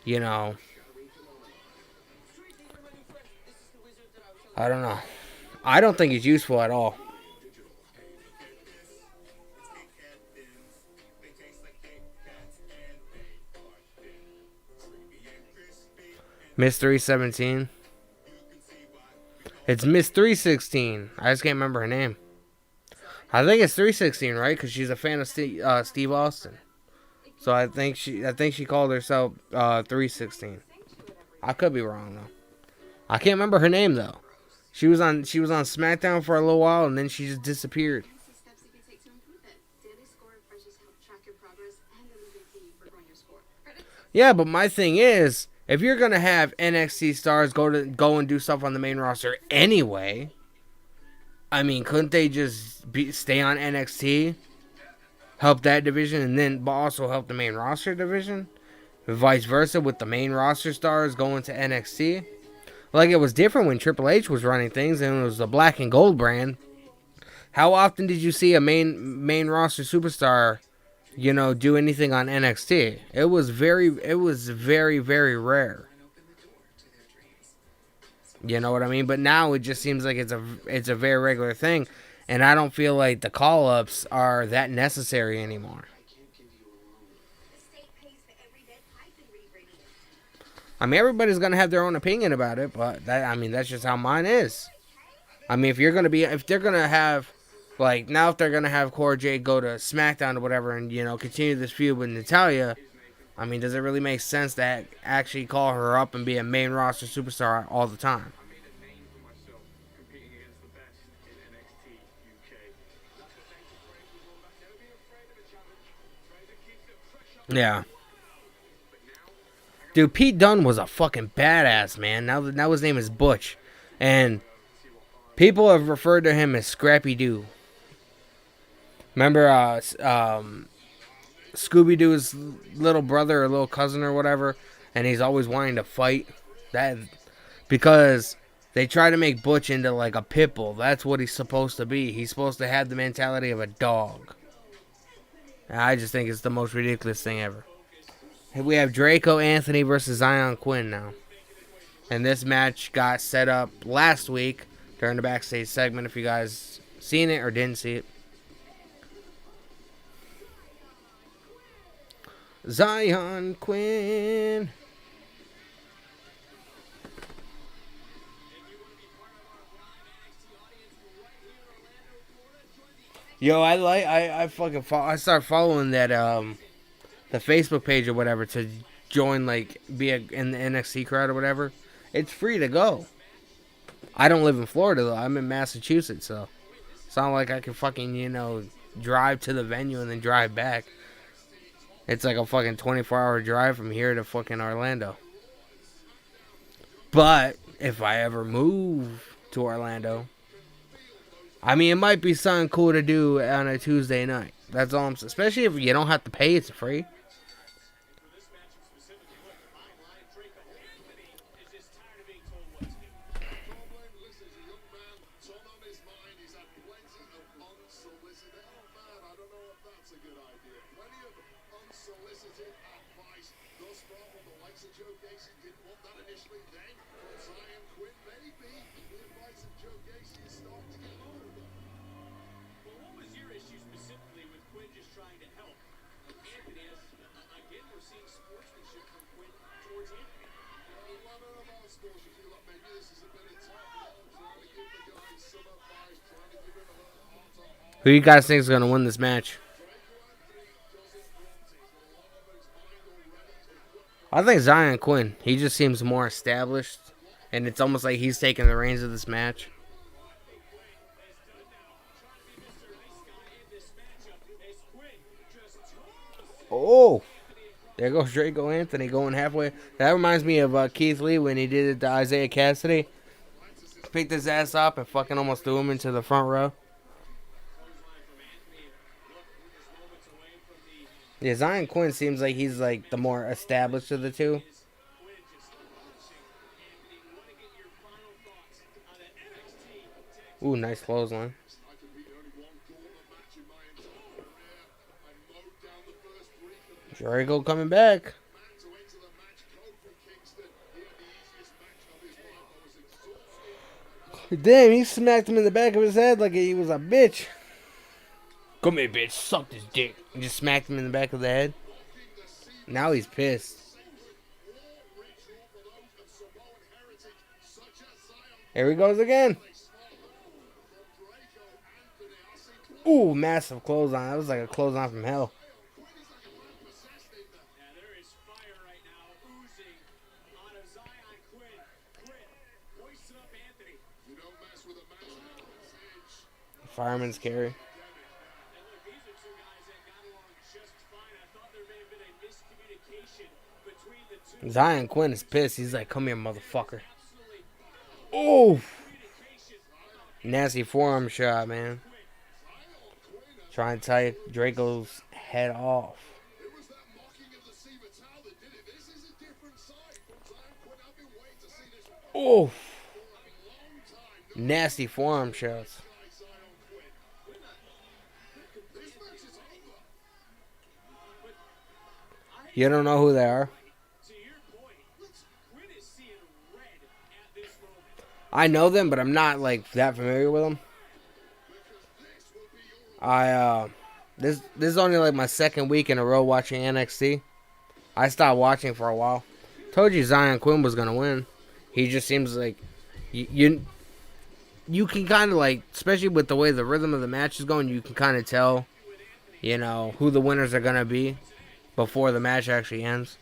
you know, I don't know. I don't think it's useful at all. Miss 317. It's Miss 316. I just can't remember her name. I think it's 316, right? Because she's a fan of Steve Austin. So I think she called herself 316. I could be wrong though. I can't remember her name though. She was on SmackDown for a little while and then she just disappeared. Steps you can take to improve it. Daily score refreshes help track your progress and eliminate the need for growing your score. Yeah, but my thing is, if you're gonna have NXT stars go and do stuff on the main roster anyway, I mean, couldn't they just stay on NXT, help that division, and then also help the main roster division, vice versa with the main roster stars going to NXT? Like, it was different when Triple H was running things and it was the black and gold brand. How often did you see a main roster superstar, you know, do anything on NXT? It was very, very rare. You know what I mean? But now it just seems like it's a very regular thing, and I don't feel like the call-ups are that necessary anymore. I mean, everybody's gonna have their own opinion about it, but that's just how mine is. I mean, if they're gonna have, like, now if they're gonna have Cora Jade go to SmackDown or whatever, and, you know, continue this feud with Natalya, I mean, does it really make sense to actually call her up and be a main roster superstar all the time? I made a name for myself competing against the best in NXT UK. That's what makes it great. We will never be afraid of a challenge. Fraser keeps the pressure. Yeah. Dude, Pete Dunne was a fucking badass, man. Now his name is Butch. And people have referred to him as Scrappy Doo. Remember Scooby-Doo's little brother or little cousin or whatever? And he's always wanting to fight. That because they try to make Butch into like a pit bull. That's what he's supposed to be. He's supposed to have the mentality of a dog. And I just think it's the most ridiculous thing ever. We have Draco Anthony versus Zion Quinn now. And this match got set up last week during the backstage segment, if you guys seen it or didn't see it. Zion Quinn. Yo, I fucking I started following that the Facebook page or whatever to join, like, in the NXT crowd or whatever. It's free to go. I don't live in Florida though. I'm in Massachusetts, so it's not like I can fucking drive to the venue and then drive back. It's like a fucking 24-hour drive from here to fucking Orlando. But if I ever move to Orlando, I mean, it might be something cool to do on a Tuesday night. That's all I'm saying. Especially if you don't have to pay, it's free. Who you guys think is going to win this match? I think Zion Quinn. He just seems more established. And it's almost like he's taking the reins of this match. Oh! There goes Draco Anthony going halfway. That reminds me of Keith Lee when he did it to Isaiah Cassidy. Picked his ass up and fucking almost threw him into the front row. Yeah, Zion Quinn seems like he's like the more established of the two. Ooh, nice clothesline. Draco coming back. Damn, he smacked him in the back of his head like he was a bitch. Come here, bitch. Suck this dick. And just smacked him in the back of the head. Now he's pissed. Here he goes again. Ooh, massive clothesline. That was like a clothesline from hell. Fireman's carry. Zion Quinn is pissed. He's like, come here, motherfucker. Oh! Nasty forearm shot, man. Trying to tie Draco's head off. Oh! Nasty forearm shots. You don't know who they are? I know them, but I'm not like that familiar with them. This is only like my second week in a row watching NXT. I stopped watching for a while. Told you Zion Quinn was gonna win. He just seems like you can kind of like, especially with the way the rhythm of the match is going, you can kind of tell, who the winners are gonna be before the match actually ends.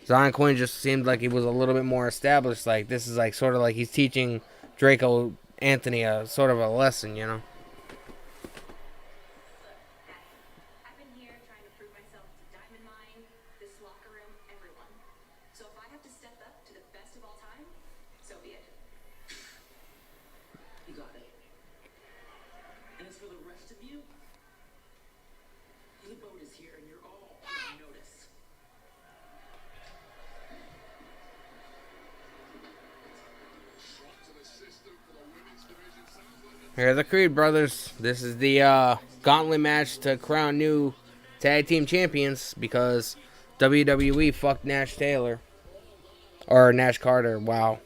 Zion Quinn just seemed like he was a little bit more established. Like, this is like sort of like he's teaching Draco Anthony a sort of a lesson, I've been here trying to prove myself to Diamond Mine, this locker room, everyone. So if I have to step up to the best of all time, so be it. You got it. And as for the rest of you, the boat is here and you're all on notice. Here are the Creed brothers. This is the gauntlet match to crown new tag team champions because WWE fucked Nash Taylor. Or Nash Carter. Wow.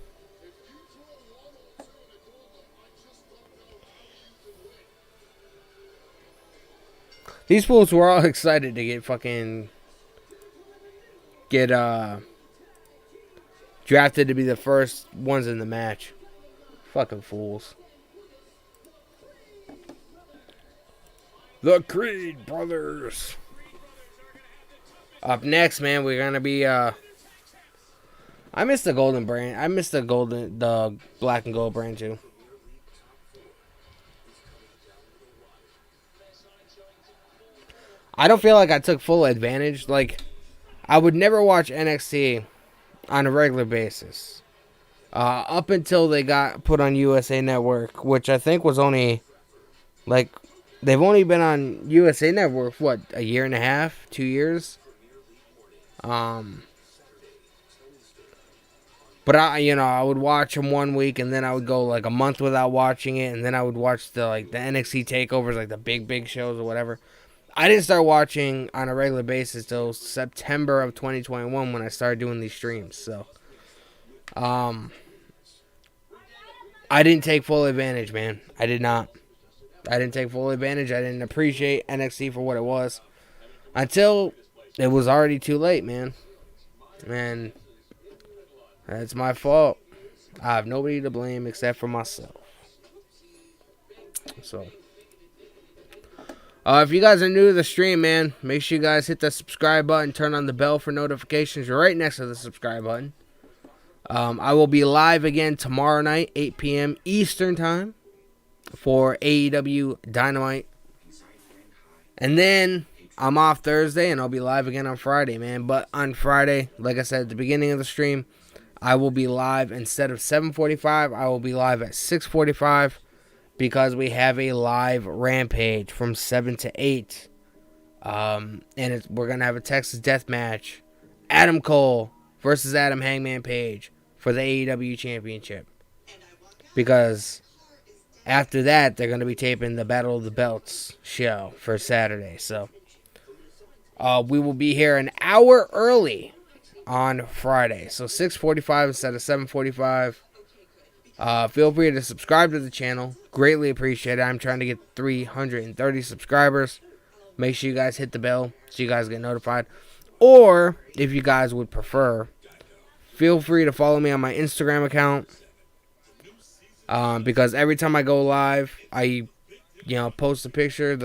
These fools were all excited to get drafted to be the first ones in the match. Fucking fools. The Creed Brothers. Up next, man, we're gonna be I miss the golden brand. I miss the black and gold brand too. I don't feel like I took full advantage. Like, I would never watch NXT on a regular basis. Up until they got put on USA Network, which I think was only, like, they've only been on USA Network, what, a year and a half, 2 years? But I would watch them 1 week, and then I would go like a month without watching it, and then I would watch the NXT takeovers, like the big shows or whatever. I didn't start watching on a regular basis till September of 2021 when I started doing these streams. So, I didn't take full advantage, man. I did not. I didn't take full advantage. I didn't appreciate NXT for what it was until it was already too late, man. And that's my fault. I have nobody to blame except for myself. So, if you guys are new to the stream, man, make sure you guys hit the subscribe button, turn on the bell for notifications right next to the subscribe button. I will be live again tomorrow night, 8 p.m. Eastern Time, for AEW Dynamite. And then I'm off Thursday, and I'll be live again on Friday, man. But on Friday, like I said at the beginning of the stream, I will be live instead of 7:45. I will be live at 6:45 because we have a live Rampage from 7 to 8. And we're going to have a Texas Death Match. Adam Cole versus Adam Hangman Page for the AEW Championship. Because after that, they're going to be taping the Battle of the Belts show for Saturday. So, we will be here an hour early on Friday. So 6:45 instead of 7:45. Feel free to subscribe to the channel. Greatly appreciate it. I'm trying to get 330 subscribers. Make sure you guys hit the bell so you guys get notified. Or, if you guys would prefer, feel free to follow me on my Instagram account. Because every time I go live, I post a picture,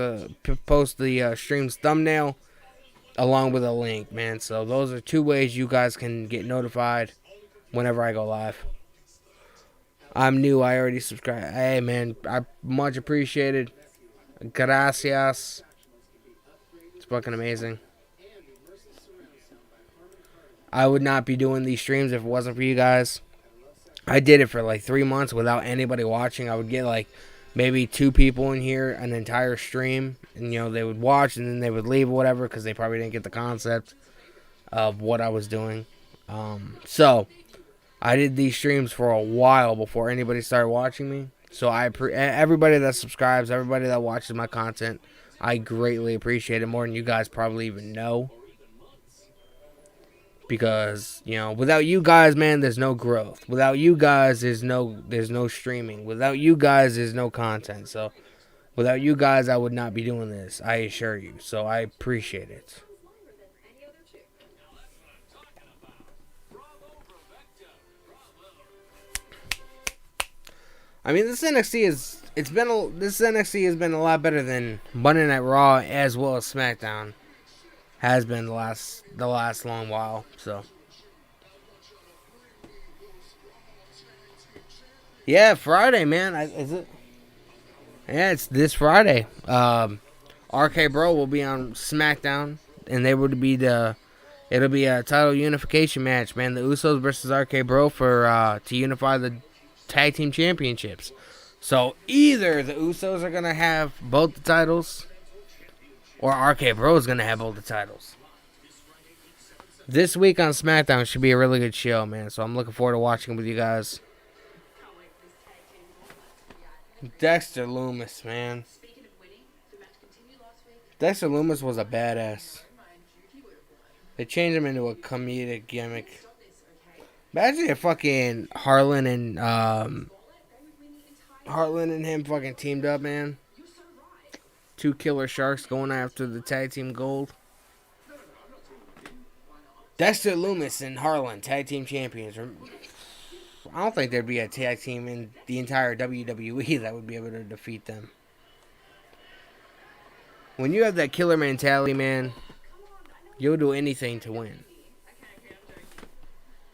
post the stream's thumbnail, along with a link, man. So those are 2 ways you guys can get notified whenever I go live. I'm new. I already subscribed. Hey, man, I much appreciated. Gracias. It's fucking amazing. I would not be doing these streams if it wasn't for you guys. I did it for like 3 months without anybody watching. I would get like maybe 2 people in here an entire stream, and they would watch and then they would leave or whatever because they probably didn't get the concept of what I was doing. So I did these streams for a while before anybody started watching me. So everybody that subscribes, everybody that watches my content, I greatly appreciate it more than you guys probably even know. Because, without you guys, man, there's no growth. Without you guys, there's no streaming. Without you guys, there's no content. So, without you guys, I would not be doing this. I assure you. So, I appreciate it. I mean, this NXT has been a lot better than Monday Night Raw as well as SmackDown has been the last long while. So, yeah, Friday, man. Is it? Yeah, it's this Friday. RK Bro will be on SmackDown, and it'll be a title unification match, man. The Usos versus RK Bro to unify the tag team championships. So either the Usos are gonna have both the titles, or RK Bro is gonna have both the titles. This week on SmackDown should be a really good show, man. So I'm looking forward to watching with you guys. Dexter Lumis, man. Dexter Lumis was a badass. They changed him into a comedic gimmick. Imagine if fucking Harlan and him fucking teamed up, man. Two killer sharks going after the tag team gold. Dexter Loomis and Harlan, tag team champions. I don't think there'd be a tag team in the entire WWE that would be able to defeat them. When you have that killer mentality, man, you'll do anything to win.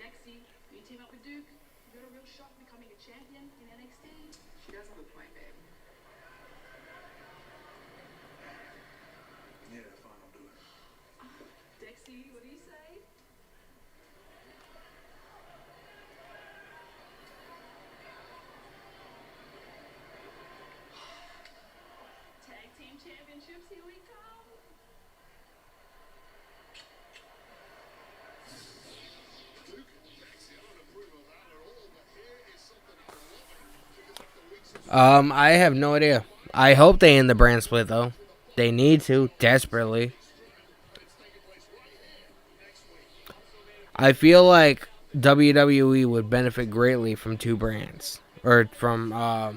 Dexy, you team up with Duke, you got a real shot at becoming a champion in NXT. She does have a point, babe. Yeah, fine, I'll do it. Dexy, what do you say? Tag team championships, here we come. I have no idea. I hope they end the brand split though. They need to desperately. I feel like WWE would benefit greatly from two brands, or from all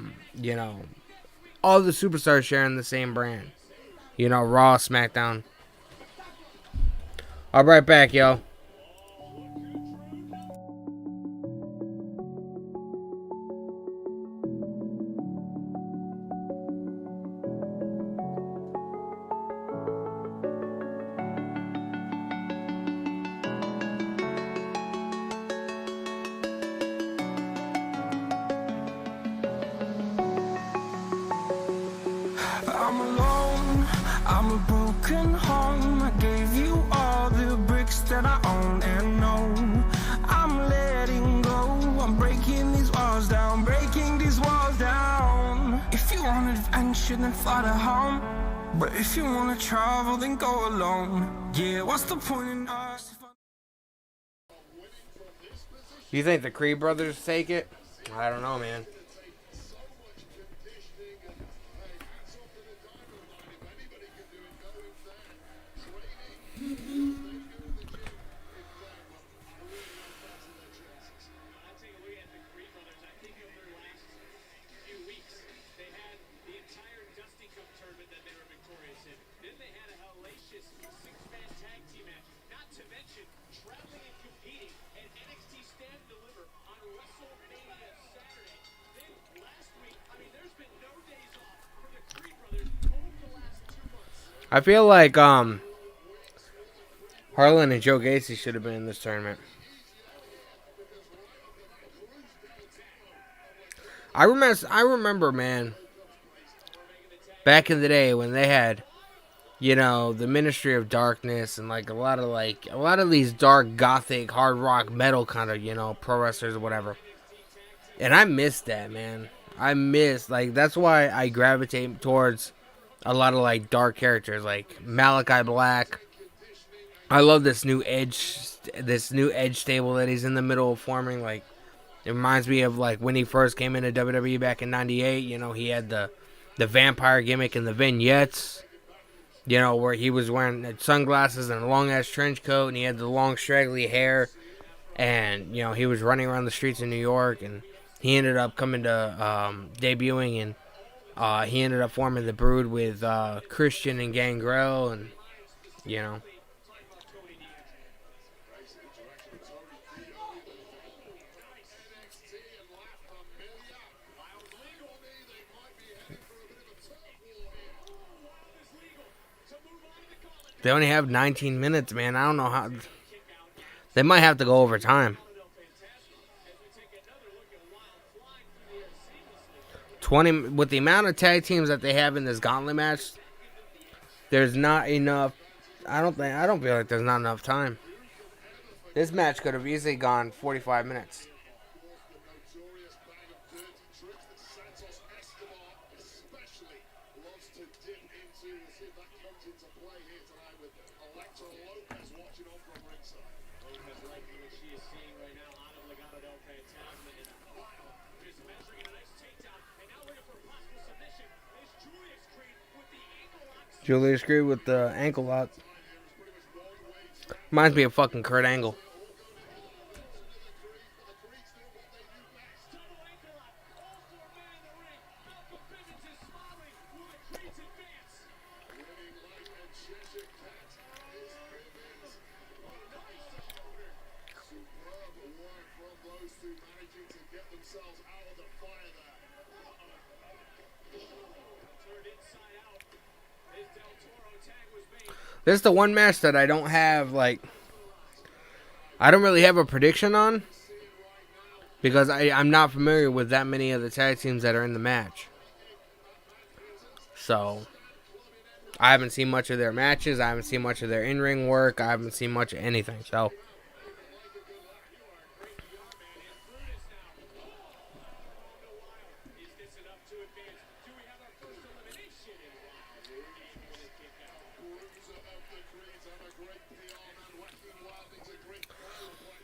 the superstars sharing the same brand. Raw, SmackDown. I'll be right back, yo. I'm alone, I'm a broken home. I gave you all the bricks that I own and know. I'm letting go, I'm breaking these walls down, breaking these walls down. If you want adventure, then fly to home. But if you want to travel, then go alone. Yeah, what's the point in us? Do you think the Creed brothers take it? I don't know, man. Traveling and competing at NXT Stand and Deliver on WrestleMania Saturday. Then last week, I mean, there's been no days off for the Creed brothers over the last 2 months. I feel like Harlan and Joe Gacy should have been in this tournament. I remember, man, back in the day when they had, the Ministry of Darkness and a lot of these dark gothic hard rock metal kind of, pro wrestlers or whatever. And I miss that, man. That's why I gravitate towards a lot of dark characters like Malachi Black. I love this new Edge stable that he's in the middle of forming. It reminds me of when he first came into WWE back in '98. He had the vampire gimmick and the vignettes. Where he was wearing sunglasses and a long-ass trench coat, and he had the long, straggly hair, and, he was running around the streets of New York, and he ended up coming to, debuting, and, he ended up forming the Brood with, Christian and Gangrel, and, They only have 19 minutes, man. I don't know how. They might have to go over time. 20 with the amount of tag teams that they have in this gauntlet match. There's not enough. I don't feel like there's not enough time. This match could have easily gone 45 minutes. Julius Creed with the ankle lock. Reminds me of fucking Kurt Angle. This is the one match that I don't have, like, I don't really have a prediction on because I'm not familiar with that many of the tag teams that are in the match. So, I haven't seen much of their matches. I haven't seen much of their in-ring work. I haven't seen much of anything. So,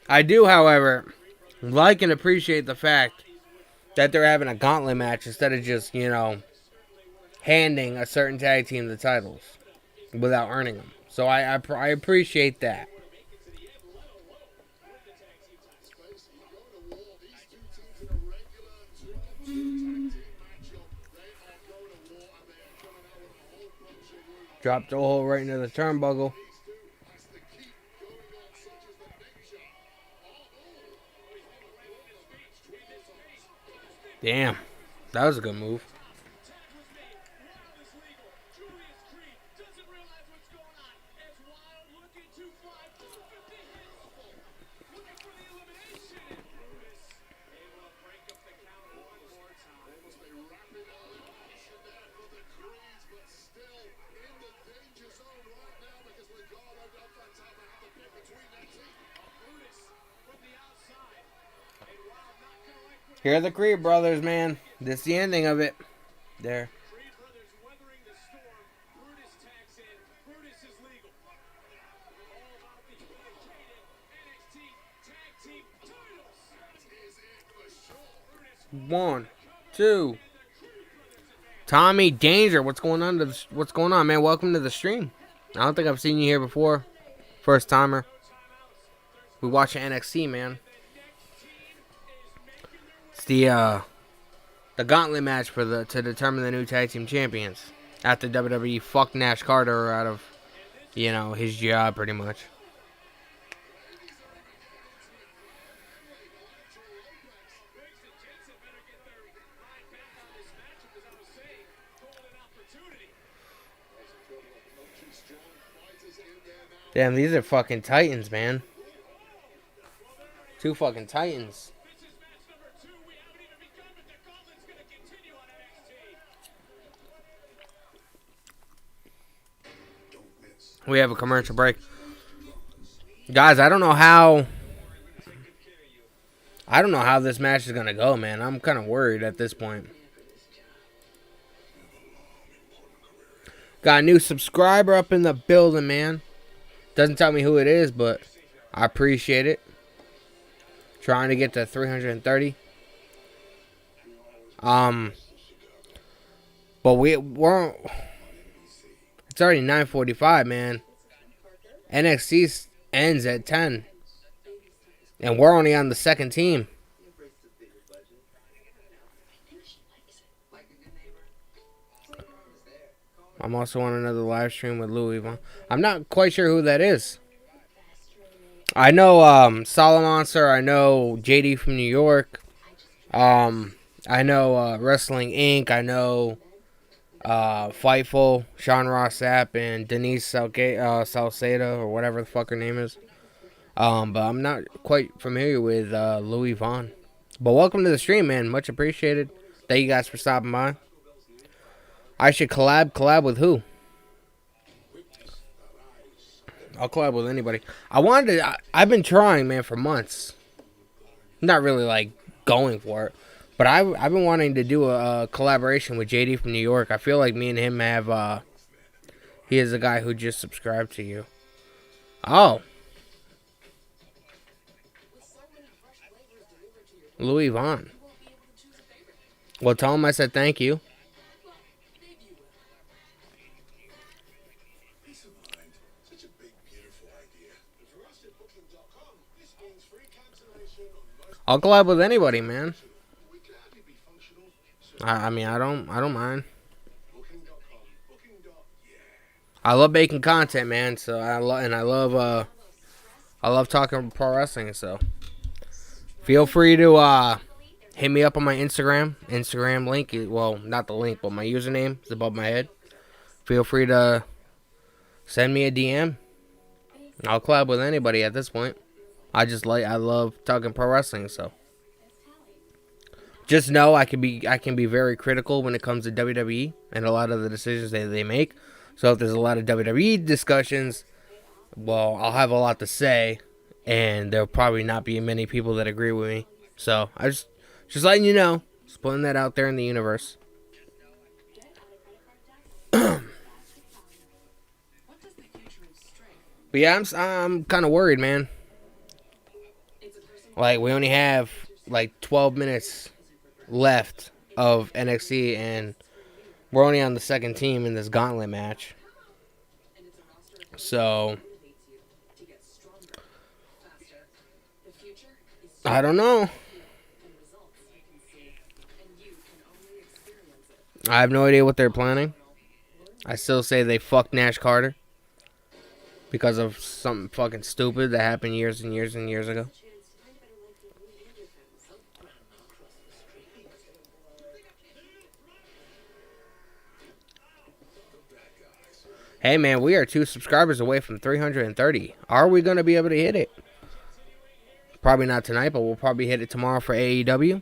I do, however, like and appreciate the fact that they're having a gauntlet match instead of just, handing a certain tag team the titles without earning them. So I appreciate that. Dropped the hole right into the turnbuckle. Damn, that was a good move. Here are the Creed brothers, man. This is the ending of it. There. One, two. Tommy Danger, what's going on? What's going on, man? Welcome to the stream. I don't think I've seen you here before. First timer. We watching NXT, man. It's the gauntlet match to determine the new tag team champions. After WWE fucked Nash Carter out of, his job pretty much. Damn, these are fucking titans, man. Two fucking titans. We have a commercial break. Guys, I don't know how this match is going to go, man. I'm kind of worried at this point. Got a new subscriber up in the building, man. Doesn't tell me who it is, but I appreciate it. Trying to get to 330. But we're it's already 9:45, man. NXT ends at 10. And we're only on the second team. I'm also on another live stream with Louis Von. I'm not quite sure who that is. I know Solomonster. I know JD from New York. I know Wrestling Inc. I know Fightful, Sean Ross Sapp, and Denise Salceda, or whatever the fuck her name is. But I'm not quite familiar with Louis Vaughn. But welcome to the stream, man. Much appreciated. Thank you guys for stopping by. I should collab with who? I'll collab with anybody. I've been trying, man, for months. Not really, like, going for it. But I've been wanting to do a collaboration with JD from New York. I feel like me and him have, he is the guy who just subscribed to you. Oh. Louis Vaughn. Well, tell him I said thank you. I'll collab with anybody, man. I mean, I don't mind. I love making content, man. So I love talking pro wrestling. So feel free to hit me up on my Instagram. Instagram link, well, not the link, but my username is above my head. Feel free to send me a DM. I'll collab with anybody at this point. I love talking pro wrestling. So just know I can be very critical when it comes to WWE and a lot of the decisions they make. So if there's a lot of WWE discussions, well, I'll have a lot to say, and there'll probably not be many people that agree with me. So I just letting you know, just putting that out there in the universe. But yeah, I'm kind of worried, man. Like, we only have like 12 minutes left of NXT, and we're only on the second team in this gauntlet match. So I don't know. I have no idea what they're planning. I still say they fucked Nash Carter because of something fucking stupid that happened years and years and years ago. Hey, man, we are 2 subscribers away from 330. Are we going to be able to hit it? Probably not tonight, but we'll probably hit it tomorrow for AEW.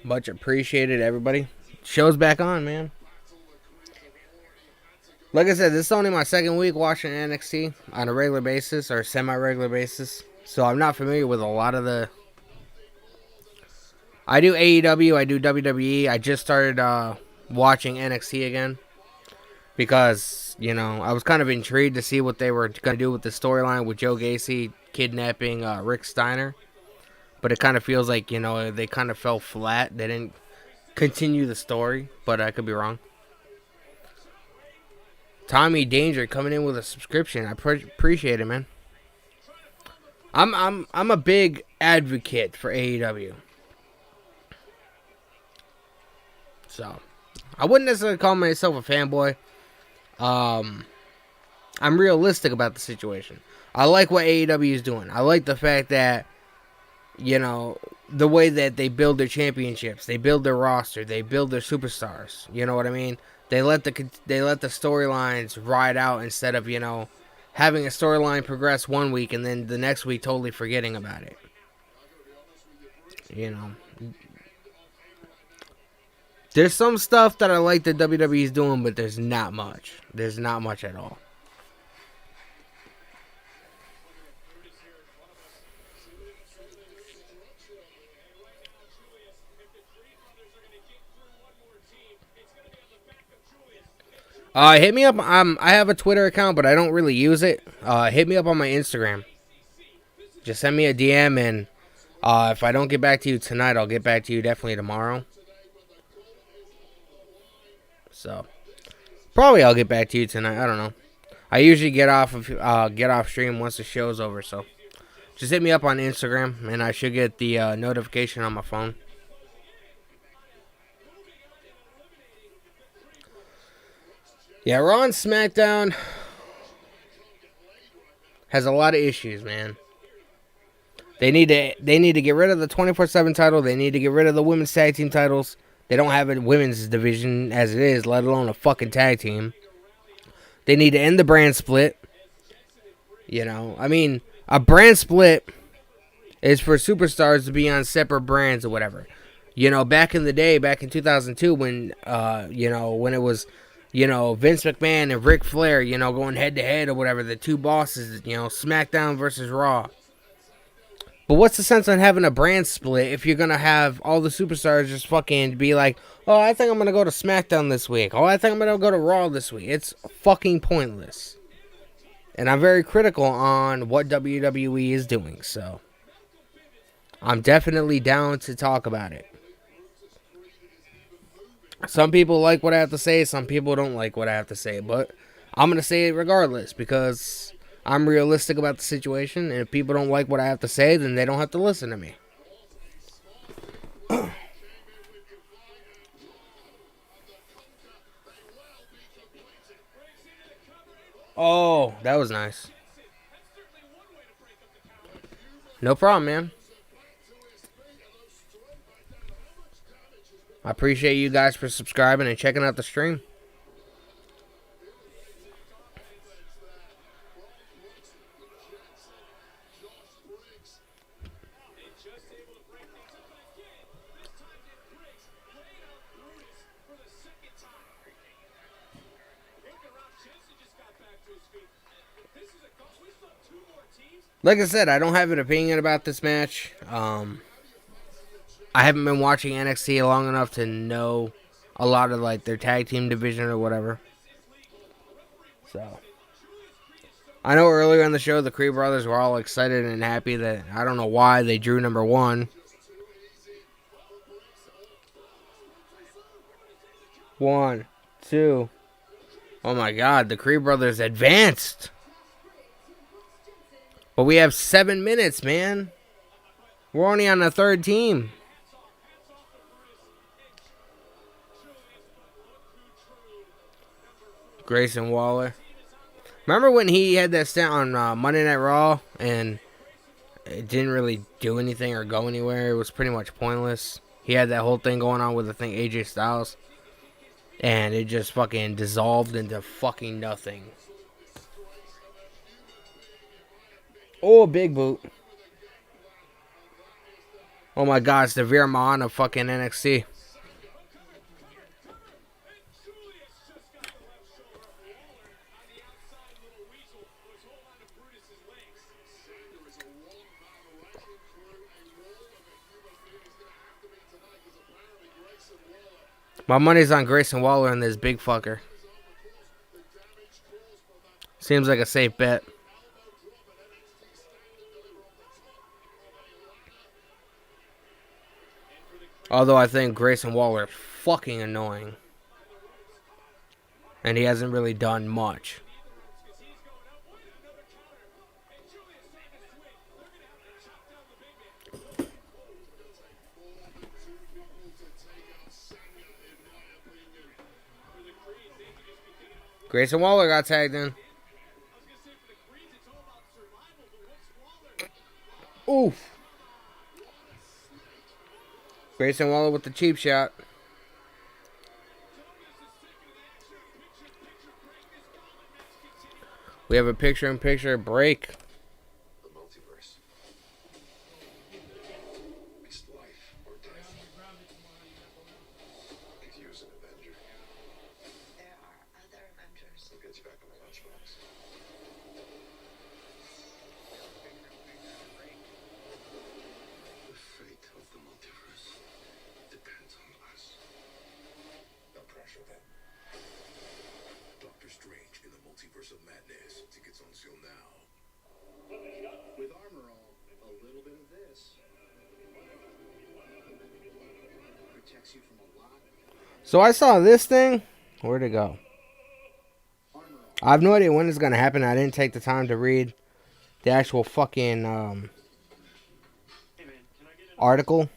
Much appreciated, everybody. Show's back on, man. Like I said, this is only my second week watching NXT on a regular basis or semi-regular basis. So I'm not familiar with a lot of the... I do AEW, I do WWE. I just started watching NXT again because, you know, I was kind of intrigued to see what they were going to do with the storyline with Joe Gacy kidnapping Rick Steiner. But it kind of feels like, you know, they kind of fell flat. They didn't continue the story, but I could be wrong. Tommy Danger coming in with a subscription. I appreciate it, man. I'm a big advocate for AEW. So, I wouldn't necessarily call myself a fanboy. I'm realistic about the situation. I like what AEW is doing. I like the fact that, you know, the way that they build their championships, they build their roster, they build their superstars. You know what I mean? They let the storylines ride out instead of, you know, having a storyline progress one week and then the next week totally forgetting about it. You know, there's some stuff that I like that WWE is doing, but there's not much. There's not much at all. Hit me up. I have a Twitter account, but I don't really use it. Hit me up on my Instagram. Just send me a DM, and if I don't get back to you tonight, I'll get back to you definitely tomorrow. So, probably I'll get back to you tonight. I don't know. I usually get off stream once the show's over. So, just hit me up on Instagram, and I should get the notification on my phone. Yeah, Raw and SmackDown has a lot of issues, man. They need to get rid of the 24/7 title. They need to get rid of the women's tag team titles. They don't have a women's division as it is, let alone a fucking tag team. They need to end the brand split. You know, I mean, a brand split is for superstars to be on separate brands or whatever. You know, back in the day, back in 2002, when you know, when it was, you know, Vince McMahon and Ric Flair, you know, going head to head or whatever, the two bosses, you know, SmackDown versus Raw. But what's the sense on having a brand split if you're going to have all the superstars just fucking be like, oh, I think I'm going to go to SmackDown this week. Oh, I think I'm going to go to Raw this week. It's fucking pointless. And I'm very critical on what WWE is doing, so I'm definitely down to talk about it. Some people like what I have to say, some people don't like what I have to say, but I'm going to say it regardless because I'm realistic about the situation, and if people don't like what I have to say, then they don't have to listen to me. Oh, that was nice. No problem, man. I appreciate you guys for subscribing and checking out the stream. Like I said, I don't have an opinion about this match. I haven't been watching NXT long enough to know a lot of like their tag team division or whatever. So I know earlier in the show the Creed brothers were all excited and happy that I don't know why they drew number 1. 1, 2. Oh my God, the Creed brothers advanced. But we have 7 minutes, man. We're only on the 3rd team. Grayson Waller. Remember when he had that stint on Monday Night Raw and it didn't really do anything or go anywhere? It was pretty much pointless. He had that whole thing going on with, I think, AJ Styles. And it just fucking dissolved into fucking nothing. Oh, big boot. Oh my God, it's the Veer Mahan of fucking NXT. My money's on Grayson Waller and this big fucker. Seems like a safe bet. Although I think Grayson Waller is fucking annoying. And he hasn't really done much. Grayson Waller got tagged in. Oof. Grayson Waller with the cheap shot. We have a picture-in-picture break. The multiverse. It's life or death. Could use an Avenger. There are other Avengers. We'll get you back on the lunchbox. The fate of the multiverse depends on us. No pressure then. Doctor Strange in the Multiverse of Madness. Tickets on sale now. With armor all, a little bit of this protects you from a lot. So I saw this thing. Where'd it go? I have no idea when it's going to happen. I didn't take the time to read the actual fucking article.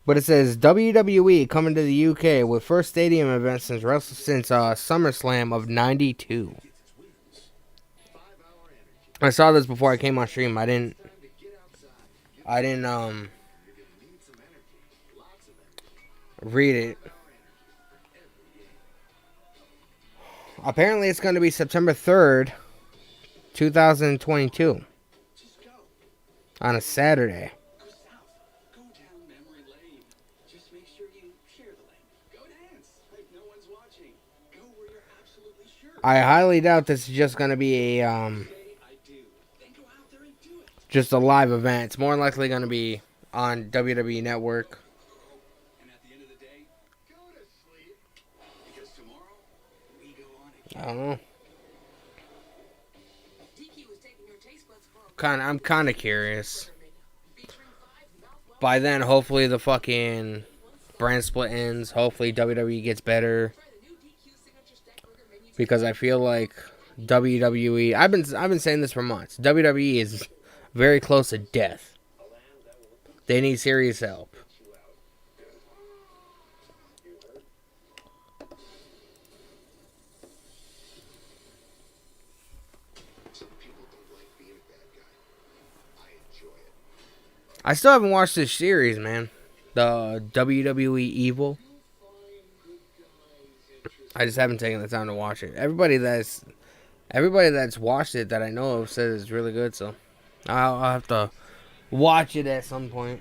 But it says WWE coming to the UK with first stadium event since SummerSlam of '92. I saw this before I came on stream. I didn't read it. Apparently it's going to be September 3rd, 2022. On a Saturday. Go down memory lane. Just make sure you share the lane. Go dance like no one's watching. Go where you're absolutely sure. I highly doubt this is just going to be a I do. Then go out there and do it. just a live event. It's more likely going to be on WWE Network. And at the end of the day, go to sleep. Because tomorrow, we go on again. I don't know. DQ is taking your taste buds for I'm kind of curious. By then, hopefully the fucking brand split ends. Hopefully WWE gets better. Because I feel like WWE. I've been saying this for months. WWE is very close to death. They need serious help. Some people don't like being a bad guy. I enjoy it. I still haven't watched this series, man. The WWE Evil. I just haven't taken the time to watch it. Everybody that's watched it that I know of says it's really good, so I'll have to watch it at some point.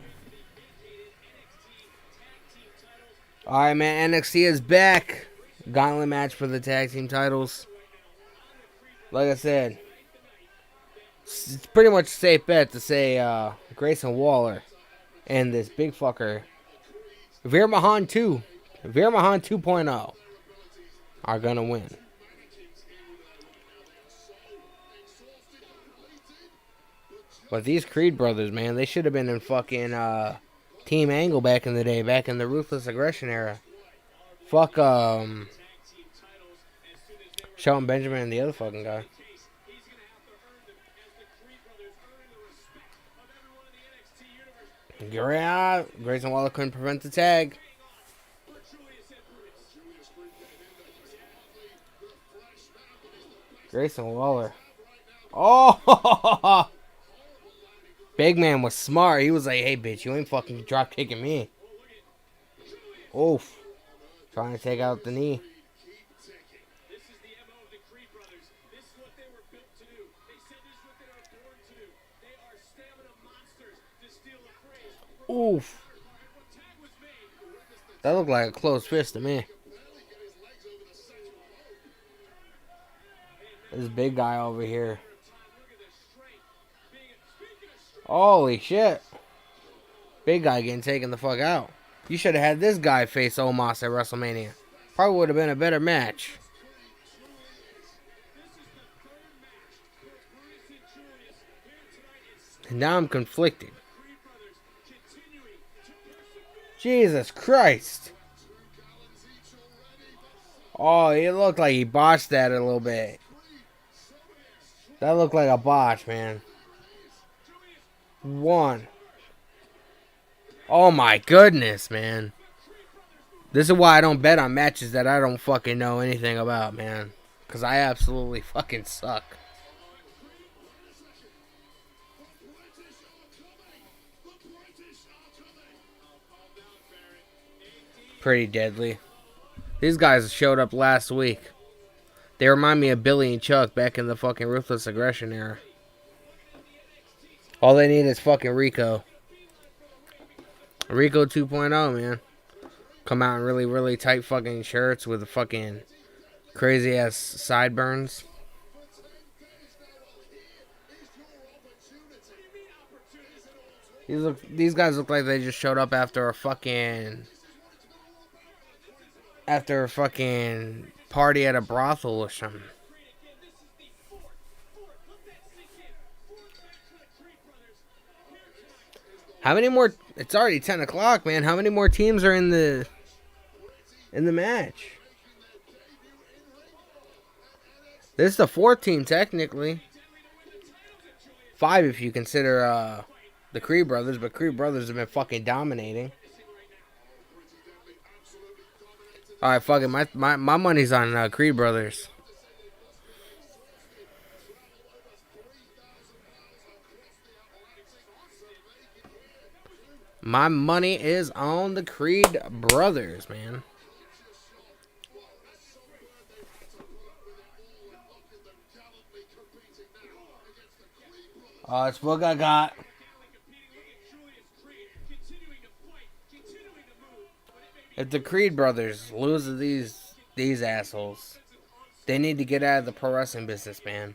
Alright, man, NXT is back. Gauntlet match for the tag team titles. Like I said, it's pretty much a safe bet to say Grayson Waller and this big fucker, Veer Mahan 2.0, are gonna win. But these Creed brothers, man, they should have been in fucking Team Angle back in the day, back in the Ruthless Aggression era. Fuck Shelton Benjamin and the other fucking guy. Grayson Waller couldn't prevent the tag. Grayson Waller. Oh! Big man was smart. He was like, hey, bitch, you ain't fucking drop kicking me. Oof. Trying to take out the knee. This is the MO of the Creed brothers. This is what they were built to do. They said this is what they were born to do. They are stamina monsters, to steal a phrase. Oof. That looked like a close fist to me. This big guy over here. Holy shit. Big guy getting taken the fuck out. You should have had this guy face Omos at WrestleMania. Probably would have been a better match. And now I'm conflicted. Jesus Christ. Oh, it looked like he botched that a little bit. That looked like a botch, man. One. Oh my goodness, man. This is why I don't bet on matches that I don't fucking know anything about, man. Because I absolutely fucking suck. Pretty deadly. These guys showed up last week. They remind me of Billy and Chuck back in the fucking Ruthless Aggression era. All they need is fucking Rico. Rico 2.0, man. Come out in really, really tight fucking shirts with fucking crazy ass sideburns. These guys look like they just showed up after a fucking party at a brothel or something. How many more? It's already 10 o'clock, man. How many more teams are in the match? This is the 4th team, technically. 5 if you consider the Creed brothers, but Creed brothers have been fucking dominating. Alright, fuck it. My money's on Creed brothers. My money is on the Creed brothers, man. It's what I got. If the Creed brothers lose to these assholes, they need to get out of the pro wrestling business, man.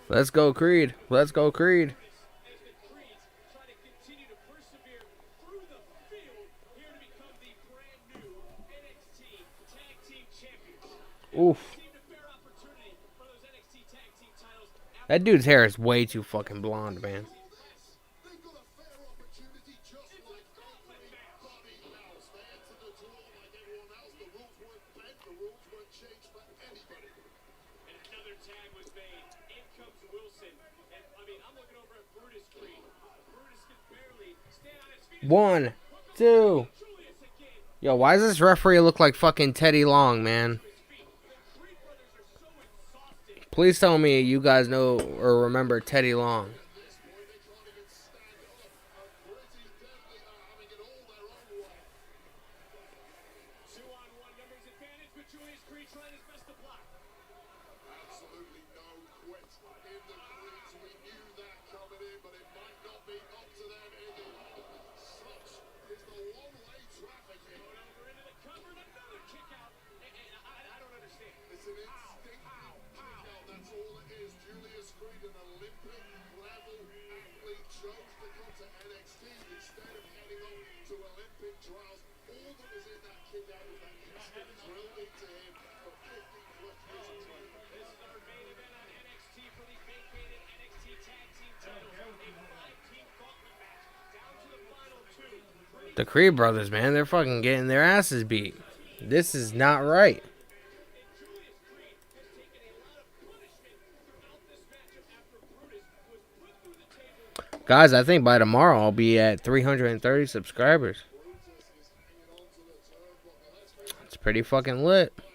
Let's go, Creed. Let's go, Creed. Oof. received a fair opportunity for those NXT tag team titles after That dude's hair is way too fucking blonde, man. They've got a fair opportunity just like everybody else. They entered the tour like everyone else. The rules weren't bent, the rules weren't changed for anybody. and another tag was made. In comes Wilson. And I mean, I'm looking over at Brutus Creed. Brutus can barely stand on his feet. 1, 2. Julius again. Yo, why does this referee look like fucking Teddy Long, man? His feet. The Creed brothers are so exhausted. Please tell me you guys know or remember Teddy Long. At this point, they can't even stand up. Pretty Deadly are having it all their own way. 2-on-1 numbers advantage, but Julius Creed trying his best to block. Absolutely no quit in the Creeds. We knew that coming in, but it might not be up to them in the such is the one-way traffic here. Going over into the cover and another kick out. And I don't understand. It's an instinct kick out. That's all it is. Julius Creed, an Olympic level athlete, chose to come to NXT instead of heading on to Olympic trials. All that was in that kick out was that instinct drilled into him for 50 plus years of training. This is our main event on NXT for the vacated NXT Tag Team titles. A 5-team gauntlet match down to the final 2. The Creed brothers, man, they're fucking getting their asses beat. This is not right. Julius Creed has taken a lot of punishment throughout this matchup after Brutus was put through the table. Guys, I think by tomorrow I'll be at 330 subscribers. It's pretty fucking lit. 25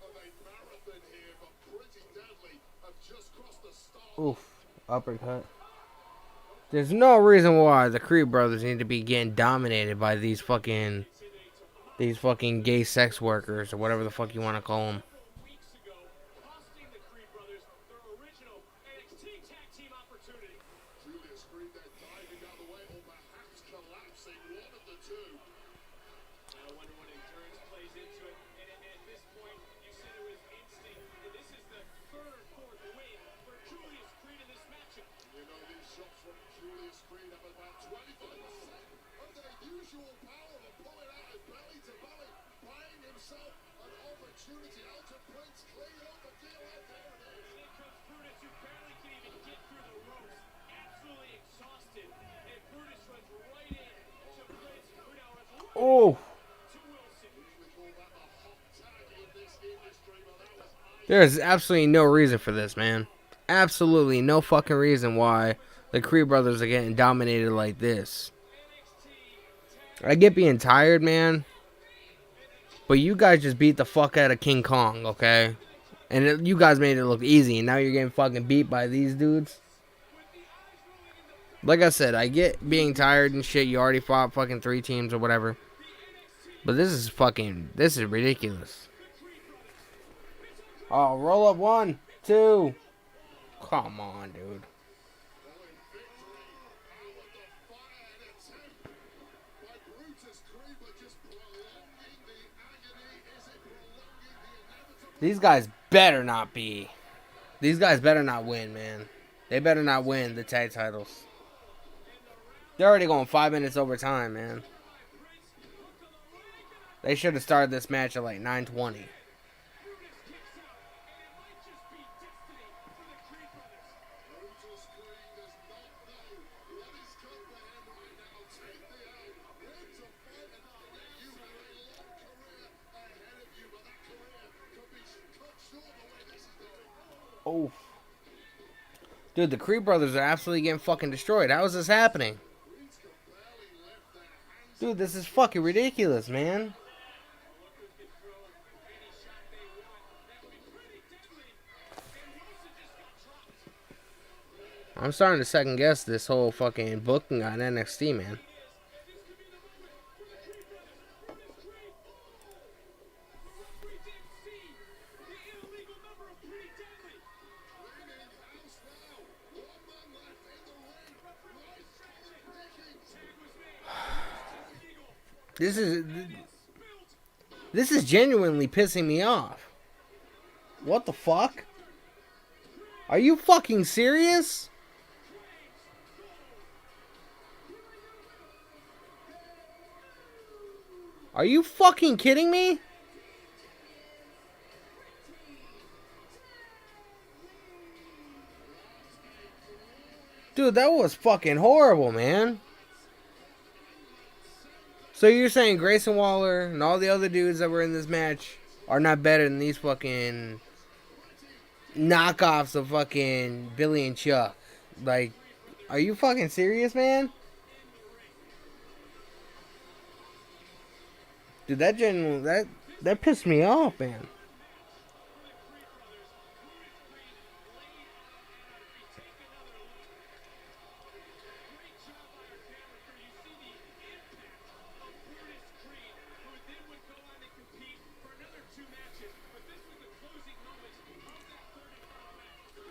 of a marathon here, but Pretty Deadly have just crossed the start. Oof, uppercut. There's no reason why the Creed brothers need to be getting dominated by these fucking gay sex workers or whatever the fuck you want to call them. Weeks ago, costing the Creed brothers their original NXT Tag Team opportunity. Julius Creed then diving out of the way, or perhaps collapsing, one of the two. I wonder what endurance plays into it. And at this point, you said it was instinct. And this is the third, fourth win for Julius Creed in this matchup. You know, these shots from Julius Creed have about 25% of their usual power of pulling out his belly to belly, buying himself an opportunity. Elton Prince clean up the deal, and there it is. And in comes Brutus, who barely can even get through the ropes. Absolutely exhausted. And Brutus runs right in to Prince, who now runs right Oh, to Wilson. We call that the hot tag in this industry, but that was there's absolutely no reason for this, man. Absolutely no fucking reason why the Creed brothers are getting dominated like this. I get being tired, man. But you guys just beat the fuck out of King Kong, okay? And you guys made it look easy, and now you're getting fucking beat by these dudes. Like I said, I get being tired and shit. You already fought fucking 3 teams or whatever. But this is ridiculous. Oh, roll up 1, 2. Come on, dude. by Brutus Creed, but just prolonging the agony. Is it prolonging the inevitable? These guys better not be. These guys better not win, man. They better not win the tag titles. They're already going 5 minutes overtime, man. They should have started this match at like 9:20. Brutus Creed does not know what is come for him right now. Take the out, win to fight, and you have a long career ahead of you, but that career could be cut short the way this is going. Oh. Dude, the Creed brothers are absolutely getting fucking destroyed. How is this happening? Creeds can barely lift their hands. Dude, this is fucking ridiculous, man. I'm starting to second guess this whole fucking booking on NXT, man. This is genuinely pissing me off. What the fuck? Are you fucking serious? Are you fucking kidding me? Dude, that was fucking horrible, man. So you're saying Grayson Waller and all the other dudes that were in this match are not better than these fucking knockoffs of fucking Billy and Chuck? Like, are you fucking serious, man? Dude, that pissed me off, man.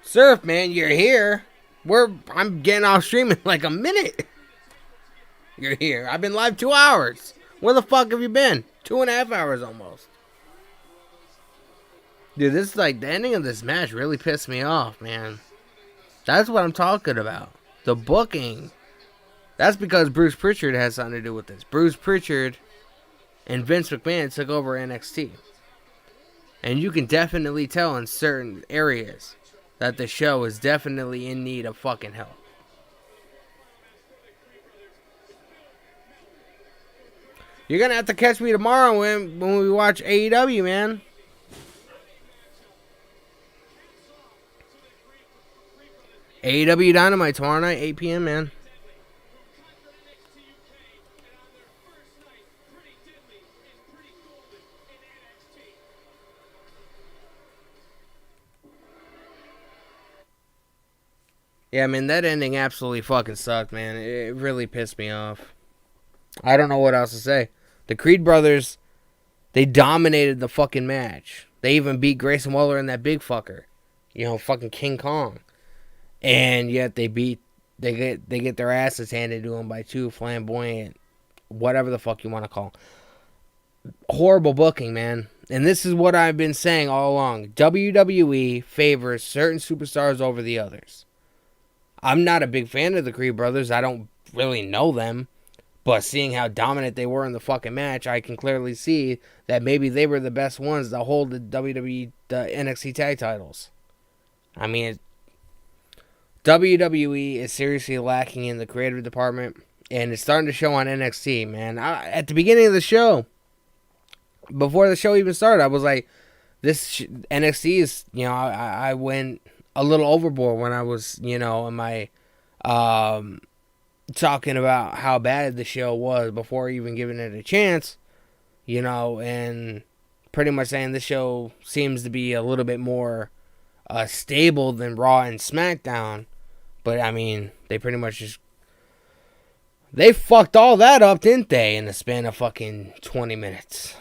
Surf, man, you're here. I'm getting off stream in like a minute. You're here. I've been live 2 hours. Where the fuck have you been? 2.5 hours almost. Dude, this is like the ending of this match really pissed me off, man. That's what I'm talking about. The booking. That's because Bruce Pritchard has something to do with this. Bruce Pritchard and Vince McMahon took over NXT. And you can definitely tell in certain areas that the show is definitely in need of fucking help. You're going to have to catch me tomorrow when we watch AEW, man. AEW Dynamite tomorrow night, 8 p.m., man. Yeah, man, that ending absolutely fucking sucked, man. It really pissed me off. I don't know what else to say. The Creed brothers, they dominated the fucking match. They even beat Grayson Waller and that big fucker. You know, fucking King Kong. And yet they get their asses handed to them by two flamboyant, whatever the fuck you want to call them. Horrible booking, man. And this is what I've been saying all along. WWE favors certain superstars over the others. I'm not a big fan of the Creed brothers. I don't really know them. But seeing how dominant they were in the fucking match, I can clearly see that maybe they were the best ones to hold the WWE, the NXT tag titles. I mean, WWE is seriously lacking in the creative department. And it's starting to show on NXT, man. At the beginning of the show, before the show even started, I was like, this NXT is, you know, I went a little overboard when I was, you know, in my talking about how bad the show was before even giving it a chance, you know, and pretty much saying this show seems to be a little bit more stable than Raw and SmackDown. But I mean, they pretty much just they fucked all that up, didn't they, in the span of fucking 20 minutes.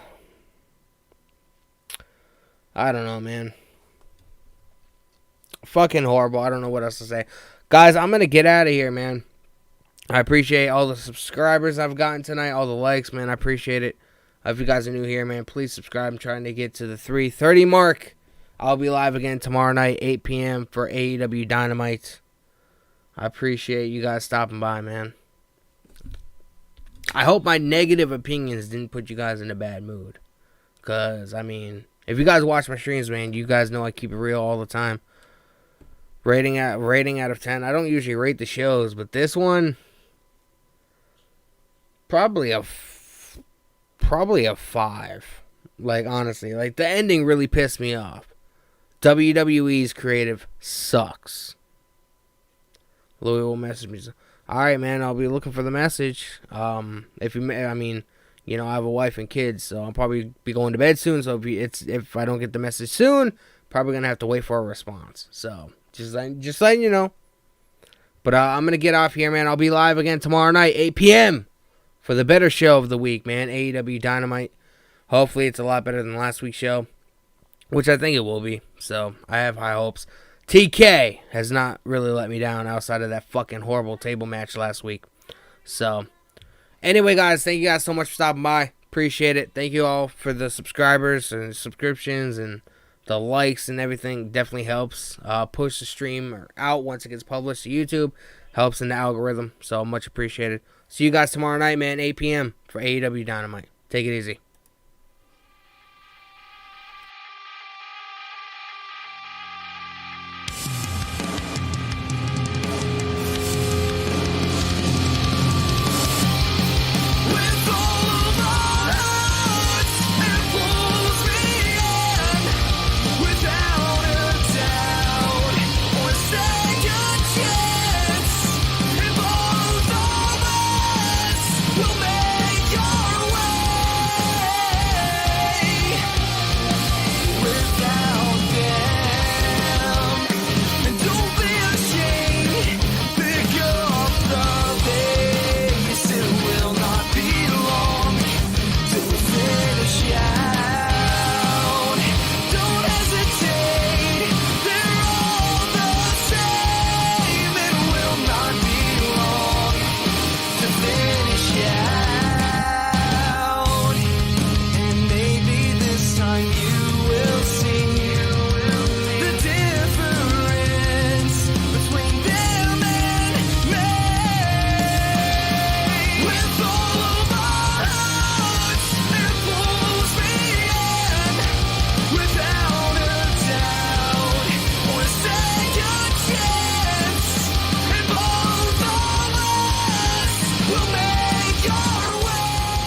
I don't know, man. Fucking horrible. I don't know what else to say. Guys, I'm going to get out of here, man. I appreciate all the subscribers I've gotten tonight. All the likes, man. I appreciate it. If you guys are new here, man, please subscribe. I'm trying to get to the 3:30 mark. I'll be live again tomorrow night, 8 p.m. for AEW Dynamite. I appreciate you guys stopping by, man. I hope my negative opinions didn't put you guys in a bad mood. Because, I mean, if you guys watch my streams, man, you guys know I keep it real all the time. Rating out of 10. I don't usually rate the shows, but this one, probably a 5. Like, honestly, like, the ending really pissed me off. WWE's creative sucks. Louis will message me. Alright, man, I'll be looking for the message. If you, I mean, you know, I have a wife and kids, so I'll probably be going to bed soon. So if I don't get the message soon, probably gonna have to wait for a response. So just letting you know. But I'm gonna get off here, man. I'll be live again tomorrow night, 8 p.m. for the better show of the week, man. AEW Dynamite. Hopefully, it's a lot better than last week's show, which I think it will be. So I have high hopes. TK has not really let me down outside of that fucking horrible table match last week. So, anyway, guys, thank you guys so much for stopping by. Appreciate it. Thank you all for the subscribers and subscriptions and the likes and everything. Definitely helps push the stream out once it gets published to YouTube. Helps in the algorithm. So, much appreciated. See you guys tomorrow night, man, 8 p.m. for AEW Dynamite. Take it easy.